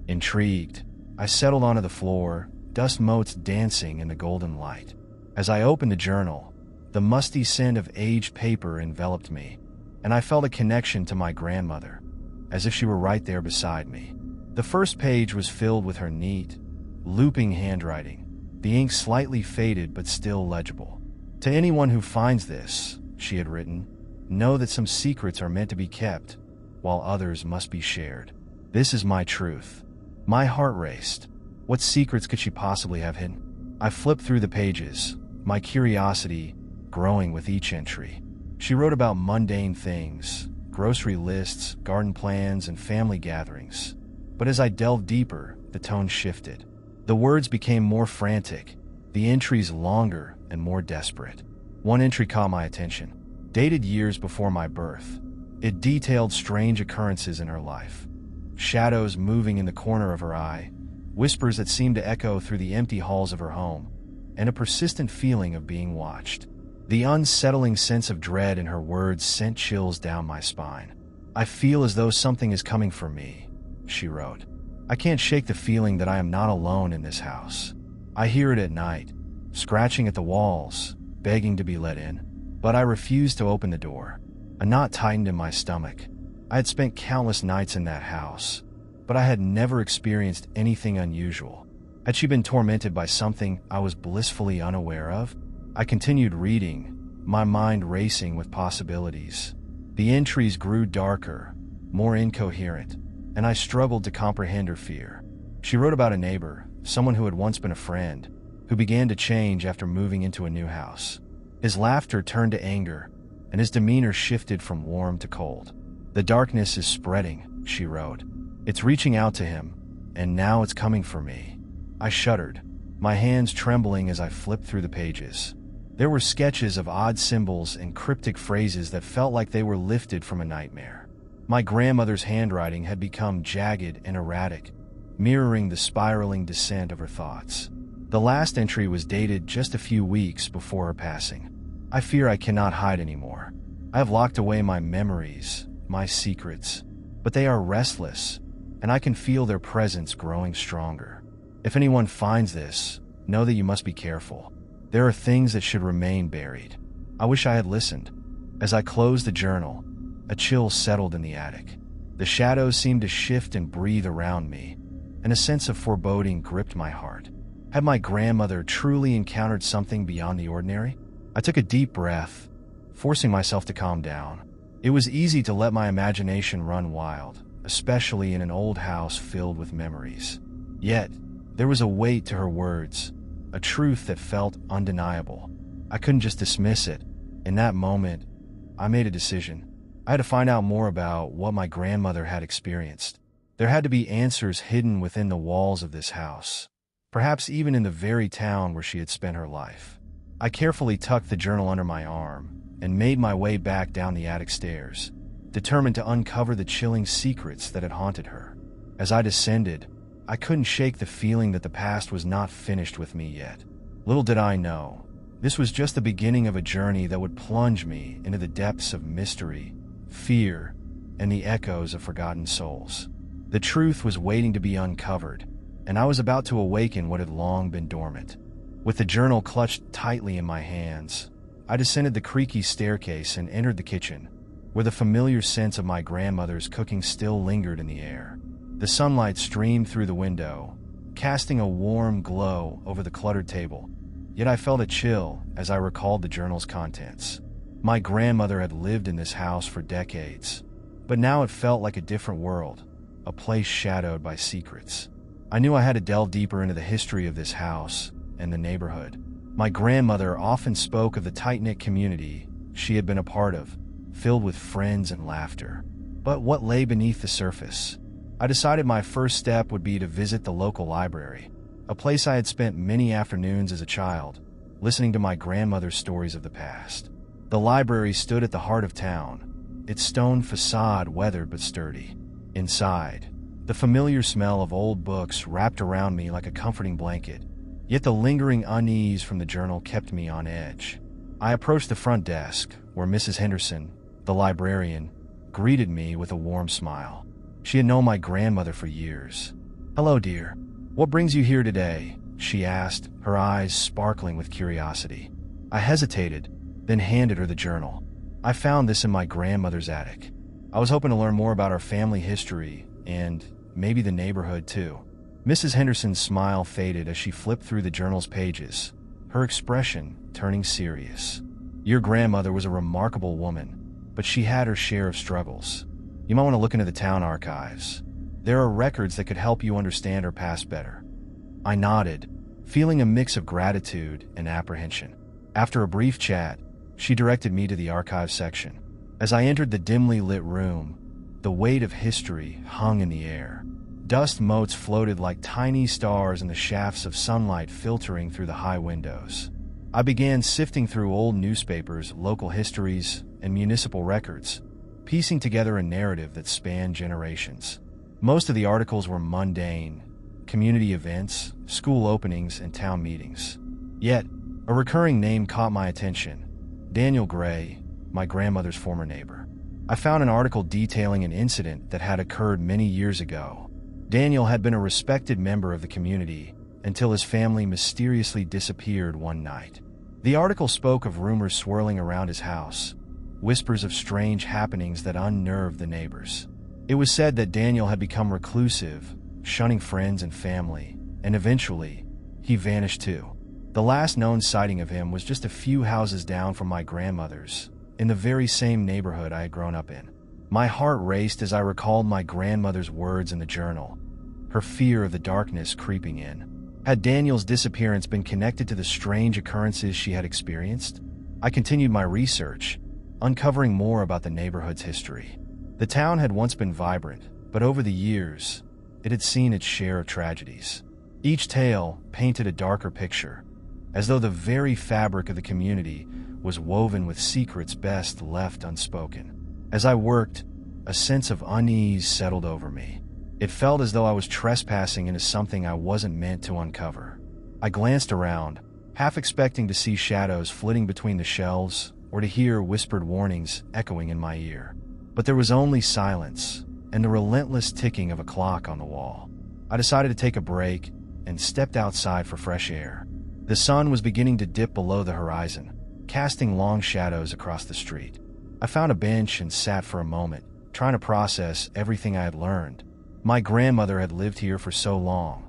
[SPEAKER 1] Intrigued, I settled onto the floor, dust motes dancing in the golden light. As I opened the journal, the musty scent of aged paper enveloped me, and I felt a connection to my grandmother, as if she were right there beside me. The first page was filled with her neat, looping handwriting, the ink slightly faded but still legible. "To anyone who finds this," she had written, "know that some secrets are meant to be kept, while others must be shared. This is my truth." My heart raced. What secrets could she possibly have hidden? I flipped through the pages, my curiosity growing with each entry. She wrote about mundane things, grocery lists, garden plans, and family gatherings. But as I delved deeper, the tone shifted. The words became more frantic, the entries longer and more desperate. One entry caught my attention. Dated years before my birth, it detailed strange occurrences in her life. Shadows moving in the corner of her eye, whispers that seemed to echo through the empty halls of her home, and a persistent feeling of being watched. The unsettling sense of dread in her words sent chills down my spine. "I feel as though something is coming for me," she wrote. "I can't shake the feeling that I am not alone in this house. I hear it at night, scratching at the walls, begging to be let in. But I refuse to open the door." A knot tightened in my stomach. I had spent countless nights in that house, but I had never experienced anything unusual. Had she been tormented by something I was blissfully unaware of? I continued reading, my mind racing with possibilities. The entries grew darker, more incoherent, and I struggled to comprehend her fear. She wrote about a neighbor, someone who had once been a friend, who began to change after moving into a new house. His laughter turned to anger, and his demeanor shifted from warm to cold. "The darkness is spreading," she wrote. "It's reaching out to him, and now it's coming for me." I shuddered, my hands trembling as I flipped through the pages. There were sketches of odd symbols and cryptic phrases that felt like they were lifted from a nightmare. My grandmother's handwriting had become jagged and erratic, mirroring the spiraling descent of her thoughts. The last entry was dated just a few weeks before her passing. "I fear I cannot hide anymore. I have locked away my memories, my secrets, but they are restless, and I can feel their presence growing stronger. If anyone finds this, know that you must be careful. There are things that should remain buried." I wish I had listened. As I closed the journal, a chill settled in the attic. The shadows seemed to shift and breathe around me, and a sense of foreboding gripped my heart. Had my grandmother truly encountered something beyond the ordinary? I took a deep breath, forcing myself to calm down. It was easy to let my imagination run wild, especially in an old house filled with memories. Yet, there was a weight to her words, a truth that felt undeniable. I couldn't just dismiss it. In that moment, I made a decision. I had to find out more about what my grandmother had experienced. There had to be answers hidden within the walls of this house, perhaps even in the very town where she had spent her life. I carefully tucked the journal under my arm and made my way back down the attic stairs, determined to uncover the chilling secrets that had haunted her. As I descended, I couldn't shake the feeling that the past was not finished with me yet. Little did I know, this was just the beginning of a journey that would plunge me into the depths of mystery, fear, and the echoes of forgotten souls. The truth was waiting to be uncovered, and I was about to awaken what had long been dormant. With the journal clutched tightly in my hands, I descended the creaky staircase and entered the kitchen, where the familiar sense of my grandmother's cooking still lingered in the air. The sunlight streamed through the window, casting a warm glow over the cluttered table, yet I felt a chill as I recalled the journal's contents. My grandmother had lived in this house for decades, but now it felt like a different world, a place shadowed by secrets. I knew I had to delve deeper into the history of this house and the neighborhood. My grandmother often spoke of the tight-knit community she had been a part of, filled with friends and laughter. But what lay beneath the surface? I decided my first step would be to visit the local library, a place I had spent many afternoons as a child, listening to my grandmother's stories of the past. The library stood at the heart of town, its stone facade weathered but sturdy. Inside, the familiar smell of old books wrapped around me like a comforting blanket, yet the lingering unease from the journal kept me on edge. I approached the front desk, where Mrs. Henderson, the librarian, greeted me with a warm smile. She had known my grandmother for years. "Hello, dear. What brings you here today?" she asked, her eyes sparkling with curiosity. I hesitated, then handed her the journal. I found this in my grandmother's attic. I was hoping to learn more about our family history and maybe the neighborhood too. Mrs. Henderson's smile faded as she flipped through the journal's pages, her expression turning serious. "Your grandmother was a remarkable woman, but she had her share of struggles. You might want to look into the town archives. There are records that could help you understand her past better." I nodded, feeling a mix of gratitude and apprehension. After a brief chat, she directed me to the archive section. As I entered the dimly lit room, the weight of history hung in the air. Dust motes floated like tiny stars in the shafts of sunlight filtering through the high windows. I began sifting through old newspapers, local histories, and municipal records, piecing together a narrative that spanned generations. Most of the articles were mundane, community events, school openings, and town meetings. Yet, a recurring name caught my attention: Daniel Gray, my grandmother's former neighbor. I found an article detailing an incident that had occurred many years ago. Daniel had been a respected member of the community until his family mysteriously disappeared one night. The article spoke of rumors swirling around his house, whispers of strange happenings that unnerved the neighbors. It was said that Daniel had become reclusive, shunning friends and family, and eventually, he vanished too. The last known sighting of him was just a few houses down from my grandmother's, in the very same neighborhood I had grown up in. My heart raced as I recalled my grandmother's words in the journal, her fear of the darkness creeping in. Had Daniel's disappearance been connected to the strange occurrences she had experienced? I continued my research, uncovering more about the neighborhood's history. The town had once been vibrant, but over the years, it had seen its share of tragedies. Each tale painted a darker picture, as though the very fabric of the community was woven with secrets best left unspoken. As I worked, a sense of unease settled over me. It felt as though I was trespassing into something I wasn't meant to uncover. I glanced around, half expecting to see shadows flitting between the shelves or to hear whispered warnings echoing in my ear. But there was only silence and the relentless ticking of a clock on the wall. I decided to take a break and stepped outside for fresh air. The sun was beginning to dip below the horizon, casting long shadows across the street. I found a bench and sat for a moment, trying to process everything I had learned. My grandmother had lived here for so long,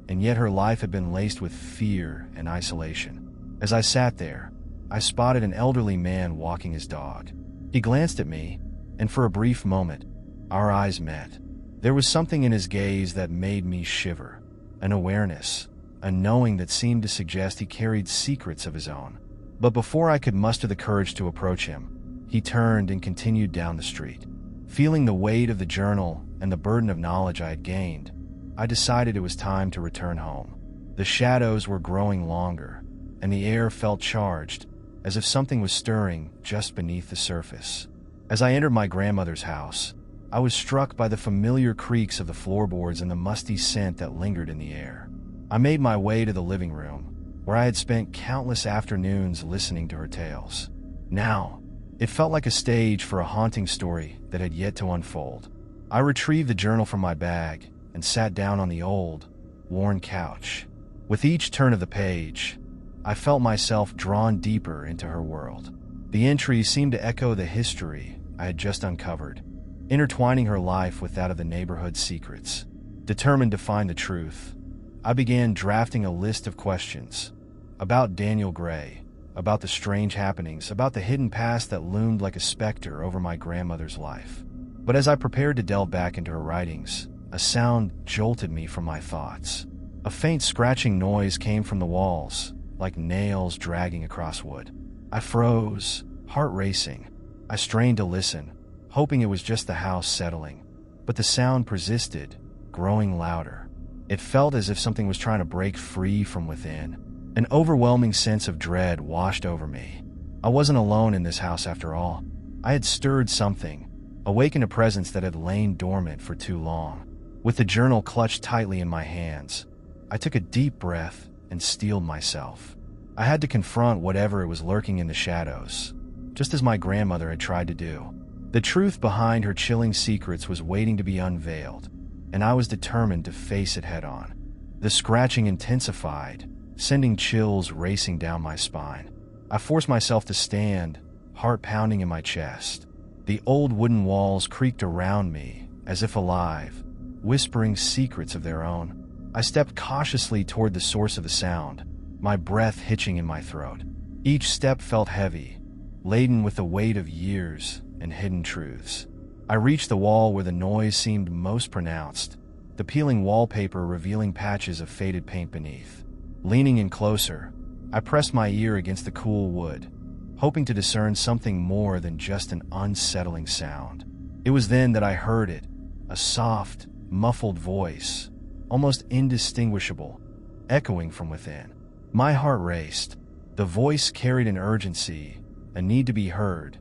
[SPEAKER 1] and yet her life had been laced with fear and isolation. As I sat there, I spotted an elderly man walking his dog. He glanced at me, and for a brief moment, our eyes met. There was something in his gaze that made me shiver, an awareness, a knowing that seemed to suggest he carried secrets of his own. But before I could muster the courage to approach him, he turned and continued down the street. Feeling the weight of the journal and the burden of knowledge I had gained, I decided it was time to return home. The shadows were growing longer, and the air felt charged, as if something was stirring just beneath the surface. As I entered my grandmother's house, I was struck by the familiar creaks of the floorboards and the musty scent that lingered in the air. I made my way to the living room, where I had spent countless afternoons listening to her tales. Now, it felt like a stage for a haunting story that had yet to unfold. I retrieved the journal from my bag and sat down on the old, worn couch. With each turn of the page, I felt myself drawn deeper into her world. The entries seemed to echo the history I had just uncovered, intertwining her life with that of the neighborhood's secrets. Determined to find the truth, I began drafting a list of questions about Daniel Gray, about the strange happenings, about the hidden past that loomed like a specter over my grandmother's life. But as I prepared to delve back into her writings, a sound jolted me from my thoughts. A faint scratching noise came from the walls, like nails dragging across wood. I froze, heart racing. I strained to listen, hoping it was just the house settling. But the sound persisted, growing louder. It felt as if something was trying to break free from within. An overwhelming sense of dread washed over me. I wasn't alone in this house after all. I had stirred something, awakened a presence that had lain dormant for too long. With the journal clutched tightly in my hands, I took a deep breath and steeled myself. I had to confront whatever it was lurking in the shadows, just as my grandmother had tried to do. The truth behind her chilling secrets was waiting to be unveiled, and I was determined to face it head-on. The scratching intensified, sending chills racing down my spine. I forced myself to stand, heart pounding in my chest. The old wooden walls creaked around me, as if alive, whispering secrets of their own. I stepped cautiously toward the source of the sound, my breath hitching in my throat. Each step felt heavy, laden with the weight of years and hidden truths. I reached the wall where the noise seemed most pronounced, the peeling wallpaper revealing patches of faded paint beneath. Leaning in closer, I pressed my ear against the cool wood, hoping to discern something more than just an unsettling sound. It was then that I heard it, a soft, muffled voice, almost indistinguishable, echoing from within. My heart raced. The voice carried an urgency, a need to be heard,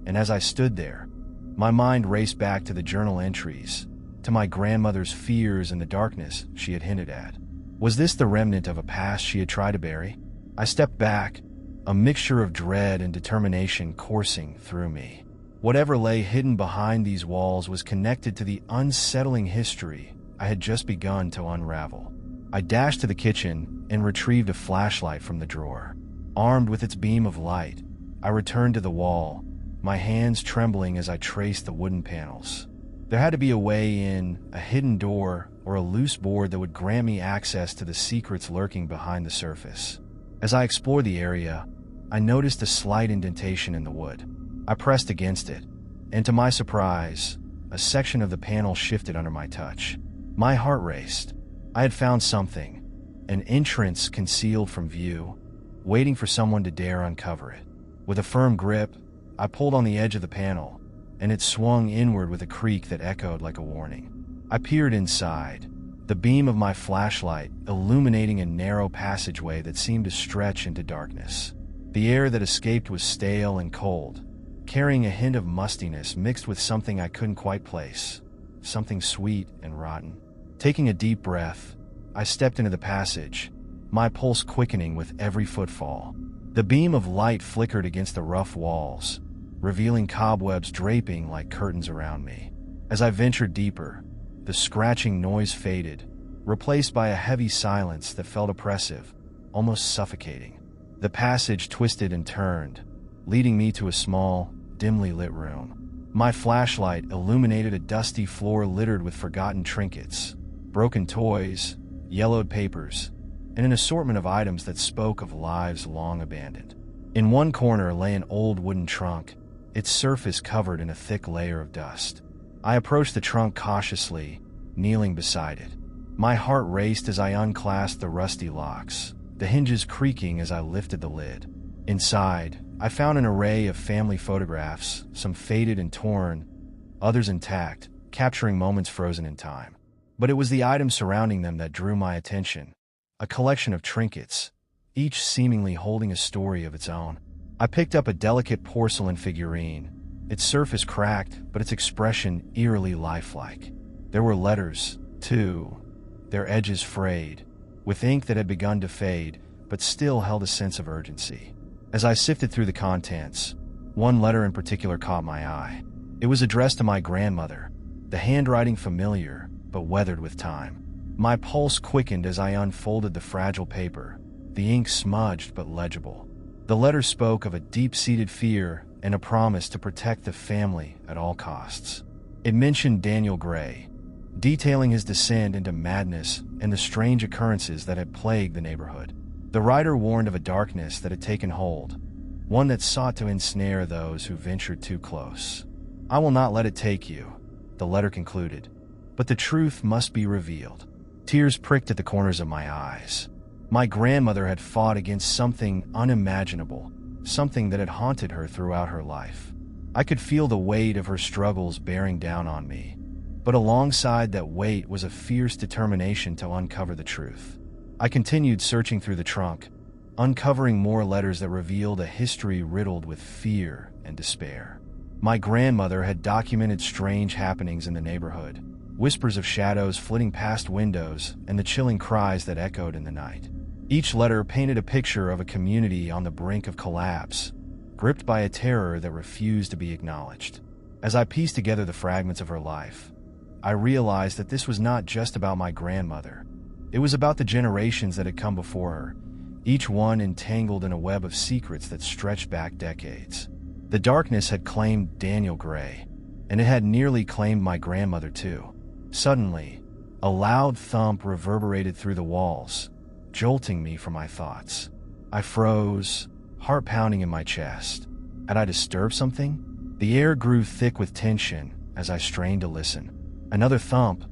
[SPEAKER 1] and as I stood there, my mind raced back to the journal entries, to my grandmother's fears and the darkness she had hinted at. Was this the remnant of a past she had tried to bury? I stepped back, a mixture of dread and determination coursing through me. Whatever lay hidden behind these walls was connected to the unsettling history I had just begun to unravel. I dashed to the kitchen and retrieved a flashlight from the drawer. Armed with its beam of light, I returned to the wall, my hands trembling as I traced the wooden panels. There had to be a way in, a hidden door, or a loose board that would grant me access to the secrets lurking behind the surface. As I explored the area, I noticed a slight indentation in the wood. I pressed against it, and to my surprise, a section of the panel shifted under my touch. My heart raced. I had found something, an entrance concealed from view, waiting for someone to dare uncover it. With a firm grip, I pulled on the edge of the panel, and it swung inward with a creak that echoed like a warning. I peered inside, the beam of my flashlight illuminating a narrow passageway that seemed to stretch into darkness. The air that escaped was stale and cold, carrying a hint of mustiness mixed with something I couldn't quite place, something sweet and rotten. Taking a deep breath, I stepped into the passage, my pulse quickening with every footfall. The beam of light flickered against the rough walls, revealing cobwebs draping like curtains around me. As I ventured deeper, the scratching noise faded, replaced by a heavy silence that felt oppressive, almost suffocating. The passage twisted and turned, leading me to a small, dimly lit room. My flashlight illuminated a dusty floor littered with forgotten trinkets, broken toys, yellowed papers, and an assortment of items that spoke of lives long abandoned. In one corner lay an old wooden trunk, its surface covered in a thick layer of dust. I approached the trunk cautiously, kneeling beside it. My heart raced as I unclasped the rusty locks, the hinges creaking as I lifted the lid. Inside, I found an array of family photographs, some faded and torn, others intact, capturing moments frozen in time. But it was the items surrounding them that drew my attention. A collection of trinkets, each seemingly holding a story of its own. I picked up a delicate porcelain figurine, its surface cracked, but its expression eerily lifelike. There were letters, too, their edges frayed, with ink that had begun to fade, but still held a sense of urgency. As I sifted through the contents, one letter in particular caught my eye. It was addressed to my grandmother, the handwriting familiar, but weathered with time. My pulse quickened as I unfolded the fragile paper, the ink smudged but legible. The letter spoke of a deep-seated fear and a promise to protect the family at all costs. It mentioned Daniel Gray, detailing his descent into madness and the strange occurrences that had plagued the neighborhood. The writer warned of a darkness that had taken hold, one that sought to ensnare those who ventured too close. "I will not let it take you," the letter concluded, "but the truth must be revealed." Tears pricked at the corners of my eyes. My grandmother had fought against something unimaginable, something that had haunted her throughout her life. I could feel the weight of her struggles bearing down on me, but alongside that weight was a fierce determination to uncover the truth. I continued searching through the trunk, uncovering more letters that revealed a history riddled with fear and despair. My grandmother had documented strange happenings in the neighborhood, whispers of shadows flitting past windows and the chilling cries that echoed in the night. Each letter painted a picture of a community on the brink of collapse, gripped by a terror that refused to be acknowledged. As I pieced together the fragments of her life, I realized that this was not just about my grandmother. It was about the generations that had come before her, each one entangled in a web of secrets that stretched back decades. The darkness had claimed Daniel Gray, and it had nearly claimed my grandmother too. Suddenly, a loud thump reverberated through the walls, jolting me from my thoughts. I froze, heart pounding in my chest. Had I disturbed something? The air grew thick with tension as I strained to listen. Another thump,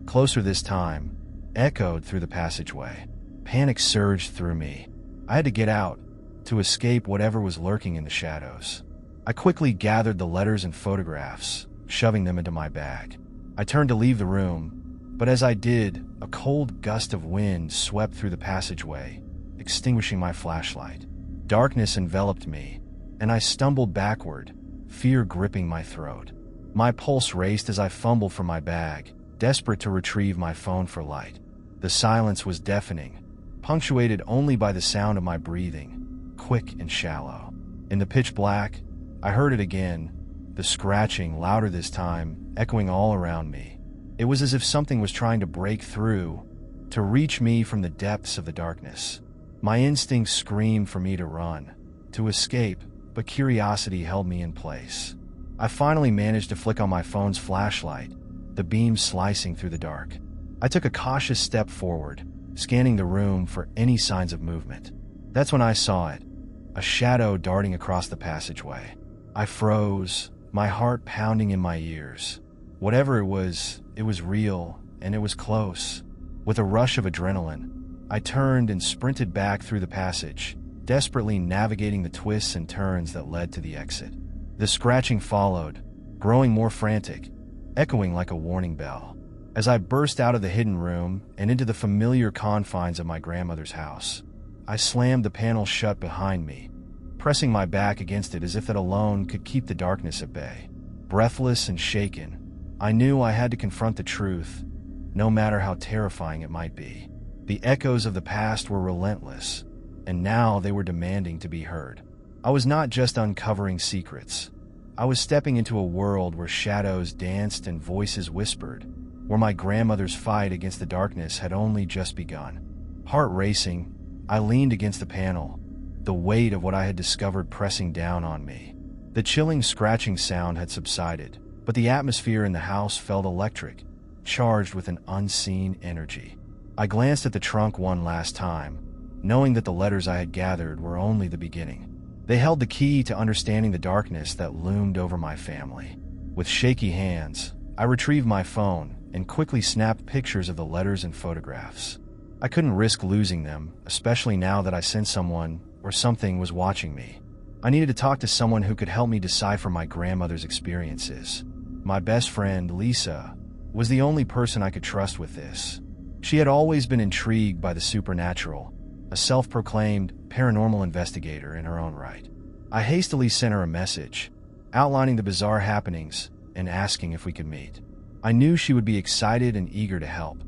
[SPEAKER 1] closer this time, echoed through the passageway. Panic surged through me. I had to get out, to escape whatever was lurking in the shadows. I quickly gathered the letters and photographs, shoving them into my bag. I turned to leave the room, but as I did, a cold gust of wind swept through the passageway, extinguishing my flashlight. Darkness enveloped me, and I stumbled backward, fear gripping my throat. My pulse raced as I fumbled for my bag, desperate to retrieve my phone for light. The silence was deafening, punctuated only by the sound of my breathing, quick and shallow. In the pitch black, I heard it again, the scratching, louder this time, echoing all around me. It was as if something was trying to break through, to reach me from the depths of the darkness. My instincts screamed for me to run, to escape, but curiosity held me in place. I finally managed to flick on my phone's flashlight, the beam slicing through the dark. I took a cautious step forward, scanning the room for any signs of movement. That's when I saw it, a shadow darting across the passageway. I froze, my heart pounding in my ears. Whatever it was real, and it was close. With a rush of adrenaline, I turned and sprinted back through the passage, desperately navigating the twists and turns that led to the exit. The scratching followed, growing more frantic, echoing like a warning bell. As I burst out of the hidden room and into the familiar confines of my grandmother's house, I slammed the panel shut behind me, pressing my back against it as if that alone could keep the darkness at bay. Breathless and shaken, I knew I had to confront the truth, no matter how terrifying it might be. The echoes of the past were relentless, and now they were demanding to be heard. I was not just uncovering secrets. I was stepping into a world where shadows danced and voices whispered, where my grandmother's fight against the darkness had only just begun. Heart racing, I leaned against the panel, the weight of what I had discovered pressing down on me. The chilling scratching sound had subsided, but the atmosphere in the house felt electric, charged with an unseen energy. I glanced at the trunk one last time, knowing that the letters I had gathered were only the beginning. They held the key to understanding the darkness that loomed over my family. With shaky hands, I retrieved my phone and quickly snapped pictures of the letters and photographs. I couldn't risk losing them, especially now that I sensed someone or something was watching me. I needed to talk to someone who could help me decipher my grandmother's experiences. My best friend, Lisa, was the only person I could trust with this. She had always been intrigued by the supernatural, a self-proclaimed paranormal investigator in her own right. I hastily sent her a message, outlining the bizarre happenings and asking if we could meet. I knew she would be excited and eager to help,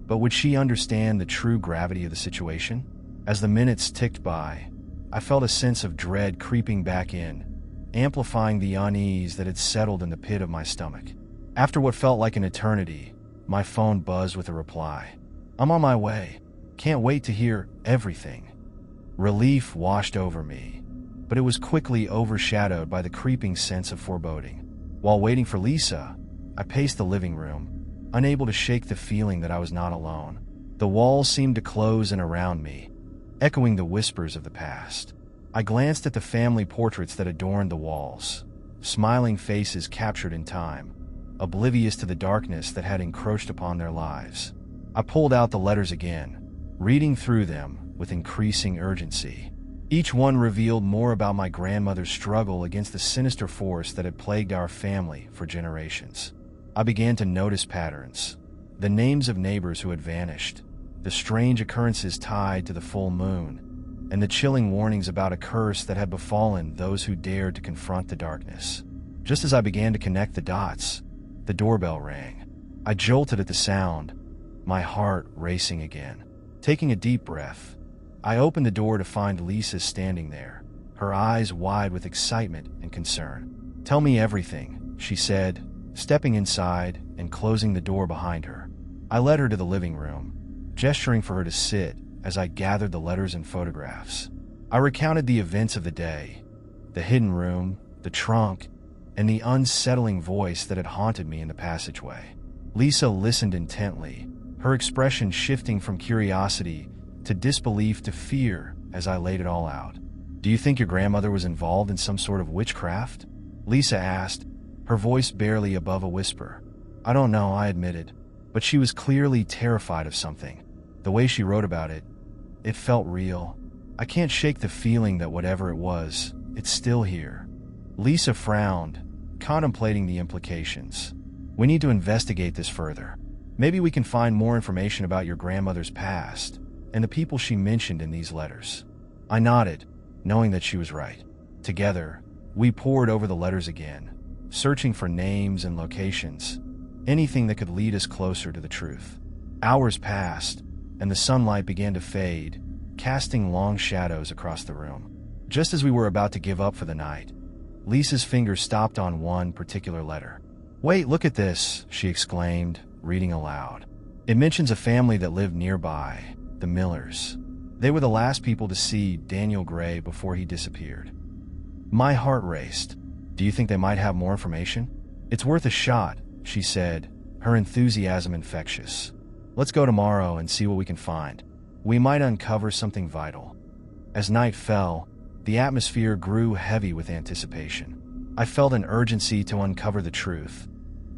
[SPEAKER 1] but would she understand the true gravity of the situation? As the minutes ticked by, I felt a sense of dread creeping back in, amplifying the unease that had settled in the pit of my stomach. After what felt like an eternity, my phone buzzed with a reply. "I'm on my way. Can't wait to hear everything." Relief washed over me, but it was quickly overshadowed by the creeping sense of foreboding. While waiting for Lisa, I paced the living room, unable to shake the feeling that I was not alone. The walls seemed to close in around me, echoing the whispers of the past. I glanced at the family portraits that adorned the walls, smiling faces captured in time, oblivious to the darkness that had encroached upon their lives. I pulled out the letters again, reading through them with increasing urgency. Each one revealed more about my grandmother's struggle against the sinister force that had plagued our family for generations. I began to notice patterns, the names of neighbors who had vanished, the strange occurrences tied to the full moon, and the chilling warnings about a curse that had befallen those who dared to confront the darkness. Just as I began to connect the dots, the doorbell rang. I jolted at the sound, my heart racing again. Taking a deep breath, I opened the door to find Lisa standing there, her eyes wide with excitement and concern. "Tell me everything," she said, stepping inside and closing the door behind her. I led her to the living room, gesturing for her to sit as I gathered the letters and photographs. I recounted the events of the day, the hidden room, the trunk, and the unsettling voice that had haunted me in the passageway. Lisa listened intently, her expression shifting from curiosity to disbelief to fear as I laid it all out. "Do you think your grandmother was involved in some sort of witchcraft?" Lisa asked, her voice barely above a whisper. "I don't know," I admitted, but she was clearly terrified of something. The way she wrote about it, it felt real. I can't shake the feeling that whatever it was, it's still here. Lisa frowned, contemplating the implications. "We need to investigate this further. Maybe we can find more information about your grandmother's past and the people she mentioned in these letters." I nodded, knowing that she was right. Together, we pored over the letters again, searching for names and locations, anything that could lead us closer to the truth. Hours passed, and the sunlight began to fade, casting long shadows across the room. Just as we were about to give up for the night, Lisa's finger stopped on one particular letter. "Wait, look at this," she exclaimed, reading aloud. It mentions a family that lived nearby, the Millers. They were the last people to see Daniel Gray before he disappeared. My heart raced. "Do you think they might have more information?" "It's worth a shot," she said, her enthusiasm infectious. "Let's go tomorrow and see what we can find. We might uncover something vital." As night fell, the atmosphere grew heavy with anticipation. I felt an urgency to uncover the truth,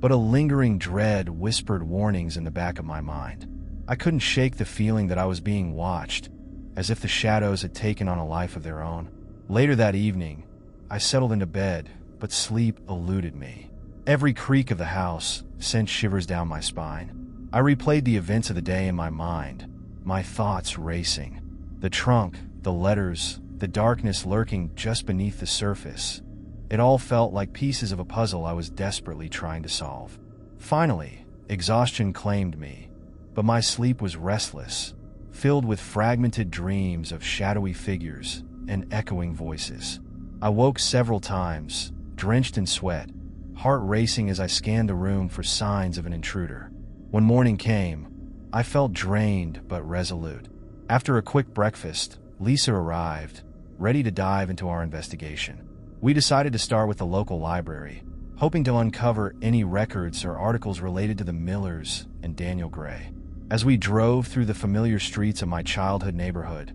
[SPEAKER 1] but a lingering dread whispered warnings in the back of my mind. I couldn't shake the feeling that I was being watched, as if the shadows had taken on a life of their own. Later that evening, I settled into bed, but sleep eluded me. Every creak of the house sent shivers down my spine. I replayed the events of the day in my mind, my thoughts racing. The trunk, the letters, the darkness lurking just beneath the surface. It all felt like pieces of a puzzle I was desperately trying to solve. Finally, exhaustion claimed me, but my sleep was restless, filled with fragmented dreams of shadowy figures and echoing voices. I woke several times, drenched in sweat, heart racing as I scanned the room for signs of an intruder. When morning came, I felt drained but resolute. After a quick breakfast, Lisa arrived, ready to dive into our investigation. We decided to start with the local library, hoping to uncover any records or articles related to the Millers and Daniel Gray. As we drove through the familiar streets of my childhood neighborhood,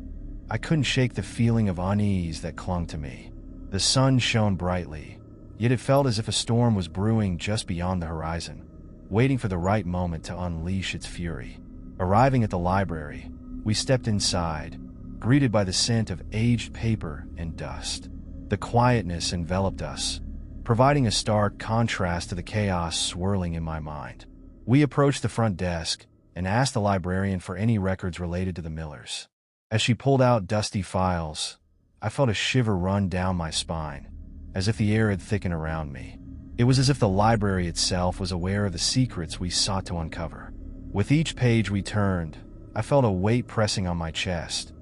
[SPEAKER 1] I couldn't shake the feeling of unease that clung to me. The sun shone brightly, yet it felt as if a storm was brewing just beyond the horizon, waiting for the right moment to unleash its fury. Arriving at the library, we stepped inside, greeted by the scent of aged paper and dust. The quietness enveloped us, providing a stark contrast to the chaos swirling in my mind. We approached the front desk and asked the librarian for any records related to the Millers. As she pulled out dusty files, I felt a shiver run down my spine, as if the air had thickened around me. It was as if the library itself was aware of the secrets we sought to uncover. With each page we turned, I felt a weight pressing on my chest,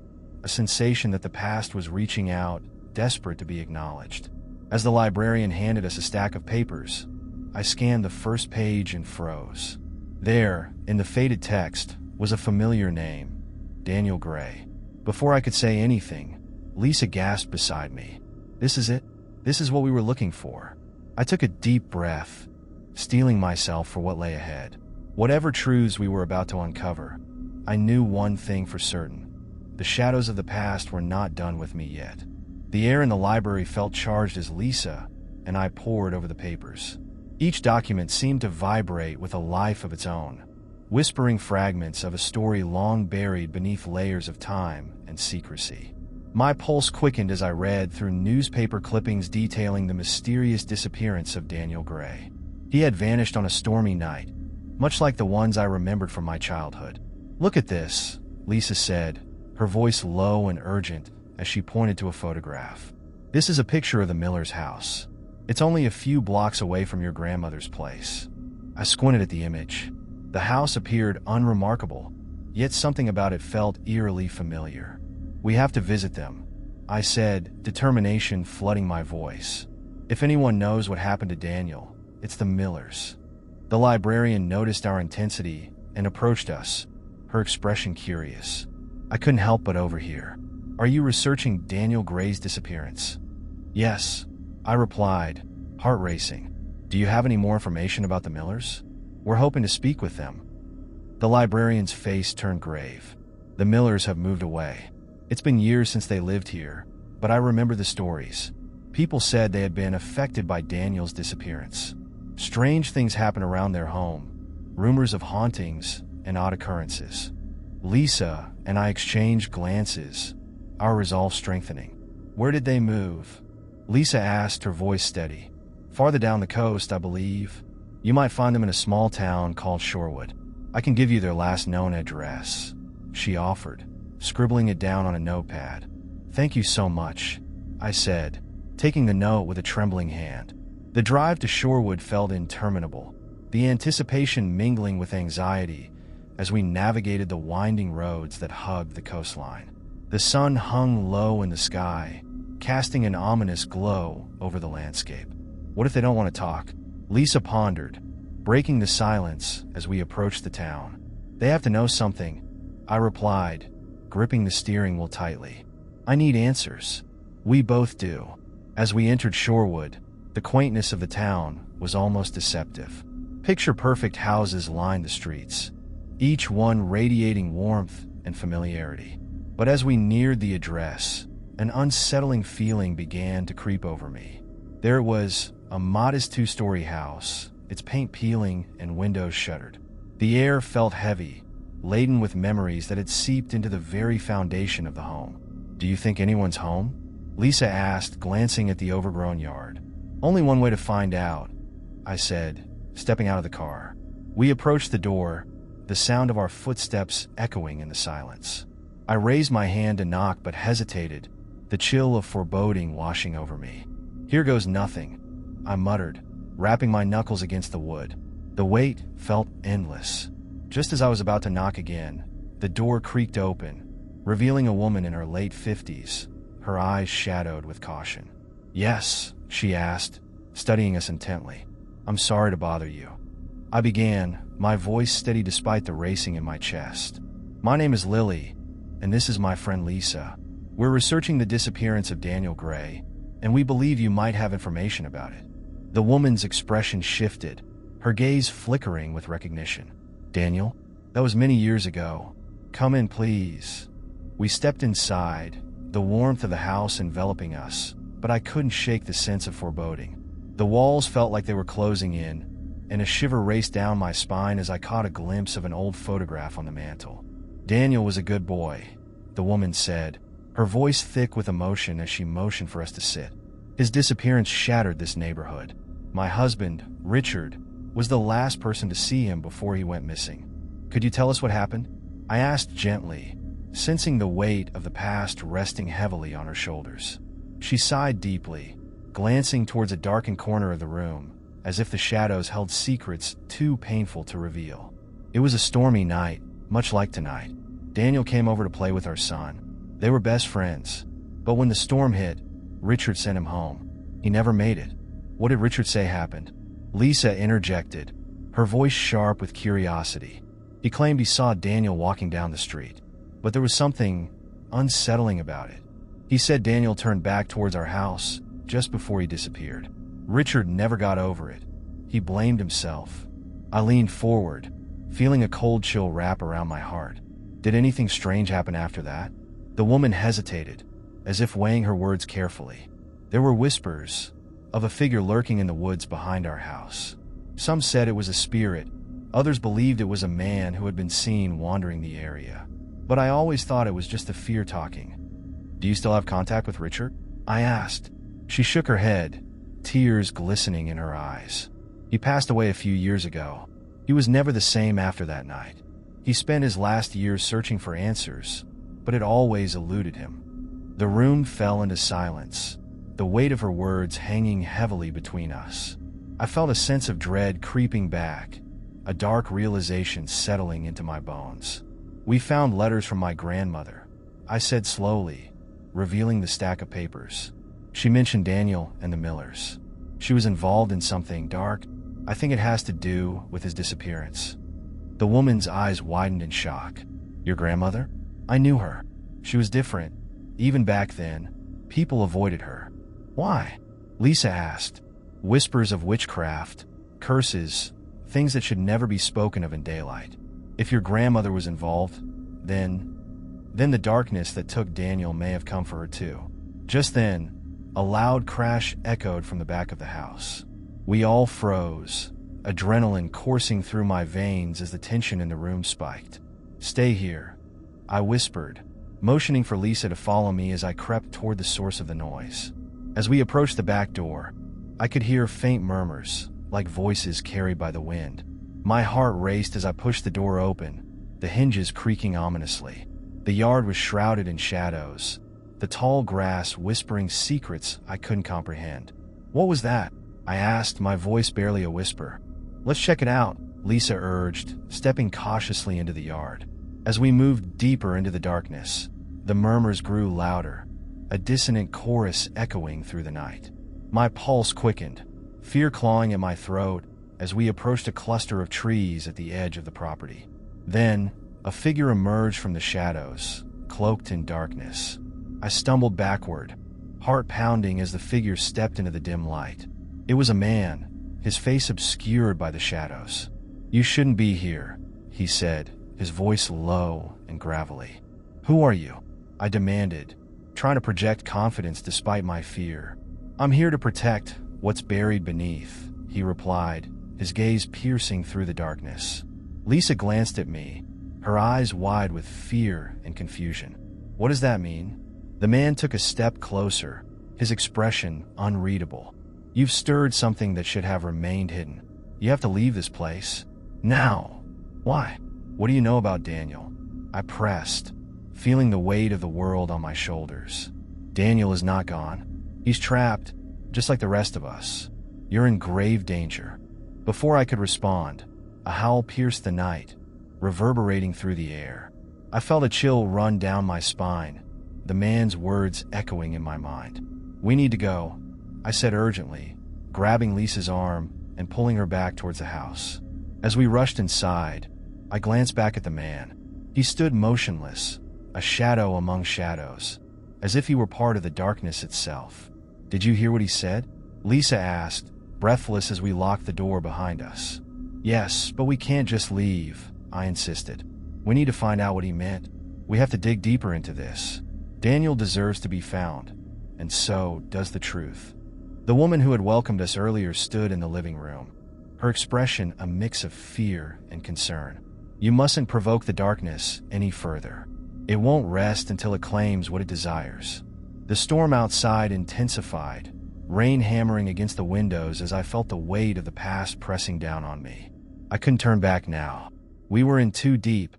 [SPEAKER 1] a sensation that the past was reaching out, desperate to be acknowledged. As the librarian handed us a stack of papers, I scanned the first page and froze. There, in the faded text, was a familiar name, Daniel Gray. Before I could say anything, Lisa gasped beside me. "This is it? This is what we were looking for." I took a deep breath, steeling myself for what lay ahead. Whatever truths we were about to uncover, I knew one thing for certain. The shadows of the past were not done with me yet. The air in the library felt charged as Lisa and I pored over the papers. Each document seemed to vibrate with a life of its own, whispering fragments of a story long buried beneath layers of time and secrecy. My pulse quickened as I read through newspaper clippings detailing the mysterious disappearance of Daniel Gray. He had vanished on a stormy night, much like the ones I remembered from my childhood. "Look at this," Lisa said, her voice low and urgent as she pointed to a photograph. "This is a picture of the Miller's house. It's only a few blocks away from your grandmother's place." I squinted at the image. The house appeared unremarkable, yet something about it felt eerily familiar. "We have to visit them," I said, determination flooding my voice. "If anyone knows what happened to Daniel, it's the Millers." The librarian noticed our intensity and approached us, her expression curious. I couldn't help but overhear. "Are you researching Daniel Gray's disappearance?" "Yes," I replied, heart racing. "Do you have any more information about the Millers? We're hoping to speak with them." The librarian's face turned grave. "The Millers have moved away. It's been years since they lived here, but I remember the stories. People said they had been affected by Daniel's disappearance. Strange things happened around their home, rumors of hauntings and odd occurrences." Lisa and I exchanged glances, our resolve strengthening. "Where did they move?" Lisa asked, her voice steady. "Farther down the coast, I believe. You might find them in a small town called Shorewood. I can give you their last known address," she offered, scribbling it down on a notepad. "Thank you so much," I said, taking the note with a trembling hand. The drive to Shorewood felt interminable, the anticipation mingling with anxiety as we navigated the winding roads that hugged the coastline. The sun hung low in the sky, casting an ominous glow over the landscape. "What if they don't want to talk?" Lisa pondered, breaking the silence as we approached the town. "They have to know something," I replied, gripping the steering wheel tightly. "I need answers." "We both do." As we entered Shorewood, the quaintness of the town was almost deceptive. Picture-perfect houses lined the streets, each one radiating warmth and familiarity. But as we neared the address, an unsettling feeling began to creep over me. There it was, a modest two-story house, its paint peeling and windows shuttered. The air felt heavy, laden with memories that had seeped into the very foundation of the home. "Do you think anyone's home?" Lisa asked, glancing at the overgrown yard. "Only one way to find out," I said, stepping out of the car. We approached the door, the sound of our footsteps echoing in the silence. I raised my hand to knock but hesitated, the chill of foreboding washing over me. "Here goes nothing," I muttered, rapping my knuckles against the wood. The wait felt endless. Just as I was about to knock again, the door creaked open, revealing a woman in her late 50s, her eyes shadowed with caution. "Yes," she asked, studying us intently. "I'm sorry to bother you." I began, my voice steady despite the racing in my chest. "My name is Lily, and this is my friend Lisa. We're researching the disappearance of Daniel Gray, and we believe you might have information about it." The woman's expression shifted, her gaze flickering with recognition. "Daniel? That was many years ago. Come in, please." We stepped inside, the warmth of the house enveloping us, but I couldn't shake the sense of foreboding. The walls felt like they were closing in, and a shiver raced down my spine as I caught a glimpse of an old photograph on the mantel. "Daniel was a good boy," the woman said, her voice thick with emotion as she motioned for us to sit. "His disappearance shattered this neighborhood. My husband, Richard, was the last person to see him before he went missing. Could you tell us what happened?" I asked gently, sensing the weight of the past resting heavily on her shoulders. She sighed deeply, glancing towards a darkened corner of the room, as if the shadows held secrets too painful to reveal. "It was a stormy night, much like tonight. Daniel came over to play with our son. They were best friends. But when the storm hit, Richard sent him home. He never made it." "What did Richard say happened?" Lisa interjected, her voice sharp with curiosity. "He claimed he saw Daniel walking down the street, but there was something unsettling about it. He said Daniel turned back towards our house just before he disappeared. Richard never got over it. He blamed himself." I leaned forward, feeling a cold chill wrap around my heart. "Did anything strange happen after that?" The woman hesitated, as if weighing her words carefully. "There were whispers of a figure lurking in the woods behind our house. Some said it was a spirit, others believed it was a man who had been seen wandering the area. But I always thought it was just the fear talking." "Do you still have contact with Richard?" I asked. She shook her head, tears glistening in her eyes. "He passed away a few years ago. He was never the same after that night. He spent his last years searching for answers, but it always eluded him." The room fell into silence, the weight of her words hanging heavily between us. I felt a sense of dread creeping back, a dark realization settling into my bones. "We found letters from my grandmother," I said slowly, revealing the stack of papers. "She mentioned Daniel and the Millers. She was involved in something dark. I think it has to do with his disappearance." The woman's eyes widened in shock. "Your grandmother?" I knew her. She was different. Even back then, people avoided her. "Why?" Lisa asked. "Whispers of witchcraft, curses, things that should never be spoken of in daylight. If your grandmother was involved, then the darkness that took Daniel may have come for her too." Just then, a loud crash echoed from the back of the house. We all froze, adrenaline coursing through my veins as the tension in the room spiked. "Stay here," I whispered, motioning for Lisa to follow me as I crept toward the source of the noise. As we approached the back door, I could hear faint murmurs, like voices carried by the wind. My heart raced as I pushed the door open, the hinges creaking ominously. The yard was shrouded in shadows, the tall grass whispering secrets I couldn't comprehend. "What was that?" I asked, my voice barely a whisper. "Let's check it out," Lisa urged, stepping cautiously into the yard. As we moved deeper into the darkness, the murmurs grew louder, a dissonant chorus echoing through the night. My pulse quickened, fear clawing at my throat as we approached a cluster of trees at the edge of the property. Then, a figure emerged from the shadows, cloaked in darkness. I stumbled backward, heart pounding as the figure stepped into the dim light. It was a man, his face obscured by the shadows. "You shouldn't be here," he said, his voice low and gravelly. "Who are you?" I demanded, trying to project confidence despite my fear. "I'm here to protect what's buried beneath," he replied, his gaze piercing through the darkness. Lisa glanced at me, her eyes wide with fear and confusion. "What does that mean?" The man took a step closer, his expression unreadable. "You've stirred something that should have remained hidden. You have to leave this place. Now." "Why? What do you know about Daniel?" I pressed, feeling the weight of the world on my shoulders. "Daniel is not gone. He's trapped, just like the rest of us. You're in grave danger." Before I could respond, a howl pierced the night, reverberating through the air. I felt a chill run down my spine, the man's words echoing in my mind. "We need to go," I said urgently, grabbing Lisa's arm and pulling her back towards the house. As we rushed inside, I glanced back at the man. He stood motionless, a shadow among shadows, as if he were part of the darkness itself. "Did you hear what he said?" Lisa asked, breathless as we locked the door behind us. "Yes, but we can't just leave," I insisted. "We need to find out what he meant. We have to dig deeper into this. Daniel deserves to be found, and so does the truth. The woman who had welcomed us earlier stood in the living room, her expression a mix of fear and concern. You mustn't provoke the darkness any further. It won't rest until it claims what it desires. The storm outside intensified, rain hammering against the windows as I felt the weight of the past pressing down on me. I couldn't turn back now. We were in too deep,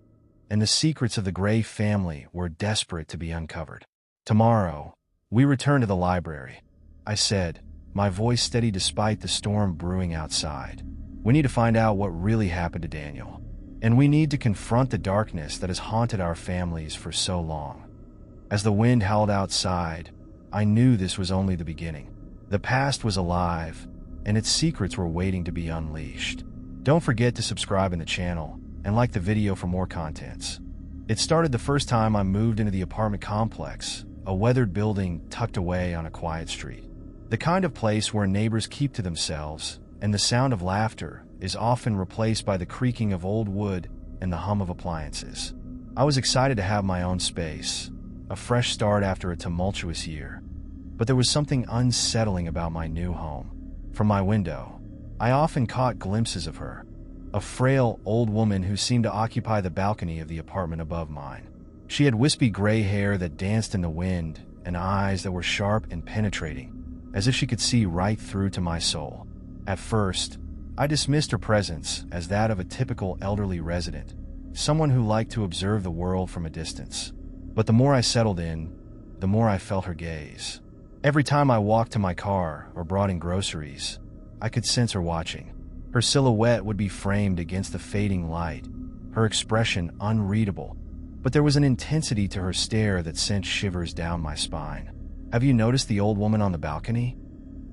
[SPEAKER 1] and the secrets of the Gray family were desperate to be uncovered. Tomorrow, we return to the library, I said, my voice steady despite the storm brewing outside. We need to find out what really happened to Daniel, and we need to confront the darkness that has haunted our families for so long. As the wind howled outside, I knew this was only the beginning. The past was alive, and its secrets were waiting to be unleashed. Don't forget to subscribe in the channel and like the video for more contents. It started the first time I moved into the apartment complex, a weathered building tucked away on a quiet street. The kind of place where neighbors keep to themselves, and the sound of laughter is often replaced by the creaking of old wood and the hum of appliances. I was excited to have my own space, a fresh start after a tumultuous year. But there was something unsettling about my new home. From my window, I often caught glimpses of her, a frail old woman who seemed to occupy the balcony of the apartment above mine. She had wispy gray hair that danced in the wind and eyes that were sharp and penetrating, as if she could see right through to my soul. At first, I dismissed her presence as that of a typical elderly resident, someone who liked to observe the world from a distance. But the more I settled in, the more I felt her gaze. Every time I walked to my car or brought in groceries, I could sense her watching. Her silhouette would be framed against the fading light, her expression unreadable, but there was an intensity to her stare that sent shivers down my spine. Have you noticed the old woman on the balcony?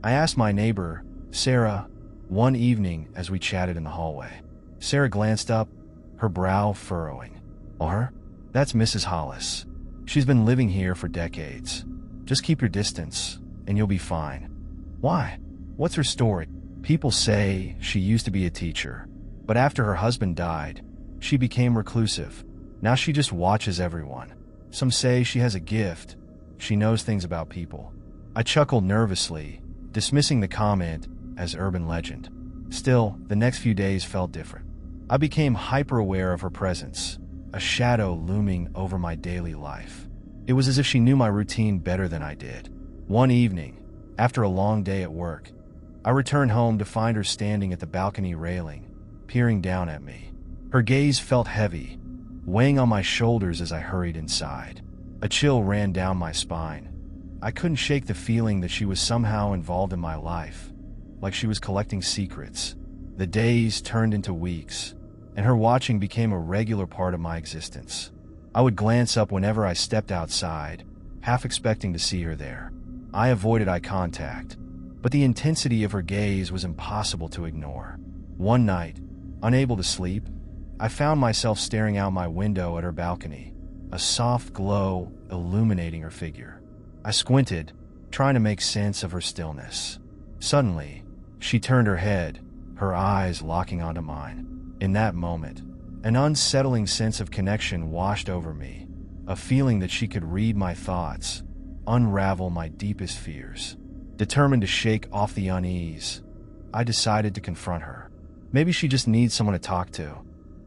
[SPEAKER 1] I asked my neighbor, Sarah, one evening as we chatted in the hallway. Sarah glanced up, her brow furrowing. Or? That's Mrs. Hollis. She's been living here for decades. Just keep your distance, and you'll be fine. Why? What's her story? People say she used to be a teacher, but after her husband died, she became reclusive. Now she just watches everyone. Some say she has a gift. She knows things about people. I chuckled nervously, dismissing the comment as urban legend. Still, the next few days felt different. I became hyper-aware of her presence, a shadow looming over my daily life. It was as if she knew my routine better than I did. One evening, after a long day at work, I returned home to find her standing at the balcony railing, peering down at me. Her gaze felt heavy, weighing on my shoulders as I hurried inside. A chill ran down my spine. I couldn't shake the feeling that she was somehow involved in my life, like she was collecting secrets. The days turned into weeks, and her watching became a regular part of my existence. I would glance up whenever I stepped outside, half expecting to see her there. I avoided eye contact, but the intensity of her gaze was impossible to ignore. One night, unable to sleep, I found myself staring out my window at her balcony, a soft glow illuminating her figure. I squinted, trying to make sense of her stillness. Suddenly, she turned her head, her eyes locking onto mine. In that moment, an unsettling sense of connection washed over me, a feeling that she could read my thoughts, unravel my deepest fears. Determined to shake off the unease, I decided to confront her. Maybe she just needs someone to talk to,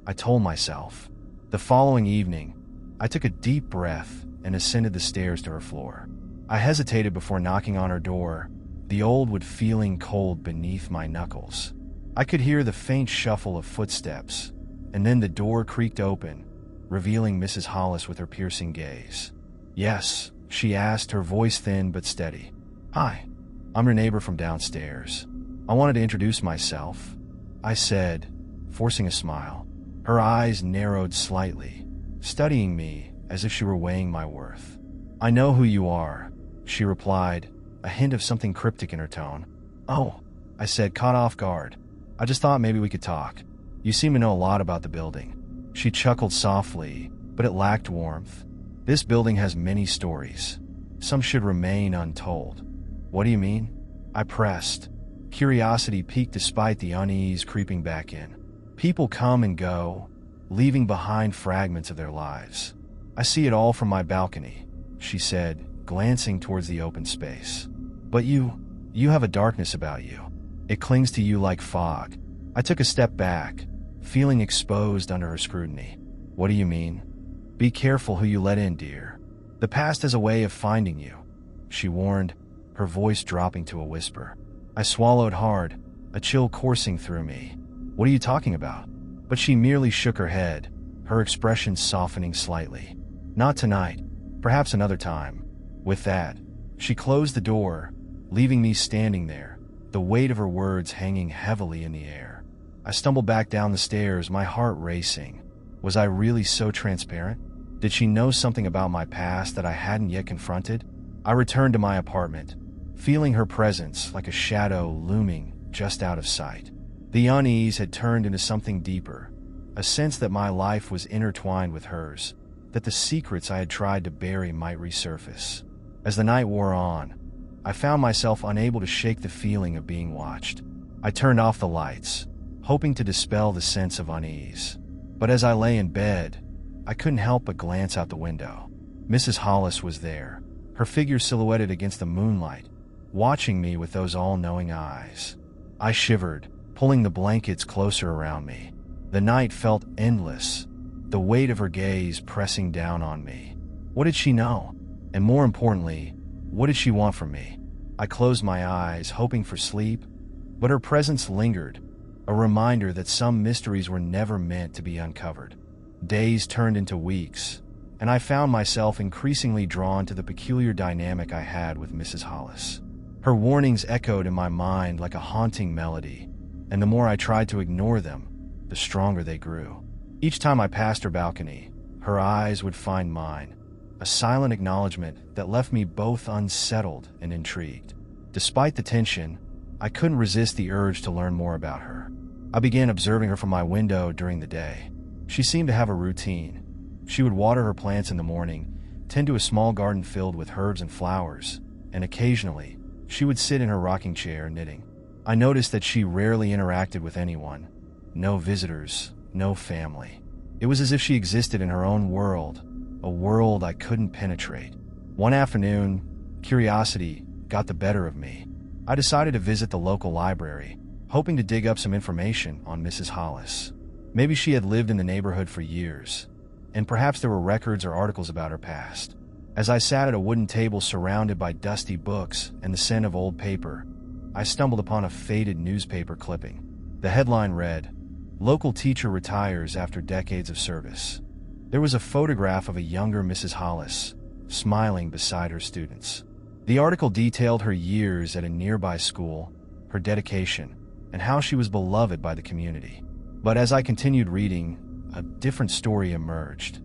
[SPEAKER 1] I told myself. The following evening, I took a deep breath and ascended the stairs to her floor. I hesitated before knocking on her door, the old wood feeling cold beneath my knuckles. I could hear the faint shuffle of footsteps, and then the door creaked open, revealing Mrs. Hollis with her piercing gaze. Yes, she asked, her voice thin but steady. Hi, I'm your neighbor from downstairs. I wanted to introduce myself, I said, forcing a smile. Her eyes narrowed slightly, studying me as if she were weighing my worth. I know who you are, she replied, a hint of something cryptic in her tone. Oh, I said, caught off guard. I just thought maybe we could talk. You seem to know a lot about the building. She chuckled softly, but it lacked warmth. This building has many stories. Some should remain untold. What do you mean? I pressed. Curiosity piqued despite the unease creeping back in. People come and go, leaving behind fragments of their lives. I see it all from my balcony, she said, glancing towards the open space. But you have a darkness about you. It clings to you like fog. I took a step back, feeling exposed under her scrutiny. What do you mean? Be careful who you let in, dear. The past has a way of finding you, she warned, her voice dropping to a whisper. I swallowed hard, a chill coursing through me. What are you talking about? But she merely shook her head, her expression softening slightly. Not tonight, perhaps another time. With that, she closed the door, leaving me standing there, the weight of her words hanging heavily in the air. I stumbled back down the stairs, my heart racing. Was I really so transparent? Did she know something about my past that I hadn't yet confronted? I returned to my apartment, feeling her presence like a shadow looming just out of sight. The unease had turned into something deeper, a sense that my life was intertwined with hers, that the secrets I had tried to bury might resurface. As the night wore on, I found myself unable to shake the feeling of being watched. I turned off the lights, hoping to dispel the sense of unease. But as I lay in bed, I couldn't help but glance out the window. Mrs. Hollis was there, her figure silhouetted against the moonlight, watching me with those all-knowing eyes. I shivered, pulling the blankets closer around me. The night felt endless, the weight of her gaze pressing down on me. What did she know? And more importantly, what did she want from me? I closed my eyes, hoping for sleep, but her presence lingered, a reminder that some mysteries were never meant to be uncovered. Days turned into weeks, and I found myself increasingly drawn to the peculiar dynamic I had with Mrs. Hollis. Her warnings echoed in my mind like a haunting melody, and the more I tried to ignore them, the stronger they grew. Each time I passed her balcony, her eyes would find mine, a silent acknowledgement that left me both unsettled and intrigued. Despite the tension, I couldn't resist the urge to learn more about her. I began observing her from my window during the day. She seemed to have a routine. She would water her plants in the morning, tend to a small garden filled with herbs and flowers, and occasionally, she would sit in her rocking chair knitting. I noticed that she rarely interacted with anyone. No visitors, no family. It was as if she existed in her own world, a world I couldn't penetrate. One afternoon, curiosity got the better of me. I decided to visit the local library, hoping to dig up some information on Mrs. Hollis. Maybe she had lived in the neighborhood for years, and perhaps there were records or articles about her past. As I sat at a wooden table surrounded by dusty books and the scent of old paper, I stumbled upon a faded newspaper clipping. The headline read, "Local teacher retires after decades of service." There was a photograph of a younger Mrs. Hollis, smiling beside her students. The article detailed her years at a nearby school, her dedication, and how she was beloved by the community. But as I continued reading, a different story emerged,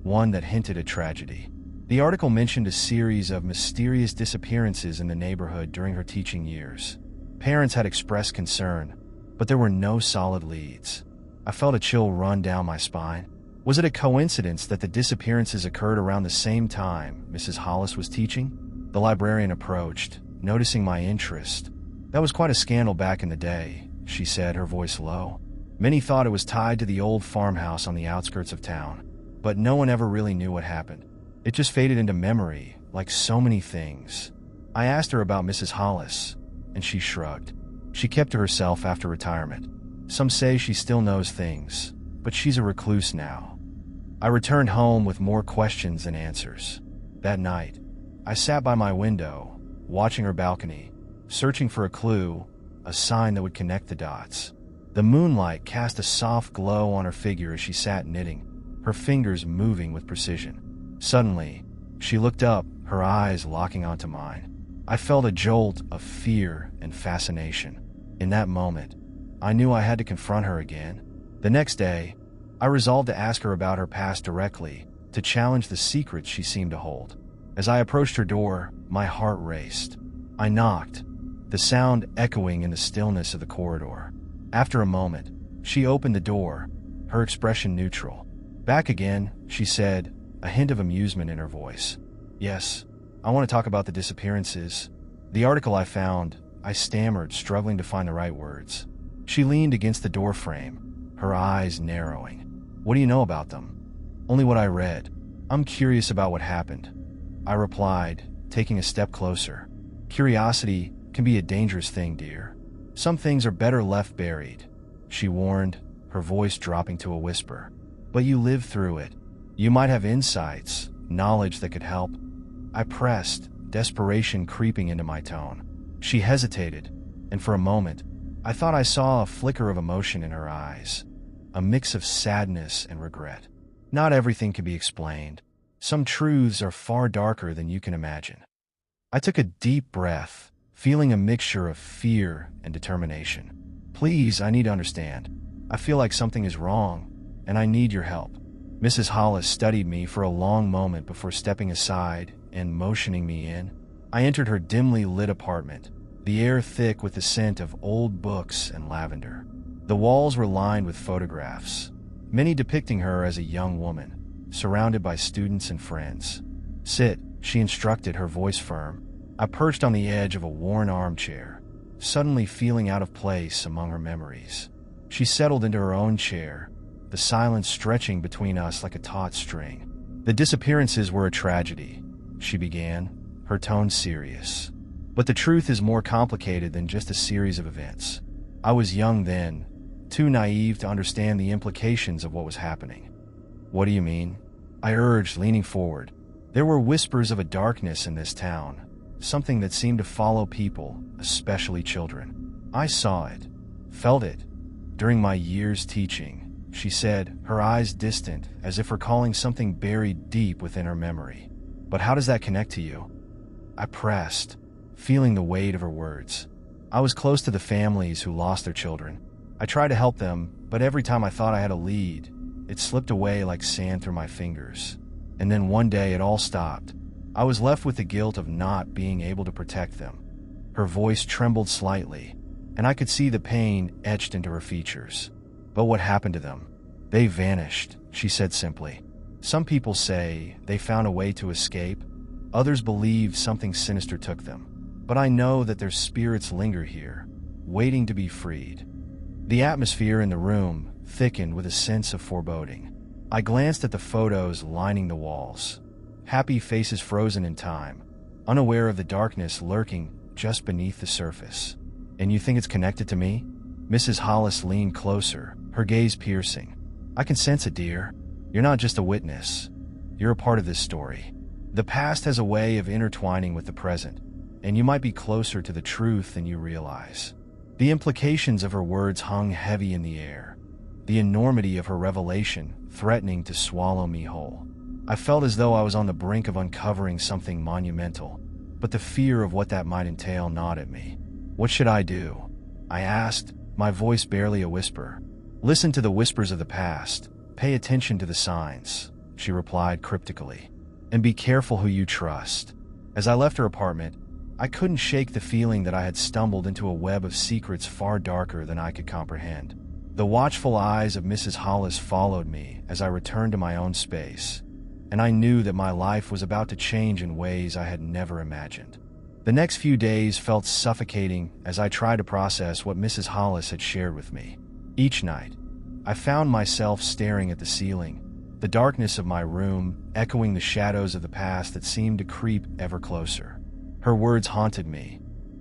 [SPEAKER 1] one that hinted at tragedy. The article mentioned a series of mysterious disappearances in the neighborhood during her teaching years. Parents had expressed concern, but there were no solid leads. I felt a chill run down my spine. Was it a coincidence that the disappearances occurred around the same time Mrs. Hollis was teaching? The librarian approached, noticing my interest. "That was quite a scandal back in the day," she said, her voice low. "Many thought it was tied to the old farmhouse on the outskirts of town, but no one ever really knew what happened. It just faded into memory, like so many things." I asked her about Mrs. Hollis, and she shrugged. She kept to herself after retirement. Some say she still knows things, but she's a recluse now. I returned home with more questions than answers. That night, I sat by my window, watching her balcony, searching for a clue, a sign that would connect the dots. The moonlight cast a soft glow on her figure as she sat knitting, her fingers moving with precision. Suddenly, she looked up, her eyes locking onto mine. I felt a jolt of fear and fascination. In that moment, I knew I had to confront her again. The next day, I resolved to ask her about her past directly, to challenge the secrets she seemed to hold. As I approached her door, my heart raced. I knocked, the sound echoing in the stillness of the corridor. After a moment, she opened the door, her expression neutral. "Back again," she said, a hint of amusement in her voice. "Yes, I want to talk about the disappearances. The article I found," I stammered, struggling to find the right words. She leaned against the doorframe, her eyes narrowing. "What do you know about them?" "Only what I read. I'm curious about what happened," I replied, taking a step closer. Curiosity can be a dangerous thing, dear. Some things are better left buried, she warned, her voice dropping to a whisper. But you lived through it. You might have insights, knowledge that could help. I pressed, desperation creeping into my tone. She hesitated, and for a moment, I thought I saw a flicker of emotion in her eyes, a mix of sadness and regret. Not everything can be explained. Some truths are far darker than you can imagine. I took a deep breath, feeling a mixture of fear and determination. Please, I need to understand. I feel like something is wrong, and I need your help. Mrs. Hollis studied me for a long moment before stepping aside and motioning me in. I entered her dimly lit apartment, the air thick with the scent of old books and lavender. The walls were lined with photographs, many depicting her as a young woman, surrounded by students and friends. Sit, she instructed, her voice firm. I perched on the edge of a worn armchair, suddenly feeling out of place among her memories. She settled into her own chair, the silence stretching between us like a taut string. The disappearances were a tragedy, she began, her tone serious. But the truth is more complicated than just a series of events. I was young then, too naive to understand the implications of what was happening. What do you mean? I urged, leaning forward. There were whispers of a darkness in this town, something that seemed to follow people, especially children. I saw it, felt it, during my years teaching, she said, her eyes distant, as if recalling something buried deep within her memory. But how does that connect to you? I pressed, feeling the weight of her words. I was close to the families who lost their children. I tried to help them, but every time I thought I had a lead, it slipped away like sand through my fingers. And then one day it all stopped. I was left with the guilt of not being able to protect them. Her voice trembled slightly, and I could see the pain etched into her features. But what happened to them? They vanished, she said simply. Some people say they found a way to escape. Others believe something sinister took them. But I know that their spirits linger here, waiting to be freed. The atmosphere in the room thickened with a sense of foreboding. I glanced at the photos lining the walls. Happy faces frozen in time, unaware of the darkness lurking just beneath the surface. And you think it's connected to me? Mrs. Hollis leaned closer, her gaze piercing. I can sense it, dear. You're not just a witness. You're a part of this story. The past has a way of intertwining with the present, and you might be closer to the truth than you realize. The implications of her words hung heavy in the air, the enormity of her revelation threatening to swallow me whole. I felt as though I was on the brink of uncovering something monumental, but the fear of what that might entail gnawed at me. What should I do? I asked, my voice barely a whisper. Listen to the whispers of the past. Pay attention to the signs, she replied cryptically. And be careful who you trust. As I left her apartment, I couldn't shake the feeling that I had stumbled into a web of secrets far darker than I could comprehend. The watchful eyes of Mrs. Hollis followed me as I returned to my own space, and I knew that my life was about to change in ways I had never imagined. The next few days felt suffocating as I tried to process what Mrs. Hollis had shared with me. Each night, I found myself staring at the ceiling, the darkness of my room echoing the shadows of the past that seemed to creep ever closer. Her words haunted me.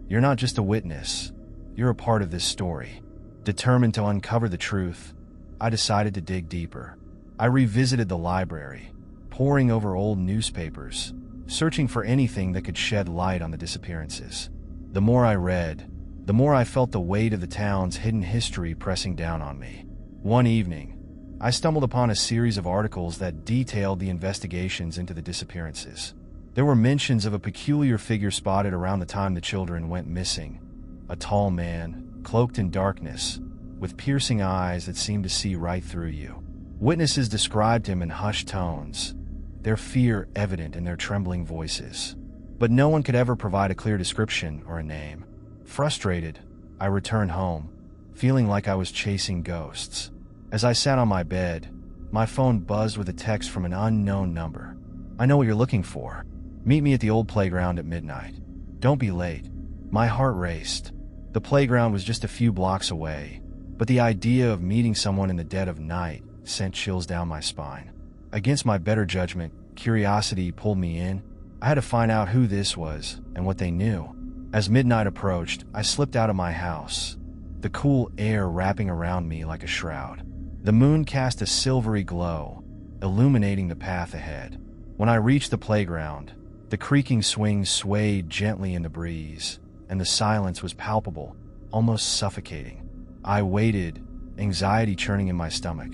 [SPEAKER 1] You're not just a witness, you're a part of this story. Determined to uncover the truth, I decided to dig deeper. I revisited the library, poring over old newspapers, searching for anything that could shed light on the disappearances. The more I read, the more I felt the weight of the town's hidden history pressing down on me. One evening, I stumbled upon a series of articles that detailed the investigations into the disappearances. There were mentions of a peculiar figure spotted around the time the children went missing. A tall man, cloaked in darkness, with piercing eyes that seemed to see right through you. Witnesses described him in hushed tones, their fear evident in their trembling voices. But no one could ever provide a clear description or a name. Frustrated, I returned home, feeling like I was chasing ghosts. As I sat on my bed, my phone buzzed with a text from an unknown number. I know what you're looking for. Meet me at the old playground at midnight. Don't be late. My heart raced. The playground was just a few blocks away, but the idea of meeting someone in the dead of night sent chills down my spine. Against my better judgment, curiosity pulled me in. I had to find out who this was and what they knew. As midnight approached, I slipped out of my house, the cool air wrapping around me like a shroud. The moon cast a silvery glow, illuminating the path ahead. When I reached the playground, the creaking swings swayed gently in the breeze, and the silence was palpable, almost suffocating. I waited, anxiety churning in my stomach.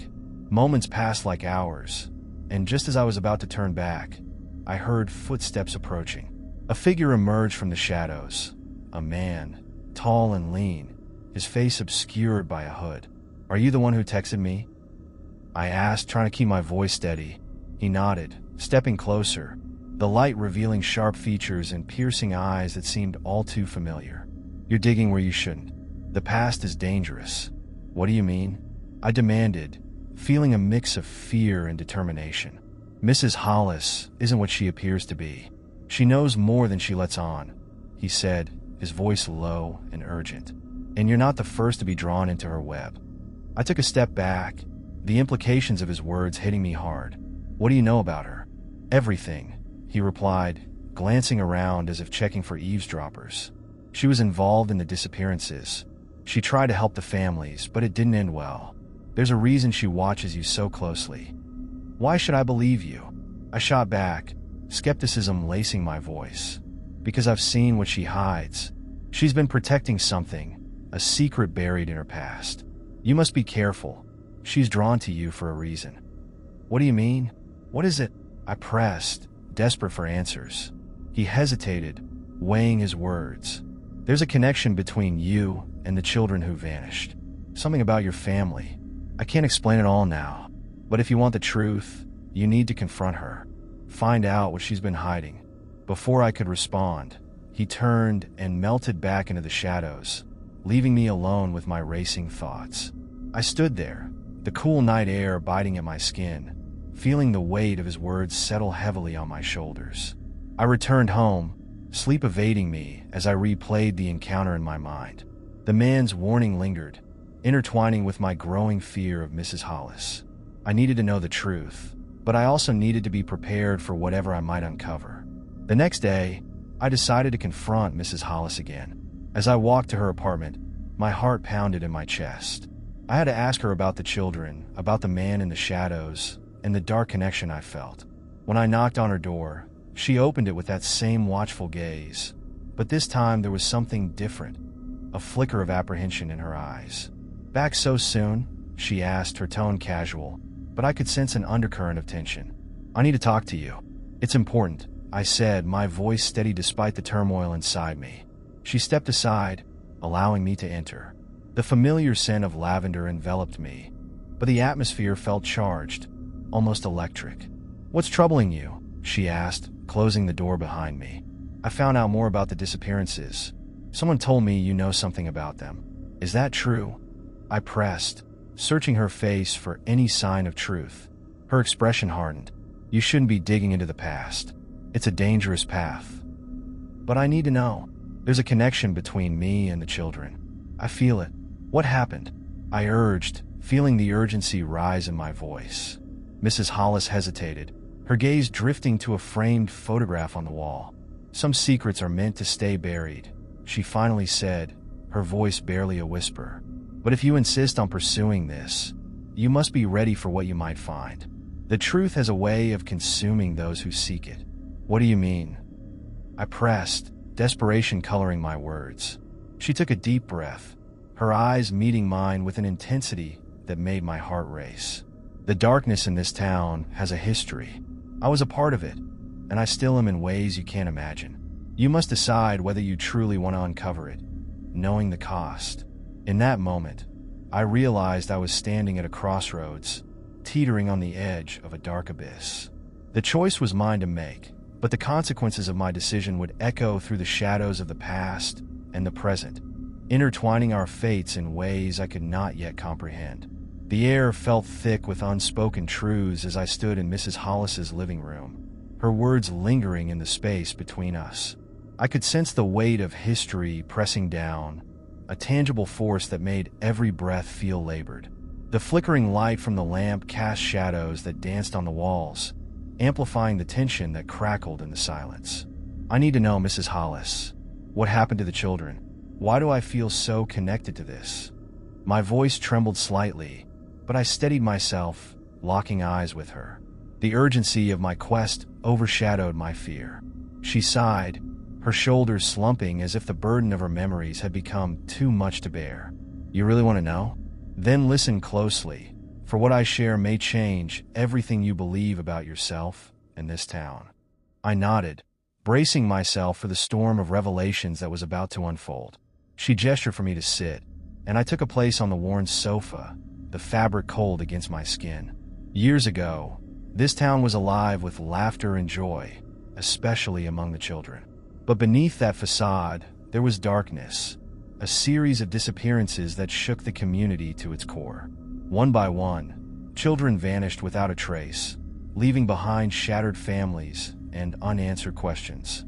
[SPEAKER 1] Moments passed like hours, and just as I was about to turn back, I heard footsteps approaching. A figure emerged from the shadows, a man, tall and lean, his face obscured by a hood. "Are you the one who texted me?" I asked, trying to keep my voice steady. He nodded, stepping closer, the light revealing sharp features and piercing eyes that seemed all too familiar. "You're digging where you shouldn't. The past is dangerous." "What do you mean?" I demanded, feeling a mix of fear and determination. "Mrs. Hollis isn't what she appears to be. She knows more than she lets on," he said, his voice low and urgent. "And you're not the first to be drawn into her web." I took a step back, the implications of his words hitting me hard. "What do you know about her?" "Everything," he replied, glancing around as if checking for eavesdroppers. "She was involved in the disappearances. She tried to help the families, but it didn't end well. There's a reason she watches you so closely." "Why should I believe you?" I shot back, skepticism lacing my voice. "Because I've seen what she hides. She's been protecting something, a secret buried in her past. You must be careful. She's drawn to you for a reason." "What do you mean? What is it?" I pressed, desperate for answers. He hesitated, weighing his words. "There's a connection between you and the children who vanished. Something about your family. I can't explain it all now, but if you want the truth, you need to confront her. Find out what she's been hiding." Before I could respond, he turned and melted back into the shadows, leaving me alone with my racing thoughts. I stood there, the cool night air biting at my skin, feeling the weight of his words settle heavily on my shoulders. I returned home, sleep evading me as I replayed the encounter in my mind. The man's warning lingered, intertwining with my growing fear of Mrs. Hollis. I needed to know the truth, but I also needed to be prepared for whatever I might uncover. The next day, I decided to confront Mrs. Hollis again. As I walked to her apartment, my heart pounded in my chest. I had to ask her about the children, about the man in the shadows, and the dark connection I felt. When I knocked on her door, she opened it with that same watchful gaze, but this time there was something different, a flicker of apprehension in her eyes. "Back so soon?" she asked, her tone casual, but I could sense an undercurrent of tension. "I need to talk to you. It's important," I said, my voice steady despite the turmoil inside me. She stepped aside, allowing me to enter. The familiar scent of lavender enveloped me, but the atmosphere felt charged, almost electric. "What's troubling you?" she asked, closing the door behind me. "I found out more about the disappearances. Someone told me you know something about them. Is that true?" I pressed, searching her face for any sign of truth. Her expression hardened. "You shouldn't be digging into the past. It's a dangerous path." "But I need to know. There's a connection between me and the children. I feel it." "What happened?" I urged, feeling the urgency rise in my voice. Mrs. Hollis hesitated, her gaze drifting to a framed photograph on the wall. "Some secrets are meant to stay buried," she finally said, her voice barely a whisper. "But if you insist on pursuing this, you must be ready for what you might find. The truth has a way of consuming those who seek it." "What do you mean?" I pressed, desperation coloring my words. She took a deep breath, her eyes meeting mine with an intensity that made my heart race. "The darkness in this town has a history. I was a part of it, and I still am in ways you can't imagine. You must decide whether you truly want to uncover it, knowing the cost." In that moment, I realized I was standing at a crossroads, teetering on the edge of a dark abyss. The choice was mine to make, but the consequences of my decision would echo through the shadows of the past and the present, intertwining our fates in ways I could not yet comprehend. The air felt thick with unspoken truths as I stood in Mrs. Hollis's living room, her words lingering in the space between us. I could sense the weight of history pressing down, a tangible force that made every breath feel labored. The flickering light from the lamp cast shadows that danced on the walls, amplifying the tension that crackled in the silence. "I need to know, Mrs. Hollis. What happened to the children? Why do I feel so connected to this?" My voice trembled slightly, but I steadied myself, locking eyes with her. The urgency of my quest overshadowed my fear. She sighed, her shoulders slumping as if the burden of her memories had become too much to bear. "You really want to know? Then listen closely, for what I share may change everything you believe about yourself and this town." I nodded, bracing myself for the storm of revelations that was about to unfold. She gestured for me to sit, and I took a place on the worn sofa, the fabric cold against my skin. Years ago, this town was alive with laughter and joy, especially among the children. But beneath that facade, there was darkness, a series of disappearances that shook the community to its core. One by one, children vanished without a trace, leaving behind shattered families and unanswered questions.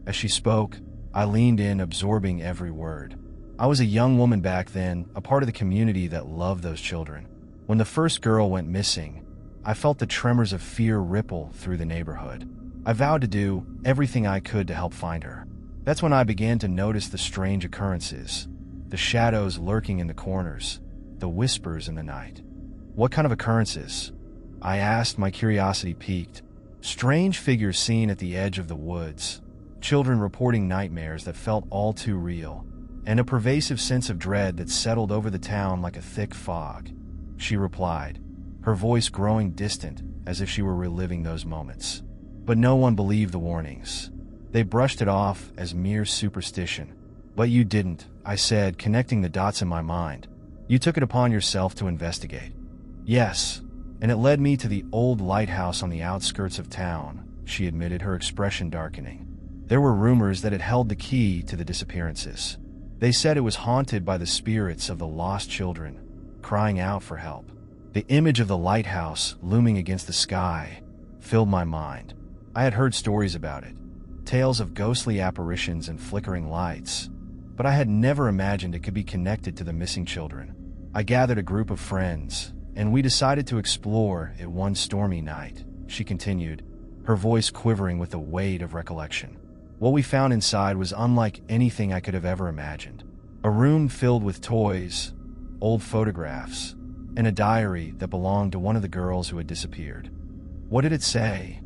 [SPEAKER 1] As she spoke, I leaned in, absorbing every word. I was a young woman back then, a part of the community that loved those children. When the first girl went missing, I felt the tremors of fear ripple through the neighborhood. I vowed to do everything I could to help find her. That's when I began to notice the strange occurrences, the shadows lurking in the corners, the whispers in the night. "What kind of occurrences?" I asked, my curiosity piqued. "Strange figures seen at the edge of the woods, children reporting nightmares that felt all too real, and a pervasive sense of dread that settled over the town like a thick fog," she replied, her voice growing distant as if she were reliving those moments. But no one believed the warnings. They brushed it off as mere superstition. "But you didn't," I said, connecting the dots in my mind. "You took it upon yourself to investigate." "Yes, and it led me to the old lighthouse on the outskirts of town," she admitted, her expression darkening. "There were rumors that it held the key to the disappearances. They said it was haunted by the spirits of the lost children, crying out for help." The image of the lighthouse looming against the sky filled my mind. I had heard stories about it, tales of ghostly apparitions and flickering lights, but I had never imagined it could be connected to the missing children. I gathered a group of friends, and we decided to explore it one stormy night, she continued, her voice quivering with the weight of recollection. What we found inside was unlike anything I could have ever imagined. A room filled with toys, old photographs, and a diary that belonged to one of the girls who had disappeared. "What did it say?"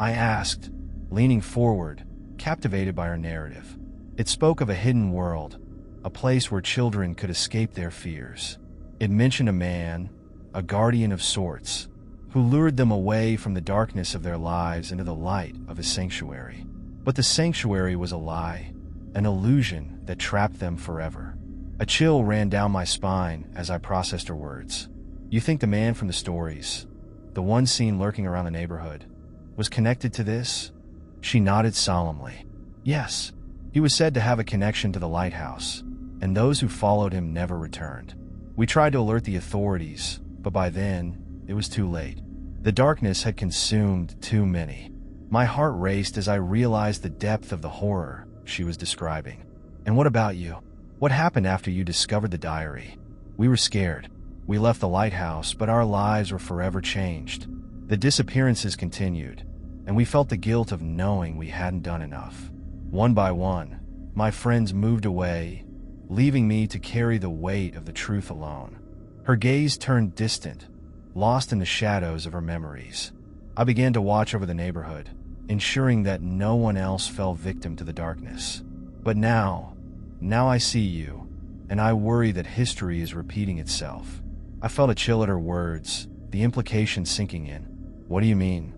[SPEAKER 1] I asked, leaning forward, captivated by her narrative. "It spoke of a hidden world, a place where children could escape their fears. It mentioned a man, a guardian of sorts, who lured them away from the darkness of their lives into the light of his sanctuary. But the sanctuary was a lie, an illusion that trapped them forever." A chill ran down my spine as I processed her words. "You think the man from the stories, the one seen lurking around the neighborhood, was connected to this?" She nodded solemnly. "Yes, he was said to have a connection to the lighthouse, and those who followed him never returned. We tried to alert the authorities, but by then, it was too late. The darkness had consumed too many." My heart raced as I realized the depth of the horror she was describing. "And what about you? What happened after you discovered the diary?" "We were scared. We left the lighthouse, but our lives were forever changed. The disappearances continued, and we felt the guilt of knowing we hadn't done enough. One by one, my friends moved away, leaving me to carry the weight of the truth alone." Her gaze turned distant, lost in the shadows of her memories. I began to watch over the neighborhood, ensuring that no one else fell victim to the darkness. "But now I see you, and I worry that history is repeating itself." I felt a chill at her words, the implication sinking in. "What do you mean?"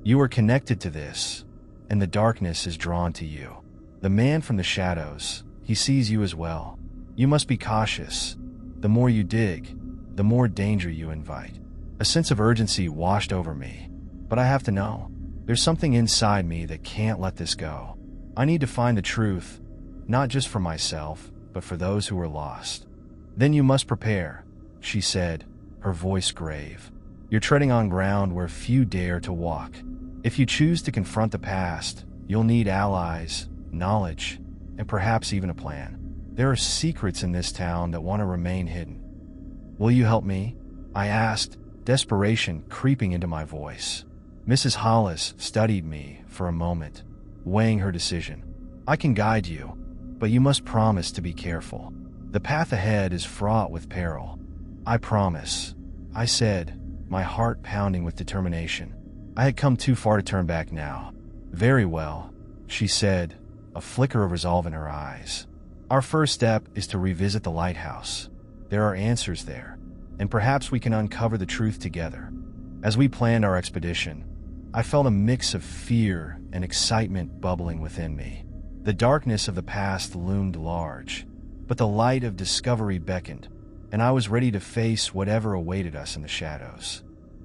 [SPEAKER 1] "You are connected to this, and the darkness is drawn to you. The man from the shadows, he sees you as well. You must be cautious. The more you dig, the more danger you invite." A sense of urgency washed over me. "But I have to know. There's something inside me that can't let this go. I need to find the truth, not just for myself, but for those who are lost." "Then you must prepare," she said, her voice grave. "You're treading on ground where few dare to walk. If you choose to confront the past, you'll need allies, knowledge, and perhaps even a plan. There are secrets in this town that want to remain hidden." "Will you help me?" I asked, desperation creeping into my voice. Mrs. Hollis studied me for a moment, weighing her decision. I can guide you, but you must promise to be careful. The path ahead is fraught with peril. I promise, I said, my heart pounding with determination. I had come too far to turn back now. Very well, she said, a flicker of resolve in her eyes. Our first step is to revisit the lighthouse. There are answers there, and perhaps we can uncover the truth together. As we planned our expedition, I felt a mix of fear and excitement bubbling within me. The darkness of the past loomed large, but the light of discovery beckoned, and I was ready to face whatever awaited us in the shadows.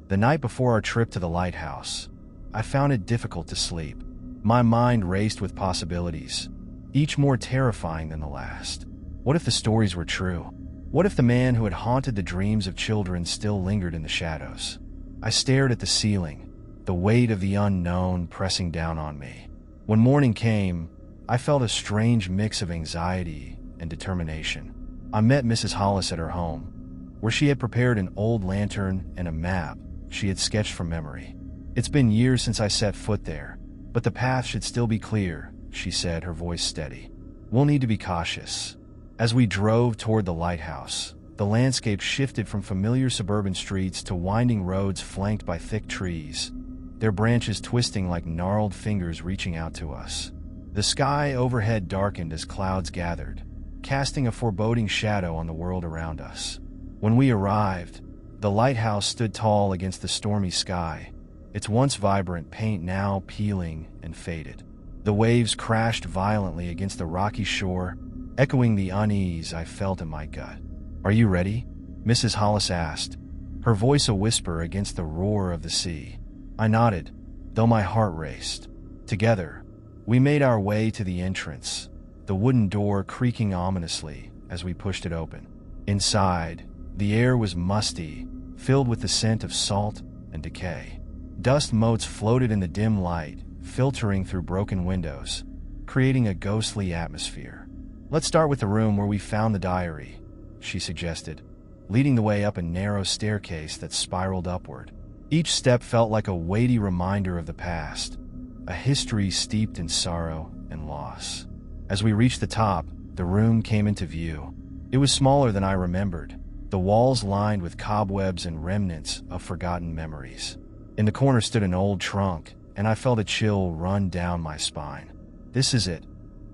[SPEAKER 1] The night before our trip to the lighthouse, I found it difficult to sleep. My mind raced with possibilities, each more terrifying than the last. What if the stories were true? What if the man who had haunted the dreams of children still lingered in the shadows? I stared at the ceiling, the weight of the unknown pressing down on me. When morning came, I felt a strange mix of anxiety and determination. I met Mrs. Hollis at her home, where she had prepared an old lantern and a map she had sketched from memory. It's been years since I set foot there, but the path should still be clear, she said, her voice steady. We'll need to be cautious. As we drove toward the lighthouse, the landscape shifted from familiar suburban streets to winding roads flanked by thick trees, their branches twisting like gnarled fingers reaching out to us. The sky overhead darkened as clouds gathered, casting a foreboding shadow on the world around us. When we arrived, the lighthouse stood tall against the stormy sky, its once vibrant paint now peeling and faded. The waves crashed violently against the rocky shore, echoing the unease I felt in my gut. Are you ready? Mrs. Hollis asked, her voice a whisper against the roar of the sea. I nodded, though my heart raced. Together, we made our way to the entrance, the wooden door creaking ominously as we pushed it open. Inside, the air was musty, filled with the scent of salt and decay. Dust motes floated in the dim light, filtering through broken windows, creating a ghostly atmosphere. Let's start with the room where we found the diary, she suggested, leading the way up a narrow staircase that spiraled upward. Each step felt like a weighty reminder of the past, a history steeped in sorrow and loss. As we reached the top, the room came into view. It was smaller than I remembered, the walls lined with cobwebs and remnants of forgotten memories. In the corner stood an old trunk, and I felt a chill run down my spine. This is it,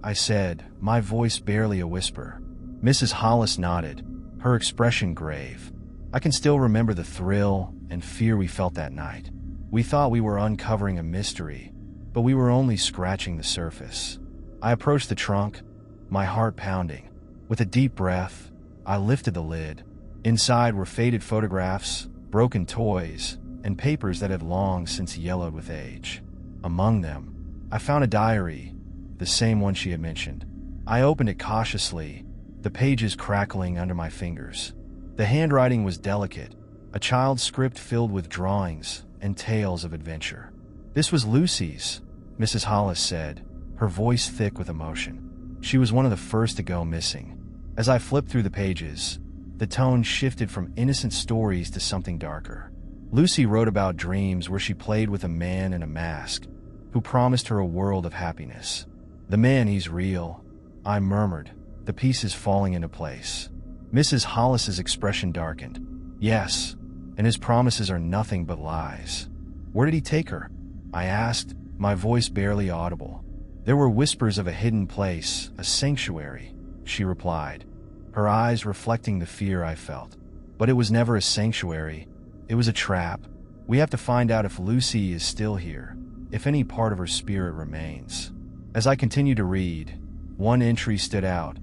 [SPEAKER 1] I said, my voice barely a whisper. Mrs. Hollis nodded, her expression grave. I can still remember the thrill and fear we felt that night. We thought we were uncovering a mystery, but we were only scratching the surface. I approached the trunk, my heart pounding. With a deep breath, I lifted the lid. Inside were faded photographs, broken toys, and papers that had long since yellowed with age. Among them, I found a diary, the same one she had mentioned. I opened it cautiously, the pages crackling under my fingers. The handwriting was delicate, a child's script filled with drawings and tales of adventure. This was Lucy's, Mrs. Hollis said, her voice thick with emotion. She was one of the first to go missing. As I flipped through the pages, the tone shifted from innocent stories to something darker. Lucy wrote about dreams where she played with a man in a mask who promised her a world of happiness. The man, he's real, I murmured, the pieces falling into place. Mrs. Hollis's expression darkened. Yes, and his promises are nothing but lies. Where did he take her? I asked, my voice barely audible. There were whispers of a hidden place, a sanctuary, she replied, her eyes reflecting the fear I felt. But it was never a sanctuary. It was a trap. We have to find out if Lucy is still here, if any part of her spirit remains. As I continued to read, one entry stood out,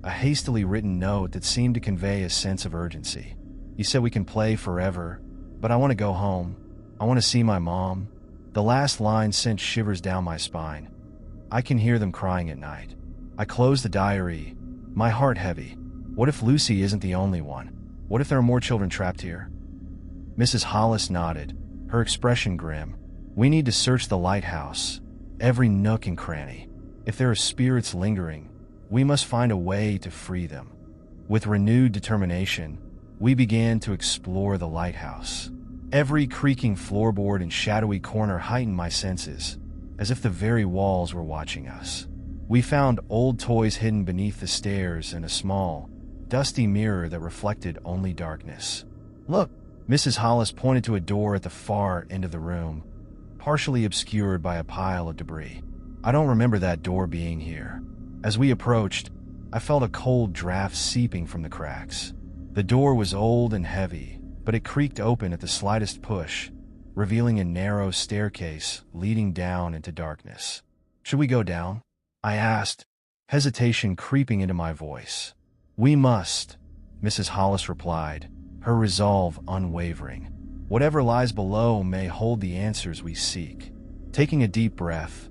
[SPEAKER 1] a hastily written note that seemed to convey a sense of urgency. He said, we can play forever, but I want to go home. I want to see my mom. The last line sent shivers down my spine. I can hear them crying at night. I closed the diary, my heart heavy. What if Lucy isn't the only one? What if there are more children trapped here? Mrs. Hollis nodded, her expression grim. We need to search the lighthouse, every nook and cranny. If there are spirits lingering, we must find a way to free them. With renewed determination, we began to explore the lighthouse. Every creaking floorboard and shadowy corner heightened my senses, as if the very walls were watching us. We found old toys hidden beneath the stairs and a small, dusty mirror that reflected only darkness. "Look!" Mrs. Hollis pointed to a door at the far end of the room, partially obscured by a pile of debris. "I don't remember that door being here." As we approached, I felt a cold draft seeping from the cracks. The door was old and heavy, but it creaked open at the slightest push, revealing a narrow staircase leading down into darkness. "Should we go down?" I asked, hesitation creeping into my voice. "We must," Mrs. Hollis replied, her resolve unwavering. "Whatever lies below may hold the answers we seek." Taking a deep breath,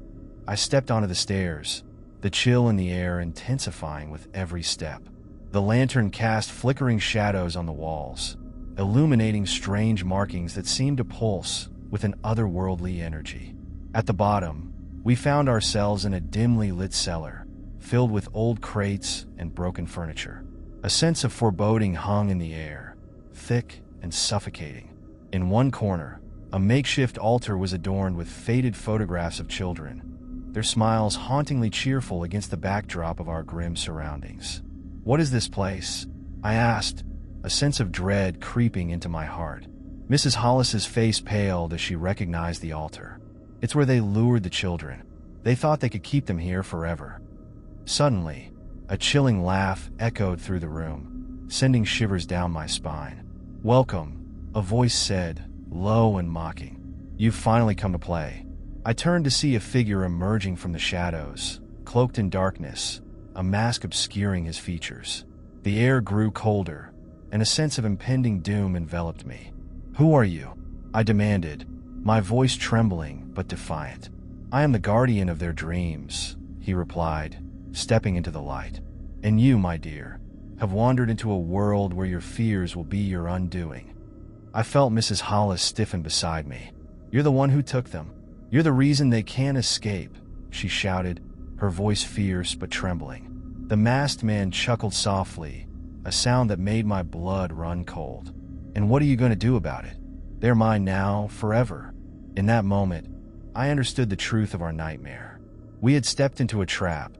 [SPEAKER 1] I stepped onto the stairs, the chill in the air intensifying with every step. The lantern cast flickering shadows on the walls, illuminating strange markings that seemed to pulse with an otherworldly energy. At the bottom, we found ourselves in a dimly lit cellar, filled with old crates and broken furniture. A sense of foreboding hung in the air, thick and suffocating. In one corner, a makeshift altar was adorned with faded photographs of children, their smiles hauntingly cheerful against the backdrop of our grim surroundings. "What is this place?" I asked, a sense of dread creeping into my heart. Mrs. Hollis's face paled as she recognized the altar. "It's where they lured the children. They thought they could keep them here forever." Suddenly, a chilling laugh echoed through the room, sending shivers down my spine. "Welcome," a voice said, low and mocking. "You've finally come to play." I turned to see a figure emerging from the shadows, cloaked in darkness, a mask obscuring his features. The air grew colder, and a sense of impending doom enveloped me. "Who are you?" I demanded, my voice trembling but defiant. "I am the guardian of their dreams," he replied, stepping into the light. "And you, my dear, have wandered into a world where your fears will be your undoing." I felt Mrs. Hollis stiffen beside me. "You're the one who took them. You're the reason they can't escape," she shouted, her voice fierce but trembling. The masked man chuckled softly, a sound that made my blood run cold. "And what are you going to do about it? They're mine now, forever." In that moment, I understood the truth of our nightmare. We had stepped into a trap,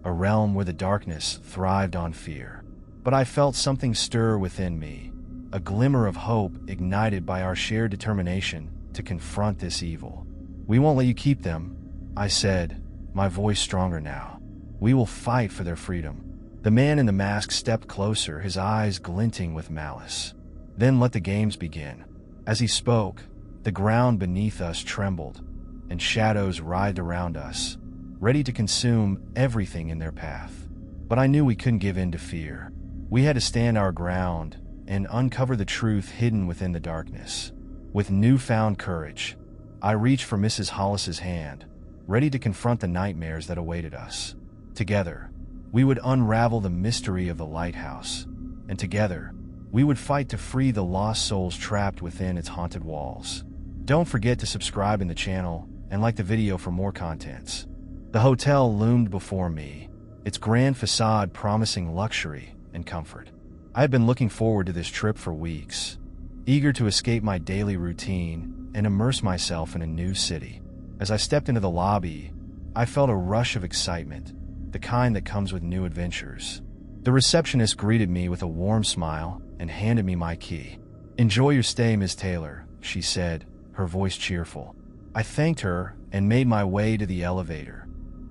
[SPEAKER 1] a realm where the darkness thrived on fear. But I felt something stir within me, a glimmer of hope ignited by our shared determination to confront this evil. "We won't let you keep them," I said, my voice stronger now. "We will fight for their freedom." The man in the mask stepped closer, his eyes glinting with malice. "Then let the games begin." As he spoke, the ground beneath us trembled, and shadows writhed around us, ready to consume everything in their path. But I knew we couldn't give in to fear. We had to stand our ground and uncover the truth hidden within the darkness. With newfound courage, I reached for Mrs. Hollis's hand, ready to confront the nightmares that awaited us. Together, we would unravel the mystery of the lighthouse, and together, we would fight to free the lost souls trapped within its haunted walls. Don't forget to subscribe in the channel and like the video for more contents. The hotel loomed before me, its grand facade promising luxury and comfort. I had been looking forward to this trip for weeks, eager to escape my daily routine and immerse myself in a new city. As I stepped into the lobby, I felt a rush of excitement, the kind that comes with new adventures. The receptionist greeted me with a warm smile and handed me my key. "Enjoy your stay, Miss Taylor," she said, her voice cheerful. I thanked her and made my way to the elevator,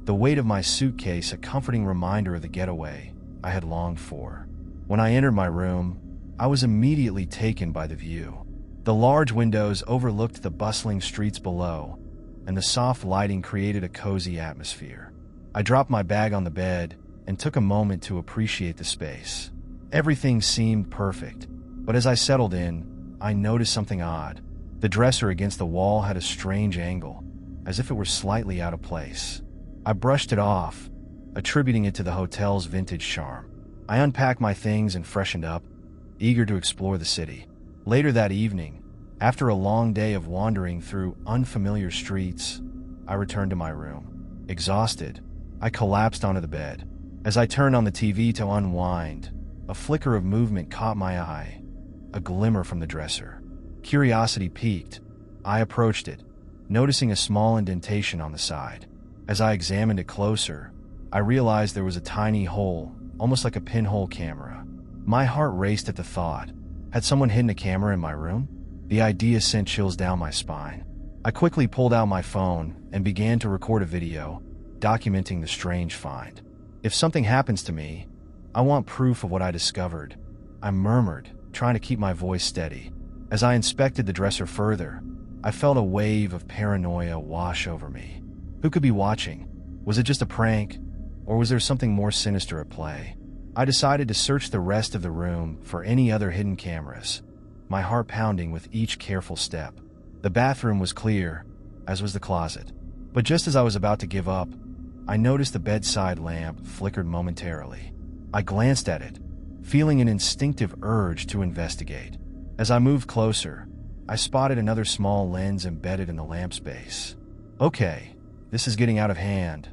[SPEAKER 1] the weight of my suitcase a comforting reminder of the getaway I had longed for. When I entered my room, I was immediately taken by the view. The large windows overlooked the bustling streets below, and the soft lighting created a cozy atmosphere. I dropped my bag on the bed and took a moment to appreciate the space. Everything seemed perfect, but as I settled in, I noticed something odd. The dresser against the wall had a strange angle, as if it were slightly out of place. I brushed it off, attributing it to the hotel's vintage charm. I unpacked my things and freshened up, eager to explore the city. Later that evening, after a long day of wandering through unfamiliar streets, I returned to my room. Exhausted, I collapsed onto the bed. As I turned on the TV to unwind, a flicker of movement caught my eye, a glimmer from the dresser. Curiosity piqued. I approached it, noticing a small indentation on the side. As I examined it closer, I realized there was a tiny hole, almost like a pinhole camera. My heart raced at the thought. Had someone hidden a camera in my room? The idea sent chills down my spine. I quickly pulled out my phone and began to record a video, documenting the strange find. If something happens to me, I want proof of what I discovered, I murmured, trying to keep my voice steady. As I inspected the dresser further, I felt a wave of paranoia wash over me. Who could be watching? Was it just a prank, or was there something more sinister at play? I decided to search the rest of the room for any other hidden cameras, my heart pounding with each careful step. The bathroom was clear, as was the closet. But just as I was about to give up, I noticed the bedside lamp flickered momentarily. I glanced at it, feeling an instinctive urge to investigate. As I moved closer, I spotted another small lens embedded in the lamp's base. Okay, this is getting out of hand,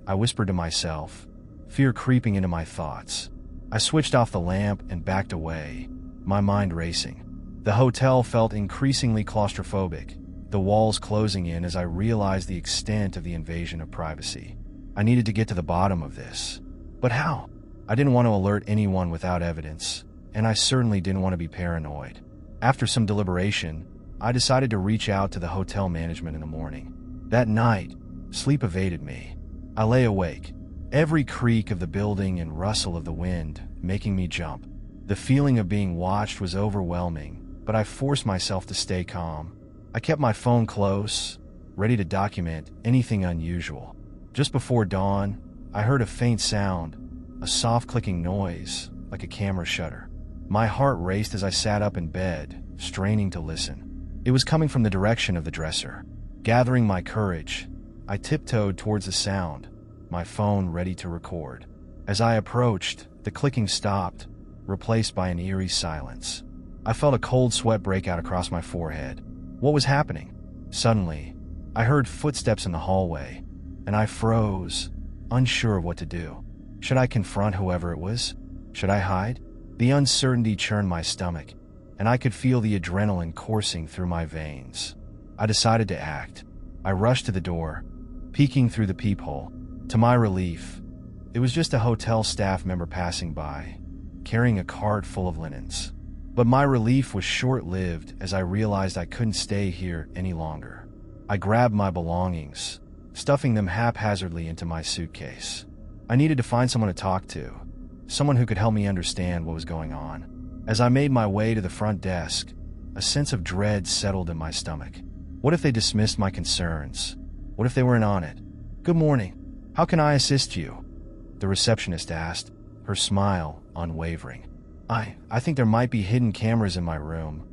[SPEAKER 1] I whispered to myself, fear creeping into my thoughts. I switched off the lamp and backed away, my mind racing. The hotel felt increasingly claustrophobic, the walls closing in as I realized the extent of the invasion of privacy. I needed to get to the bottom of this. But how? I didn't want to alert anyone without evidence, and I certainly didn't want to be paranoid. After some deliberation, I decided to reach out to the hotel management in the morning. That night, sleep evaded me. I lay awake, every creak of the building and rustle of the wind making me jump. The feeling of being watched was overwhelming, but I forced myself to stay calm. I kept my phone close, ready to document anything unusual. Just before dawn, I heard a faint sound, a soft clicking noise, like a camera shutter. My heart raced as I sat up in bed, straining to listen. It was coming from the direction of the dresser. Gathering my courage, I tiptoed towards the sound, my phone ready to record. As I approached, the clicking stopped, replaced by an eerie silence. I felt a cold sweat break out across my forehead. What was happening? Suddenly, I heard footsteps in the hallway, and I froze, unsure of what to do. Should I confront whoever it was? Should I hide? The uncertainty churned my stomach, and I could feel the adrenaline coursing through my veins. I decided to act. I rushed to the door, peeking through the peephole. To my relief, it was just a hotel staff member passing by, carrying a cart full of linens. But my relief was short-lived as I realized I couldn't stay here any longer. I grabbed my belongings, stuffing them haphazardly into my suitcase. I needed to find someone to talk to, someone who could help me understand what was going on. As I made my way to the front desk, a sense of dread settled in my stomach. What if they dismissed my concerns? What if they weren't on it? "Good morning. How can I assist you?" the receptionist asked, her smile unwavering. I think there might be hidden cameras in my room,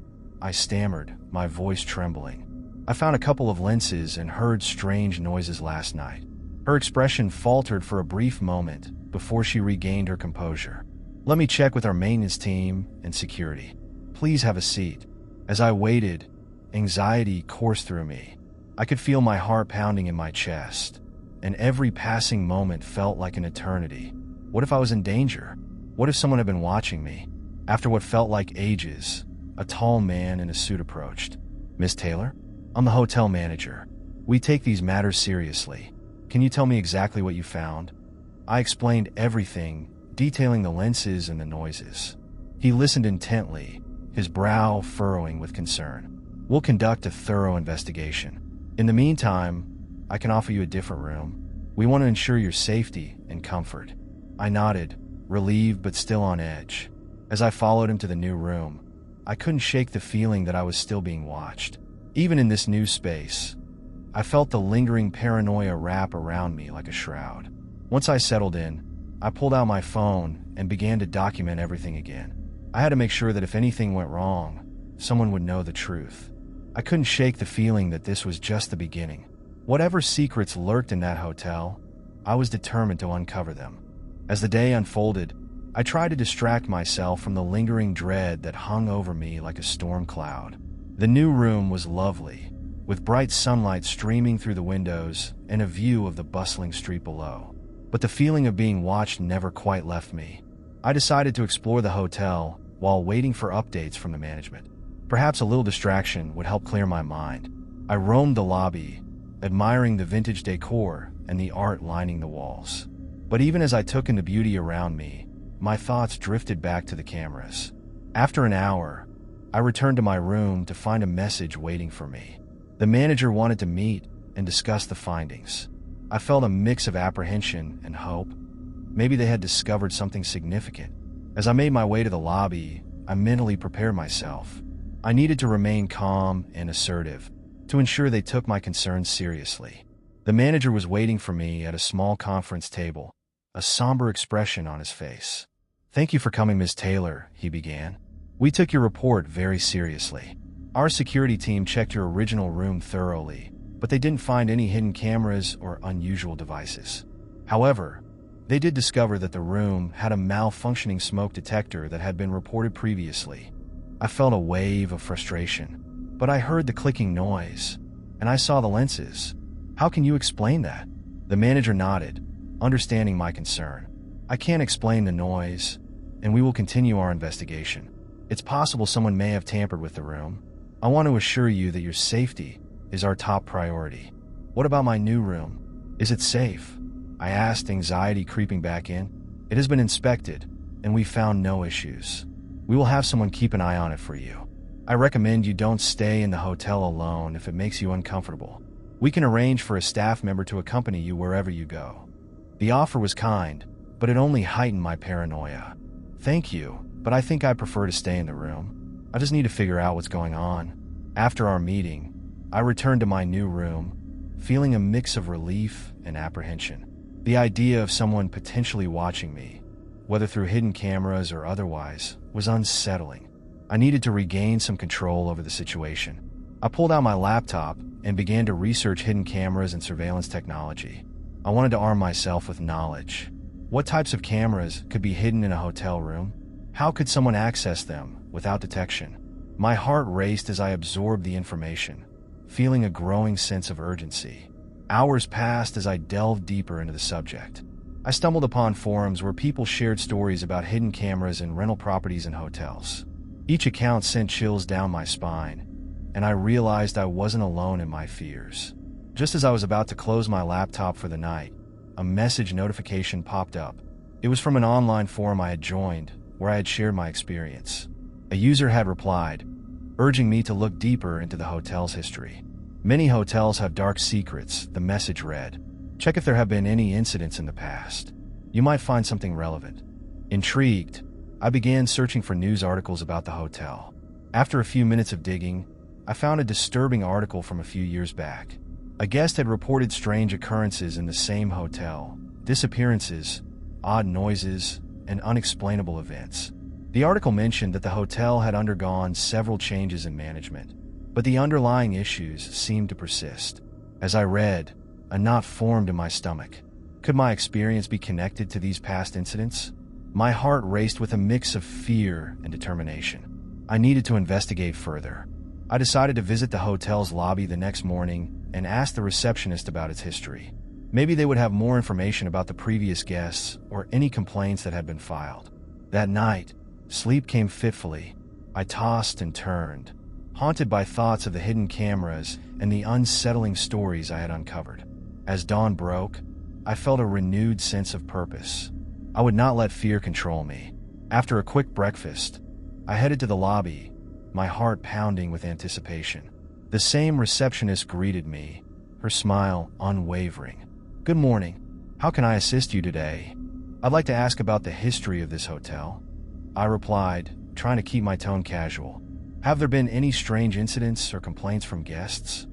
[SPEAKER 1] I stammered, my voice trembling. I found a couple of lenses and heard strange noises last night. Her expression faltered for a brief moment before she regained her composure. "Let me check with our maintenance team and security. Please have a seat." As I waited, anxiety coursed through me. I could feel my heart pounding in my chest, and every passing moment felt like an eternity. What if I was in danger? What if someone had been watching me? After what felt like ages, a tall man in a suit approached. "Miss Taylor? I'm the hotel manager. We take these matters seriously. Can you tell me exactly what you found?" I explained everything, detailing the lenses and the noises. He listened intently, his brow furrowing with concern. "We'll conduct a thorough investigation. In the meantime, I can offer you a different room. We want to ensure your safety and comfort." I nodded, relieved but still on edge. As I followed him to the new room, I couldn't shake the feeling that I was still being watched. Even in this new space, I felt the lingering paranoia wrap around me like a shroud. Once I settled in, I pulled out my phone and began to document everything again. I had to make sure that if anything went wrong, someone would know the truth. I couldn't shake the feeling that this was just the beginning. Whatever secrets lurked in that hotel, I was determined to uncover them. As the day unfolded, I tried to distract myself from the lingering dread that hung over me like a storm cloud. The new room was lovely, with bright sunlight streaming through the windows and a view of the bustling street below. But the feeling of being watched never quite left me. I decided to explore the hotel while waiting for updates from the management. Perhaps a little distraction would help clear my mind. I roamed the lobby, admiring the vintage decor and the art lining the walls. But even as I took in the beauty around me, my thoughts drifted back to the cameras. After an hour, I returned to my room to find a message waiting for me. The manager wanted to meet and discuss the findings. I felt a mix of apprehension and hope. Maybe they had discovered something significant. As I made my way to the lobby, I mentally prepared myself. I needed to remain calm and assertive to ensure they took my concerns seriously. The manager was waiting for me at a small conference table, a somber expression on his face. "Thank you for coming, Ms. Taylor," he began. "We took your report very seriously. Our security team checked your original room thoroughly, but they didn't find any hidden cameras or unusual devices. However, they did discover that the room had a malfunctioning smoke detector that had been reported previously." I felt a wave of frustration, but I heard the clicking noise, and I saw the lenses. "How can you explain that?" The manager nodded, understanding my concern. "I can't explain the noise, and we will continue our investigation. It's possible someone may have tampered with the room. I want to assure you that your safety is our top priority." "What about my new room? Is it safe?" I asked, anxiety creeping back in. "It has been inspected, and we found no issues. We will have someone keep an eye on it for you. I recommend you don't stay in the hotel alone if it makes you uncomfortable. We can arrange for a staff member to accompany you wherever you go." The offer was kind, but it only heightened my paranoia. "Thank you, but I think I prefer to stay in the room. I just need to figure out what's going on." After our meeting, I returned to my new room, feeling a mix of relief and apprehension. The idea of someone potentially watching me, whether through hidden cameras or otherwise, was unsettling. I needed to regain some control over the situation. I pulled out my laptop and began to research hidden cameras and surveillance technology. I wanted to arm myself with knowledge. What types of cameras could be hidden in a hotel room? How could someone access them without detection? My heart raced as I absorbed the information, feeling a growing sense of urgency. Hours passed as I delved deeper into the subject. I stumbled upon forums where people shared stories about hidden cameras in rental properties and hotels. Each account sent chills down my spine, and I realized I wasn't alone in my fears. Just as I was about to close my laptop for the night, a message notification popped up. It was from an online forum I had joined, where I had shared my experience. A user had replied, urging me to look deeper into the hotel's history. "Many hotels have dark secrets," the message read. "Check if there have been any incidents in the past. You might find something relevant." Intrigued, I began searching for news articles about the hotel. After a few minutes of digging, I found a disturbing article from a few years back. A guest had reported strange occurrences in the same hotel, disappearances, odd noises, and unexplainable events. The article mentioned that the hotel had undergone several changes in management, but the underlying issues seemed to persist. As I read, a knot formed in my stomach. Could my experience be connected to these past incidents? My heart raced with a mix of fear and determination. I needed to investigate further. I decided to visit the hotel's lobby the next morning and ask the receptionist about its history. Maybe they would have more information about the previous guests or any complaints that had been filed. That night, sleep came fitfully. I tossed and turned, haunted by thoughts of the hidden cameras and the unsettling stories I had uncovered. As dawn broke, I felt a renewed sense of purpose. I would not let fear control me. After a quick breakfast, I headed to the lobby, my heart pounding with anticipation. The same receptionist greeted me, her smile unwavering. "Good morning. How can I assist you today?" "I'd like to ask about the history of this hotel," I replied, trying to keep my tone casual. "Have there been any strange incidents or complaints from guests?"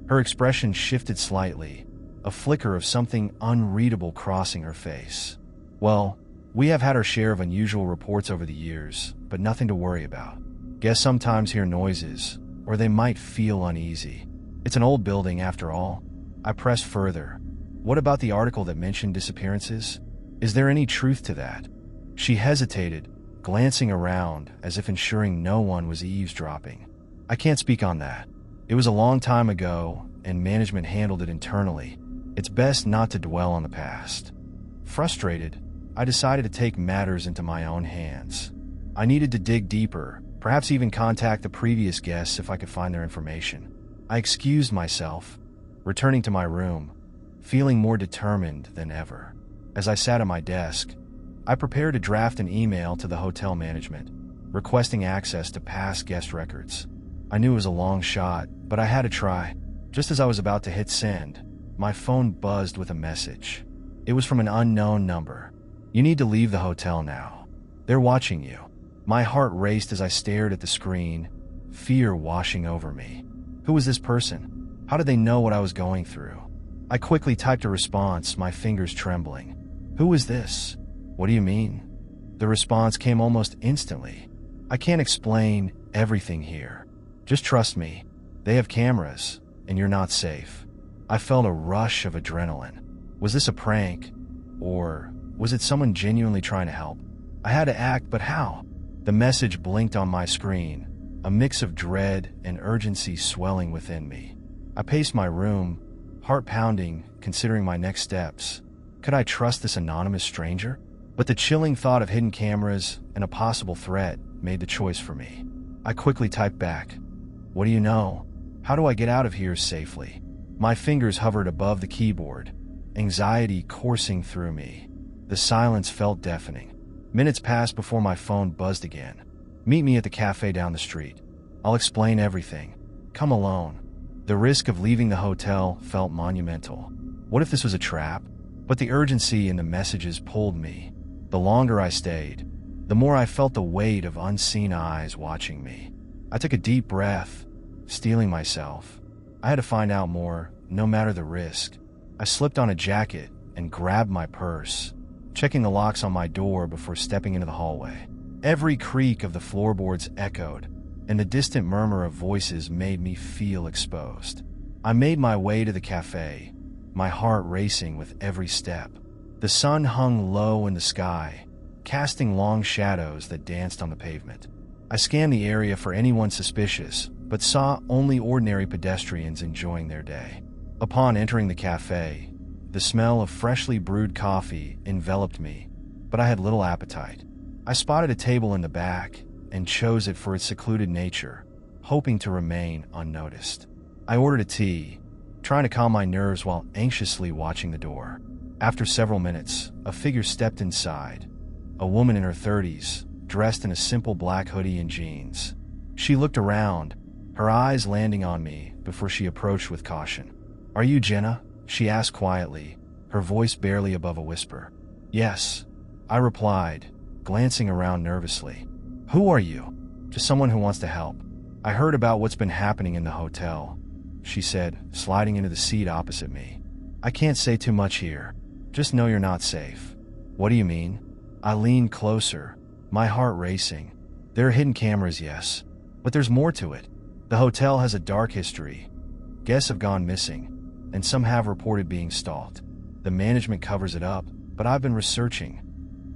[SPEAKER 1] Her expression shifted slightly, a flicker of something unreadable crossing her face. "Well, we have had our share of unusual reports over the years, but nothing to worry about. Guests sometimes hear noises, or they might feel uneasy. It's an old building after all." I pressed further. "What about the article that mentioned disappearances? Is there any truth to that?" She hesitated, glancing around as if ensuring no one was eavesdropping. "I can't speak on that. It was a long time ago, and management handled it internally. It's best not to dwell on the past." Frustrated, I decided to take matters into my own hands. I needed to dig deeper Perhaps even contact the previous guests if I could find their information. I excused myself, returning to my room, feeling more determined than ever. As I sat at my desk, I prepared to draft an email to the hotel management, requesting access to past guest records. I knew it was a long shot, but I had to try. Just as I was about to hit send, my phone buzzed with a message. It was from an unknown number. "You need to leave the hotel now. They're watching you." My heart raced as I stared at the screen, fear washing over me. Who was this person? How did they know what I was going through? I quickly typed a response, my fingers trembling. "Who is this? What do you mean?" The response came almost instantly. "I can't explain everything here. Just trust me. They have cameras, and you're not safe." I felt a rush of adrenaline. Was this a prank? Or was it someone genuinely trying to help? I had to act, but how? The message blinked on my screen, a mix of dread and urgency swelling within me. I paced my room, heart pounding, considering my next steps. Could I trust this anonymous stranger? But the chilling thought of hidden cameras and a possible threat made the choice for me. I quickly typed back, "What do you know? How do I get out of here safely?" My fingers hovered above the keyboard, anxiety coursing through me. The silence felt deafening. Minutes passed before my phone buzzed again. "Meet me at the cafe down the street. I'll explain everything. Come alone." The risk of leaving the hotel felt monumental. What if this was a trap? But the urgency in the messages pulled me. The longer I stayed, the more I felt the weight of unseen eyes watching me. I took a deep breath, steeling myself. I had to find out more, no matter the risk. I slipped on a jacket and grabbed my purse, checking the locks on my door before stepping into the hallway. Every creak of the floorboards echoed, and the distant murmur of voices made me feel exposed. I made my way to the cafe, my heart racing with every step. The sun hung low in the sky, casting long shadows that danced on the pavement. I scanned the area for anyone suspicious, but saw only ordinary pedestrians enjoying their day. Upon entering the cafe, the smell of freshly brewed coffee enveloped me, but I had little appetite. I spotted a table in the back and chose it for its secluded nature, hoping to remain unnoticed. I ordered a tea, trying to calm my nerves while anxiously watching the door. After several minutes, a figure stepped inside, a woman in her 30s, dressed in a simple black hoodie and jeans. She looked around, her eyes landing on me before she approached with caution. "Are you Jenna?" she asked quietly, her voice barely above a whisper. "Yes," I replied, glancing around nervously. "Who are you?" "Just someone who wants to help. I heard about what's been happening in the hotel," she said, sliding into the seat opposite me. "I can't say too much here. Just know you're not safe." "What do you mean?" I leaned closer, my heart racing. "There are hidden cameras, yes, but there's more to it. The hotel has a dark history. Guests have gone missing, and some have reported being stalked. The management covers it up, but I've been researching."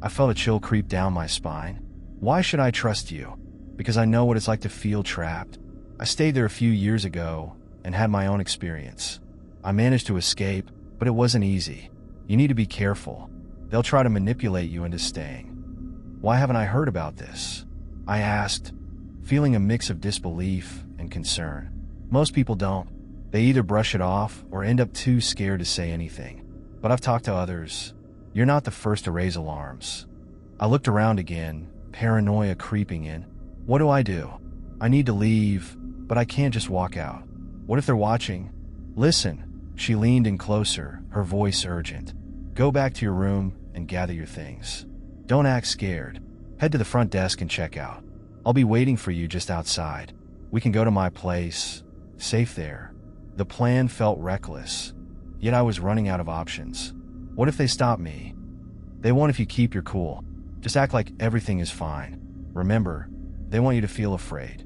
[SPEAKER 1] I felt a chill creep down my spine. "Why should I trust you?" "Because I know what it's like to feel trapped. I stayed there a few years ago and had my own experience. I managed to escape, but it wasn't easy. You need to be careful. They'll try to manipulate you into staying." "Why haven't I heard about this?" I asked, feeling a mix of disbelief and concern. "Most people don't. They either brush it off or end up too scared to say anything. But I've talked to others. You're not the first to raise alarms." I looked around again, paranoia creeping in. What do? I need to leave, but I can't just walk out. What if they're watching? "Listen," she leaned in closer, her voice urgent. "Go back to your room and gather your things. Don't act scared. Head to the front desk and check out. I'll be waiting for you just outside. We can go to my place. Safe there." The plan felt reckless, yet I was running out of options. What if they stop me? "They won't if you keep your cool. Just act like everything is fine. Remember, they want you to feel afraid."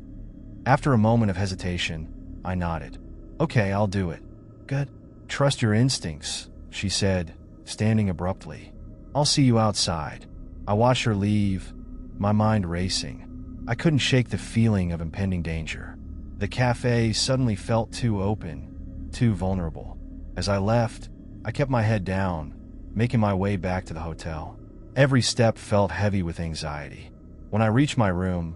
[SPEAKER 1] After a moment of hesitation, I nodded. "Okay, I'll do it." "Good. Trust your instincts," she said, standing abruptly. "I'll see you outside." I watched her leave, my mind racing. I couldn't shake the feeling of impending danger. The cafe suddenly felt too open, too vulnerable. As I left, I kept my head down, making my way back to the hotel. Every step felt heavy with anxiety. When I reached my room,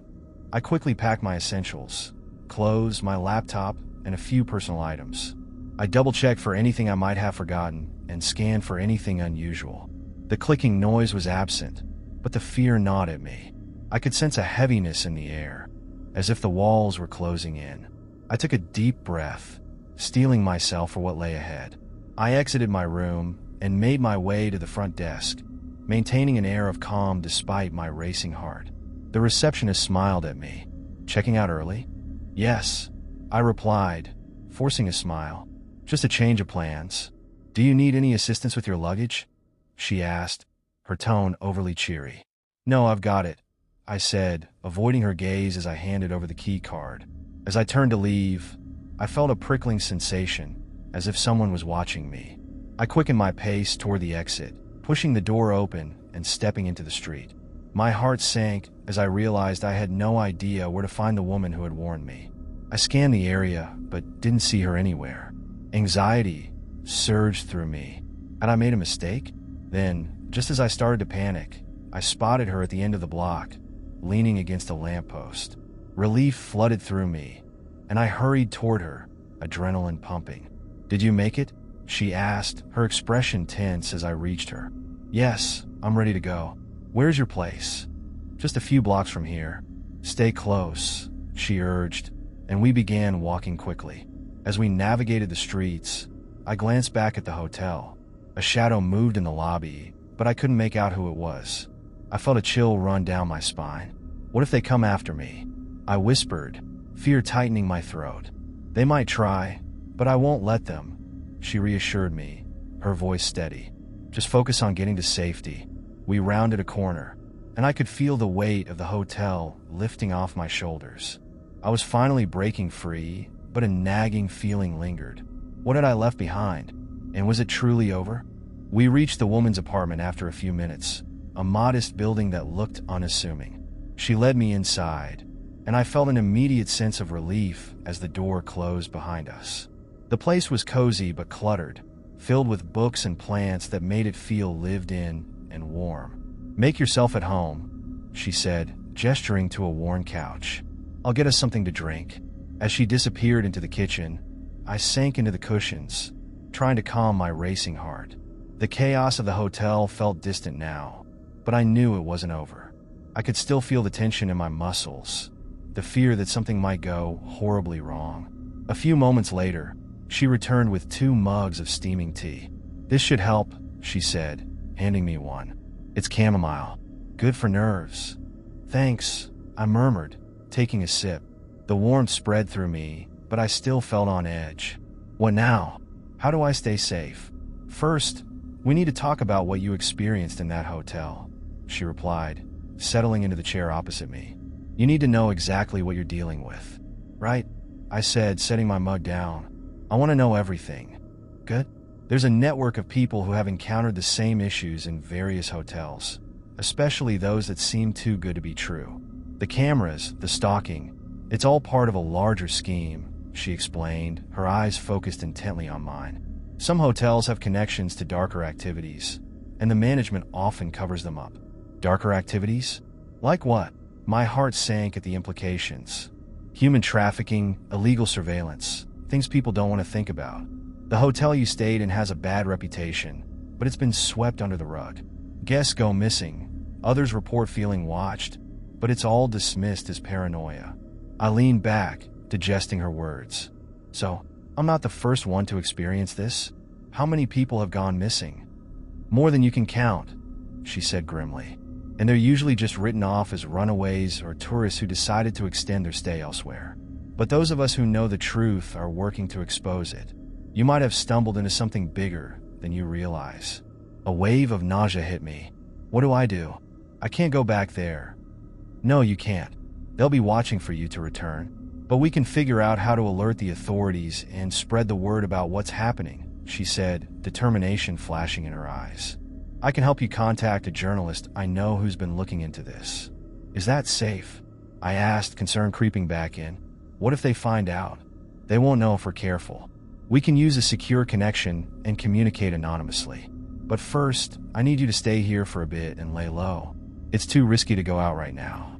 [SPEAKER 1] I quickly packed my essentials, clothes, my laptop, and a few personal items. I double-checked for anything I might have forgotten and scanned for anything unusual. The clicking noise was absent, but the fear gnawed at me. I could sense a heaviness in the air, as if the walls were closing in. I took a deep breath, steeling myself for what lay ahead. I exited my room and made my way to the front desk, maintaining an air of calm despite my racing heart. The receptionist smiled at me. "Checking out early?" "Yes," I replied, forcing a smile. "Just a change of plans." "Do you need any assistance with your luggage?" she asked, her tone overly cheery. "No, I've got it," I said, avoiding her gaze as I handed over the key card. As I turned to leave, I felt a prickling sensation, as if someone was watching me. I quickened my pace toward the exit, pushing the door open and stepping into the street. My heart sank as I realized I had no idea where to find the woman who had warned me. I scanned the area, but didn't see her anywhere. Anxiety surged through me. Had I made a mistake? Then, just as I started to panic, I spotted her at the end of the block, leaning against a lamppost. Relief flooded through me, and I hurried toward her, adrenaline pumping. "Did you make it?" she asked, her expression tense as I reached her. "Yes, I'm ready to go." "Where's your place?" "Just a few blocks from here." "Stay close," she urged, and we began walking quickly. As we navigated the streets, I glanced back at the hotel. A shadow moved in the lobby, but I couldn't make out who it was. I felt a chill run down my spine. "What if they come after me?" I whispered, fear tightening my throat. "They might try, but I won't let them," she reassured me, her voice steady. "Just focus on getting to safety." We rounded a corner, and I could feel the weight of the hotel lifting off my shoulders. I was finally breaking free, but a nagging feeling lingered. What had I left behind? And was it truly over? We reached the woman's apartment after a few minutes, a modest building that looked unassuming. She led me inside, and I felt an immediate sense of relief as the door closed behind us. The place was cozy but cluttered, filled with books and plants that made it feel lived in and warm. "Make yourself at home," she said, gesturing to a worn couch. "I'll get us something to drink." As she disappeared into the kitchen, I sank into the cushions, trying to calm my racing heart. The chaos of the hotel felt distant now, but I knew it wasn't over. I could still feel the tension in my muscles, the fear that something might go horribly wrong. A few moments later, she returned with 2 mugs of steaming tea. "This should help," she said, handing me one. "It's chamomile. Good for nerves." "Thanks," I murmured, taking a sip. The warmth spread through me, but I still felt on edge. "What now? How do I stay safe?" "First, we need to talk about what you experienced in that hotel," she replied, settling into the chair opposite me. "You need to know exactly what you're dealing with." "Right," I said, setting my mug down. "I want to know everything." "Good." "There's a network of people who have encountered the same issues in various hotels, especially those that seem too good to be true. The cameras, the stalking, it's all part of a larger scheme," she explained, her eyes focused intently on mine. "Some hotels have connections to darker activities, and the management often covers them up." "Darker activities? Like what?" My heart sank at the implications. "Human trafficking, illegal surveillance, things people don't want to think about. The hotel you stayed in has a bad reputation, but it's been swept under the rug. Guests go missing, others report feeling watched, but it's all dismissed as paranoia." I leaned back, digesting her words. "So, I'm not the first one to experience this? How many people have gone missing?" "More than you can count," she said grimly. "And they're usually just written off as runaways or tourists who decided to extend their stay elsewhere. But those of us who know the truth are working to expose it. You might have stumbled into something bigger than you realize." A wave of nausea hit me. "What do I do? I can't go back there." "No, you can't. They'll be watching for you to return. But we can figure out how to alert the authorities and spread the word about what's happening," she said, determination flashing in her eyes. "I can help you contact a journalist I know who's been looking into this." "Is that safe?" I asked, concern creeping back in. "What if they find out?" "They won't know if we're careful. We can use a secure connection and communicate anonymously. But first, I need you to stay here for a bit and lay low. It's too risky to go out right now."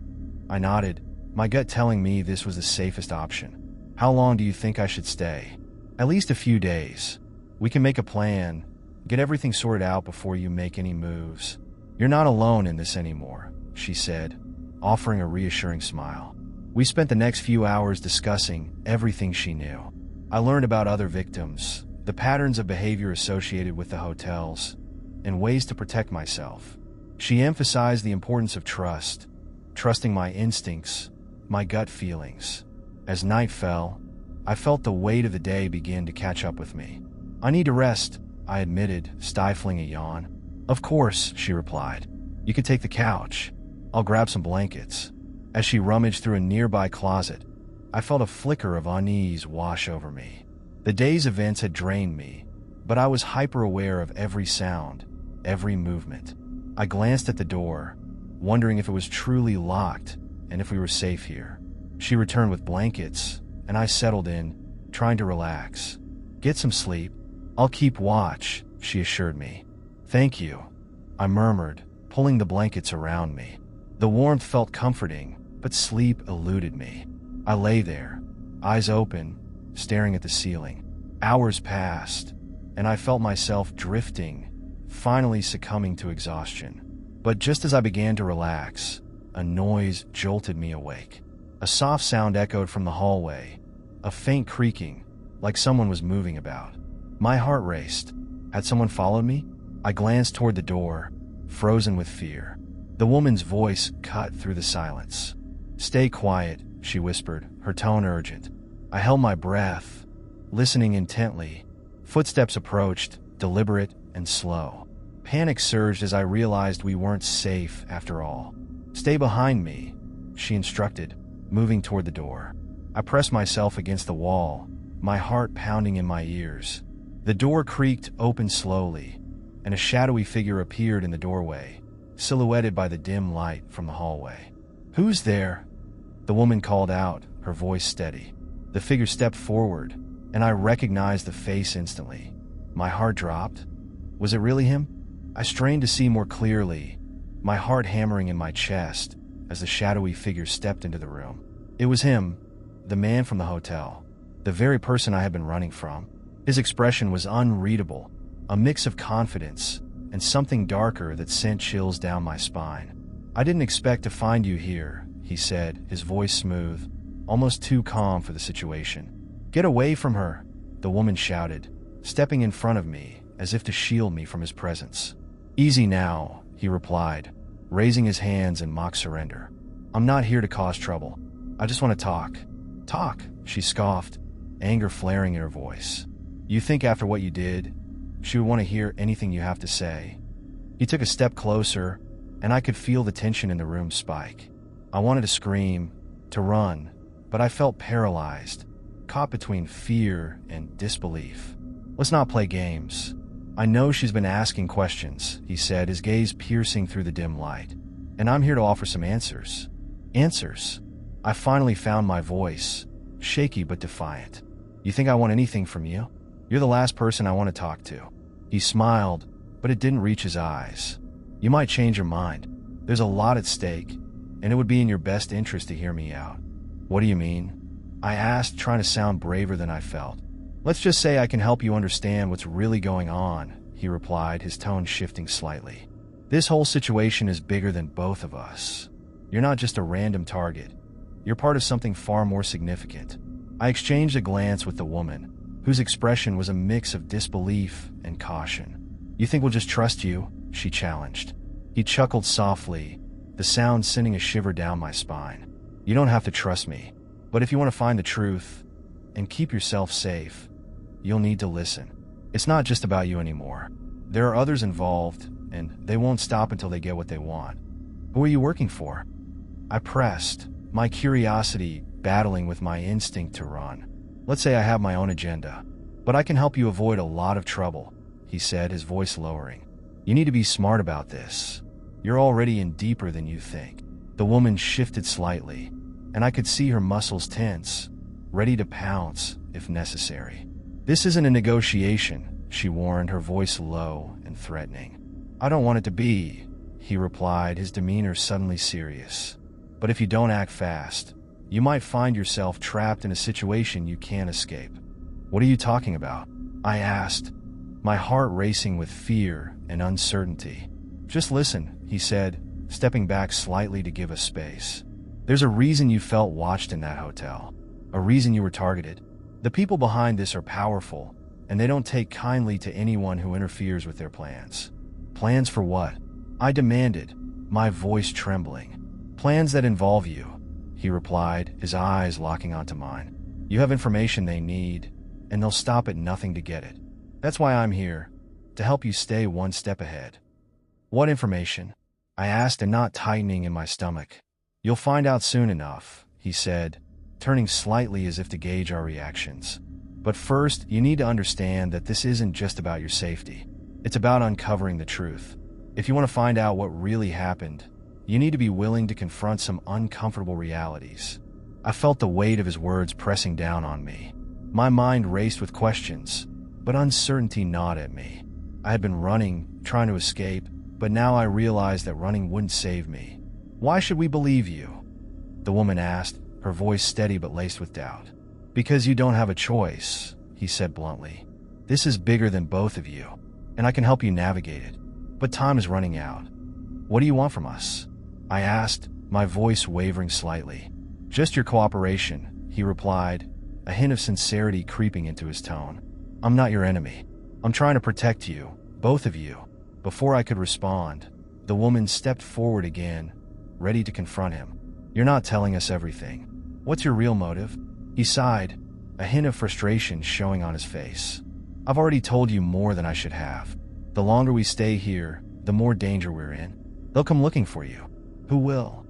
[SPEAKER 1] I nodded, my gut telling me this was the safest option. How long do you think I should stay? At least a few days. We can make a plan, get everything sorted out before you make any moves. You're not alone in this anymore, she said, offering a reassuring smile. We spent the next few hours discussing everything she knew. I learned about other victims, the patterns of behavior associated with the hotels, and ways to protect myself. She emphasized the importance of trust, trusting my instincts, my gut feelings. As night fell, I felt the weight of the day begin to catch up with me. I need to rest, I admitted, stifling a yawn. Of course, she replied. You can take the couch. I'll grab some blankets. As she rummaged through a nearby closet, I felt a flicker of unease wash over me. The day's events had drained me, but I was hyper-aware of every sound, every movement. I glanced at the door, wondering if it was truly locked and if we were safe here. She returned with blankets, and I settled in, trying to relax. Get some sleep. I'll keep watch, she assured me. Thank you, I murmured, pulling the blankets around me. The warmth felt comforting, but sleep eluded me. I lay there, eyes open, staring at the ceiling. Hours passed, and I felt myself drifting, finally succumbing to exhaustion. But just as I began to relax, a noise jolted me awake. A soft sound echoed from the hallway, a faint creaking, like someone was moving about. My heart raced. Had someone followed me? I glanced toward the door, frozen with fear. The woman's voice cut through the silence. Stay quiet, she whispered, her tone urgent. I held my breath, listening intently. Footsteps approached, deliberate and slow. Panic surged as I realized we weren't safe after all. Stay behind me, she instructed, moving toward the door. I pressed myself against the wall, my heart pounding in my ears. The door creaked open slowly, and a shadowy figure appeared in the doorway, silhouetted by the dim light from the hallway. Who's there? The woman called out, her voice steady. The figure stepped forward, and I recognized the face instantly. My heart dropped. Was it really him? I strained to see more clearly, my heart hammering in my chest as the shadowy figure stepped into the room. It was him, the man from the hotel, the very person I had been running from. His expression was unreadable, a mix of confidence and something darker that sent chills down my spine. I didn't expect to find you here, he said, his voice smooth, almost too calm for the situation. Get away from her, the woman shouted, stepping in front of me as if to shield me from his presence. Easy now, he replied, raising his hands in mock surrender. I'm not here to cause trouble. I just want to talk. Talk, she scoffed, anger flaring in her voice. You think after what you did, she would want to hear anything you have to say? He took a step closer, and I could feel the tension in the room spike. I wanted to scream, to run, but I felt paralyzed, caught between fear and disbelief. Let's not play games. I know she's been asking questions, he said, his gaze piercing through the dim light. And I'm here to offer some answers. Answers? I finally found my voice, shaky but defiant. You think I want anything from you? You're the last person I want to talk to. He smiled, but it didn't reach his eyes. You might change your mind. There's a lot at stake, and it would be in your best interest to hear me out. What do you mean? I asked, trying to sound braver than I felt. Let's just say I can help you understand what's really going on, he replied, his tone shifting slightly. This whole situation is bigger than both of us. You're not just a random target. You're part of something far more significant. I exchanged a glance with the woman, whose expression was a mix of disbelief and caution. You think we'll just trust you? She challenged. He chuckled softly, the sound sending a shiver down my spine. You don't have to trust me, but if you want to find the truth and keep yourself safe, you'll need to listen. It's not just about you anymore. There are others involved, and they won't stop until they get what they want. Who are you working for? I pressed, my curiosity battling with my instinct to run. Let's say I have my own agenda, but I can help you avoid a lot of trouble, he said, his voice lowering. You need to be smart about this. You're already in deeper than you think. The woman shifted slightly, and I could see her muscles tense, ready to pounce if necessary. This isn't a negotiation, she warned, her voice low and threatening. I don't want it to be, he replied, his demeanor suddenly serious. But if you don't act fast, You might find yourself trapped in a situation you can't escape. What are you talking about? I asked, my heart racing with fear and uncertainty. Just listen, he said, stepping back slightly to give us space. There's a reason you felt watched in that hotel. A reason you were targeted. The people behind this are powerful, and they don't take kindly to anyone who interferes with their plans. Plans for what? I demanded, my voice trembling. Plans that involve you, he replied, his eyes locking onto mine. You have information they need, and they'll stop at nothing to get it. That's why I'm here, to help you stay one step ahead. What information? I asked, a knot tightening in my stomach. You'll find out soon enough, he said, turning slightly as if to gauge our reactions. But first, you need to understand that this isn't just about your safety. It's about uncovering the truth. If you want to find out what really happened, you need to be willing to confront some uncomfortable realities. I felt the weight of his words pressing down on me. My mind raced with questions, but uncertainty gnawed at me. I had been running, trying to escape, but now I realized that running wouldn't save me. Why should we believe you? The woman asked, her voice steady but laced with doubt. Because you don't have a choice, he said bluntly. This is bigger than both of you, and I can help you navigate it. But time is running out. What do you want from us? I asked, my voice wavering slightly. Just your cooperation, he replied, a hint of sincerity creeping into his tone. I'm not your enemy. I'm trying to protect you, both of you. Before I could respond, the woman stepped forward again, ready to confront him. You're not telling us everything. What's your real motive? He sighed, a hint of frustration showing on his face. I've already told you more than I should have. The longer we stay here, the more danger we're in. They'll come looking for you. Who will?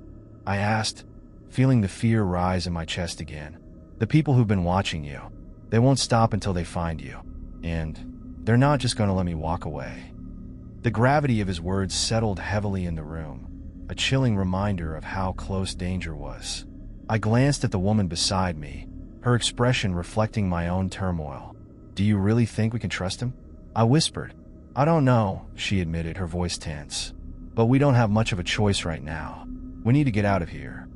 [SPEAKER 1] I asked, feeling the fear rise in my chest again. The people who've been watching you. They won't stop until they find you. And they're not just going to let me walk away. The gravity of his words settled heavily in the room, a chilling reminder of how close danger was. I glanced at the woman beside me, her expression reflecting my own turmoil. Do you really think we can trust him? I whispered. I don't know, she admitted, her voice tense. But we don't have much of a choice right now. We need to get out of here.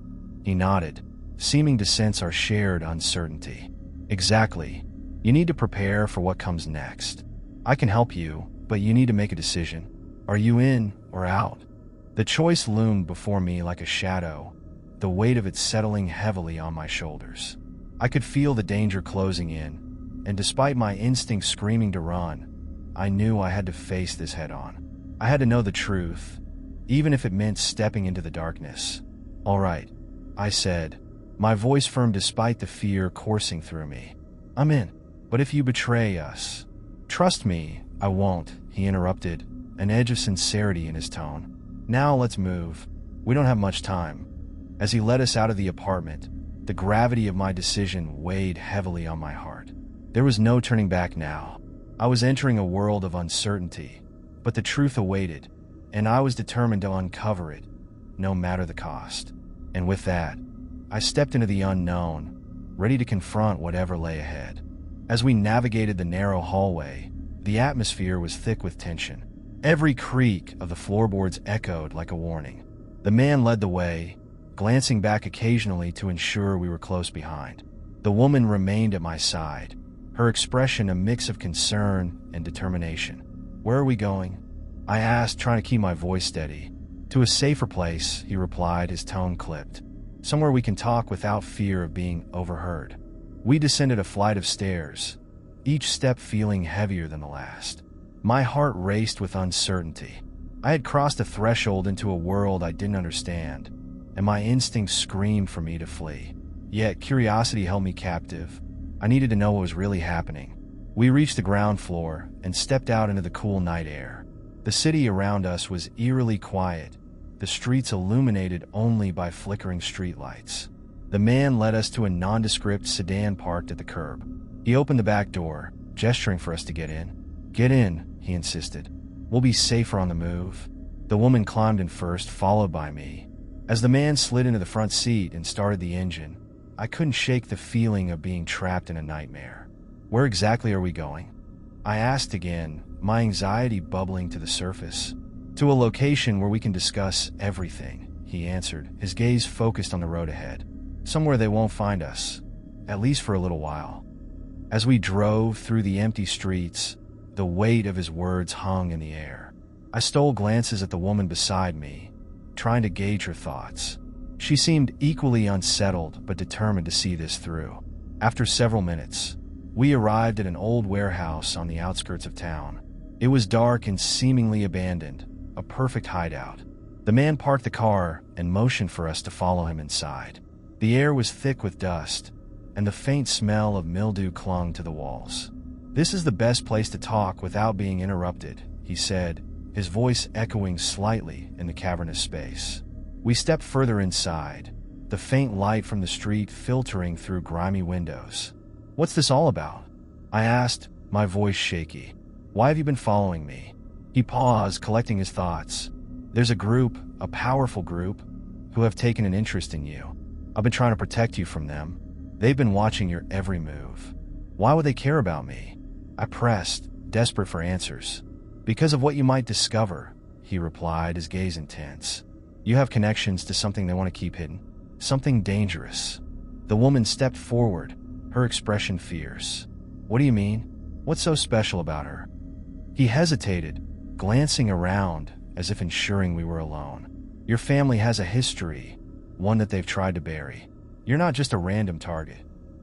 [SPEAKER 1] He nodded, seeming to sense our shared uncertainty. Exactly. You need to prepare for what comes next. I can help you, but you need to make a decision. Are you in or out? The choice loomed before me like a shadow, the weight of it settling heavily on my shoulders. I could feel the danger closing in, and despite my instinct screaming to run, I knew I had to face this head-on. I had to know the truth, even if it meant stepping into the darkness. All right, I said, my voice firm despite the fear coursing through me. I'm in, but if you betray us... Trust me, I won't, he interrupted, an edge of sincerity in his tone. Now let's move. We don't have much time. As he led us out of the apartment, the gravity of my decision weighed heavily on my heart. There was no turning back now. I was entering a world of uncertainty, but the truth awaited, and I was determined to uncover it, no matter the cost. And with that, I stepped into the unknown, ready to confront whatever lay ahead. As we navigated the narrow hallway, the atmosphere was thick with tension. Every creak of the floorboards echoed like a warning. The man led the way, glancing back occasionally to ensure we were close behind. The woman remained at my side, her expression a mix of concern and determination. Where are we going? I asked, trying to keep my voice steady. To a safer place, he replied, his tone clipped. Somewhere we can talk without fear of being overheard. We descended a flight of stairs, each step feeling heavier than the last. My heart raced with uncertainty. I had crossed a threshold into a world I didn't understand, and my instincts screamed for me to flee. Yet curiosity held me captive. I needed to know what was really happening. We reached the ground floor and stepped out into the cool night air. The city around us was eerily quiet, the streets illuminated only by flickering streetlights. The man led us to a nondescript sedan parked at the curb. He opened the back door, gesturing for us to get in. Get in, he insisted. We'll be safer on the move. The woman climbed in first, followed by me. As the man slid into the front seat and started the engine, I couldn't shake the feeling of being trapped in a nightmare. Where exactly are we going? I asked again, my anxiety bubbling to the surface. To a location where we can discuss everything, he answered, his gaze focused on the road ahead. somewhere they won't find us, at least for a little while. As we drove through the empty streets, the weight of his words hung in the air. I stole glances at the woman beside me, trying to gauge her thoughts. She seemed equally unsettled but determined to see this through. After several minutes, we arrived at an old warehouse on the outskirts of town. It was dark and seemingly abandoned, a perfect hideout. The man parked the car and motioned for us to follow him inside. The air was thick with dust, and the faint smell of mildew clung to the walls. "This is the best place to talk without being interrupted," he said, his voice echoing slightly in the cavernous space. We stepped further inside, the faint light from the street filtering through grimy windows. "What's this all about?" I asked, my voice shaky. "Why have you been following me?" He paused, collecting his thoughts. "There's a group, a powerful group, who have taken an interest in you. I've been trying to protect you from them. They've been watching your every move." "Why would they care about me?" I pressed, desperate for answers. "Because of what you might discover," he replied, his gaze intense. "You have connections to something they want to keep hidden. Something dangerous." The woman stepped forward, her expression fierce. "What do you mean? What's so special about her?" He hesitated, glancing around as if ensuring we were alone. "Your family has a history, one that they've tried to bury. You're not just a random target.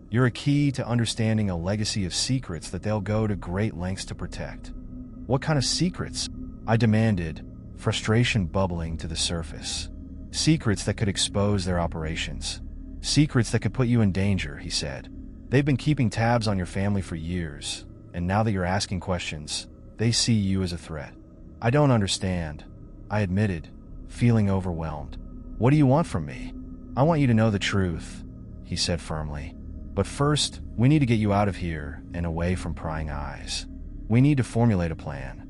[SPEAKER 1] You're a key to understanding a legacy of secrets that they'll go to great lengths to protect." "What kind of secrets?" I demanded, frustration bubbling to the surface. "Secrets that could expose their operations. Secrets that could put you in danger," he said. "They've been keeping tabs on your family for years, and now that you're asking questions, they see you as a threat." "I don't understand," I admitted, feeling overwhelmed. "What do you want from me?" "I want you to know the truth," he said firmly. "But first, we need to get you out of here and away from prying eyes. We need to formulate a plan."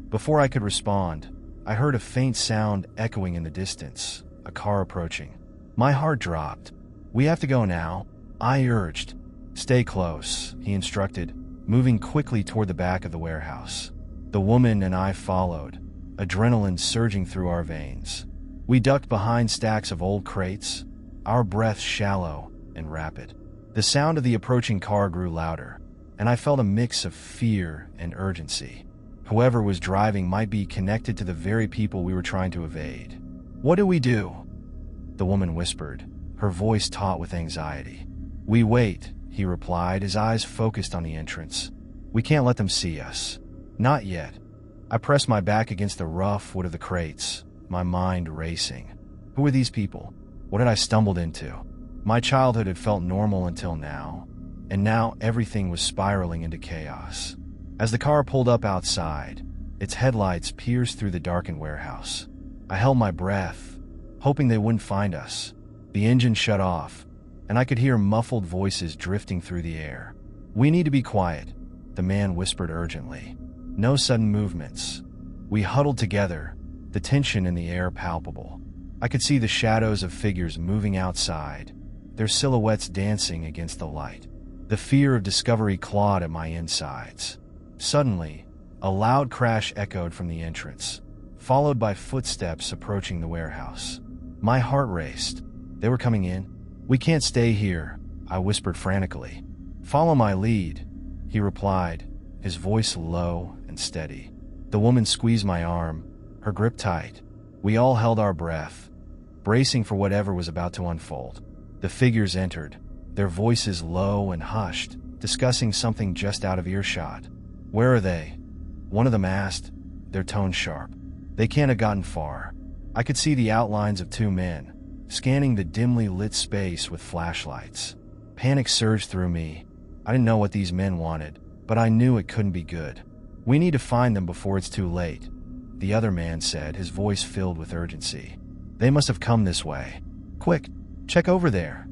[SPEAKER 1] Before I could respond, I heard a faint sound echoing in the distance, a car approaching. My heart dropped. "We have to go now," I urged. "Stay close," he instructed, moving quickly toward the back of the warehouse. The woman and I followed, adrenaline surging through our veins. We ducked behind stacks of old crates, our breath shallow and rapid. The sound of the approaching car grew louder, and I felt a mix of fear and urgency. Whoever was driving might be connected to the very people we were trying to evade. "What do we do?" the woman whispered, her voice taut with anxiety. "We wait," he replied, his eyes focused on the entrance. "We can't let them see us. Not yet." I pressed my back against the rough wood of the crates, my mind racing. Who were these people? What had I stumbled into? My childhood had felt normal until now, and now everything was spiraling into chaos. As the car pulled up outside, its headlights pierced through the darkened warehouse. I held my breath, hoping they wouldn't find us. The engine shut off, and I could hear muffled voices drifting through the air. "We need to be quiet," the man whispered urgently. "No sudden movements." We huddled together, the tension in the air palpable. I could see the shadows of figures moving outside, their silhouettes dancing against the light. The fear of discovery clawed at my insides. Suddenly, a loud crash echoed from the entrance, followed by footsteps approaching the warehouse. My heart raced. They were coming in. "We can't stay here," I whispered frantically. "Follow my lead," he replied, his voice low and steady. The woman squeezed my arm, her grip tight. We all held our breath, bracing for whatever was about to unfold. The figures entered, their voices low and hushed, discussing something just out of earshot. "Where are they?" one of them asked, their tone sharp. "They can't have gotten far." I could see the outlines of two men, scanning the dimly lit space with flashlights. Panic surged through me. I didn't know what these men wanted, but I knew it couldn't be good. "We need to find them before it's too late," the other man said, his voice filled with urgency. "They must have come this way. Quick, check over there,"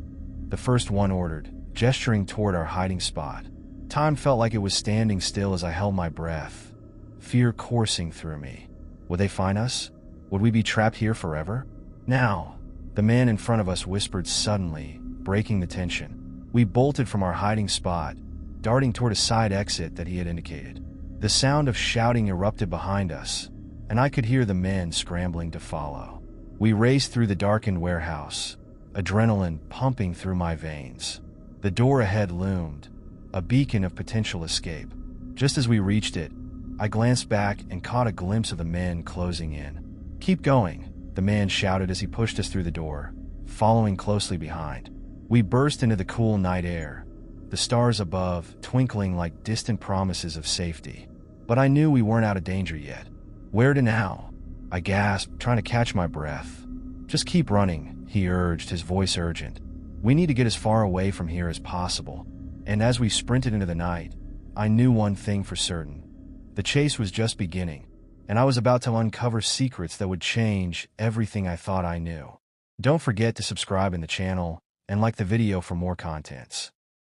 [SPEAKER 1] the first one ordered, gesturing toward our hiding spot. Time felt like it was standing still as I held my breath, fear coursing through me. Would they find us? Would we be trapped here forever? "Now," the man in front of us whispered suddenly, breaking the tension. We bolted from our hiding spot, darting toward a side exit that he had indicated. The sound of shouting erupted behind us, and I could hear the men scrambling to follow. We raced through the darkened warehouse, adrenaline pumping through my veins. The door ahead loomed, a beacon of potential escape. Just as we reached it, I glanced back and caught a glimpse of the men closing in. "Keep going," the man shouted as he pushed us through the door, following closely behind. We burst into the cool night air, the stars above twinkling like distant promises of safety. But I knew we weren't out of danger yet. "Where to now?" I gasped, trying to catch my breath. "Just keep running," he urged, his voice urgent. "We need to get as far away from here as possible." And as we sprinted into the night, I knew one thing for certain. The chase was just beginning, and I was about to uncover secrets that would change everything I thought I knew. Don't forget to subscribe in the channel and like the video for more contents.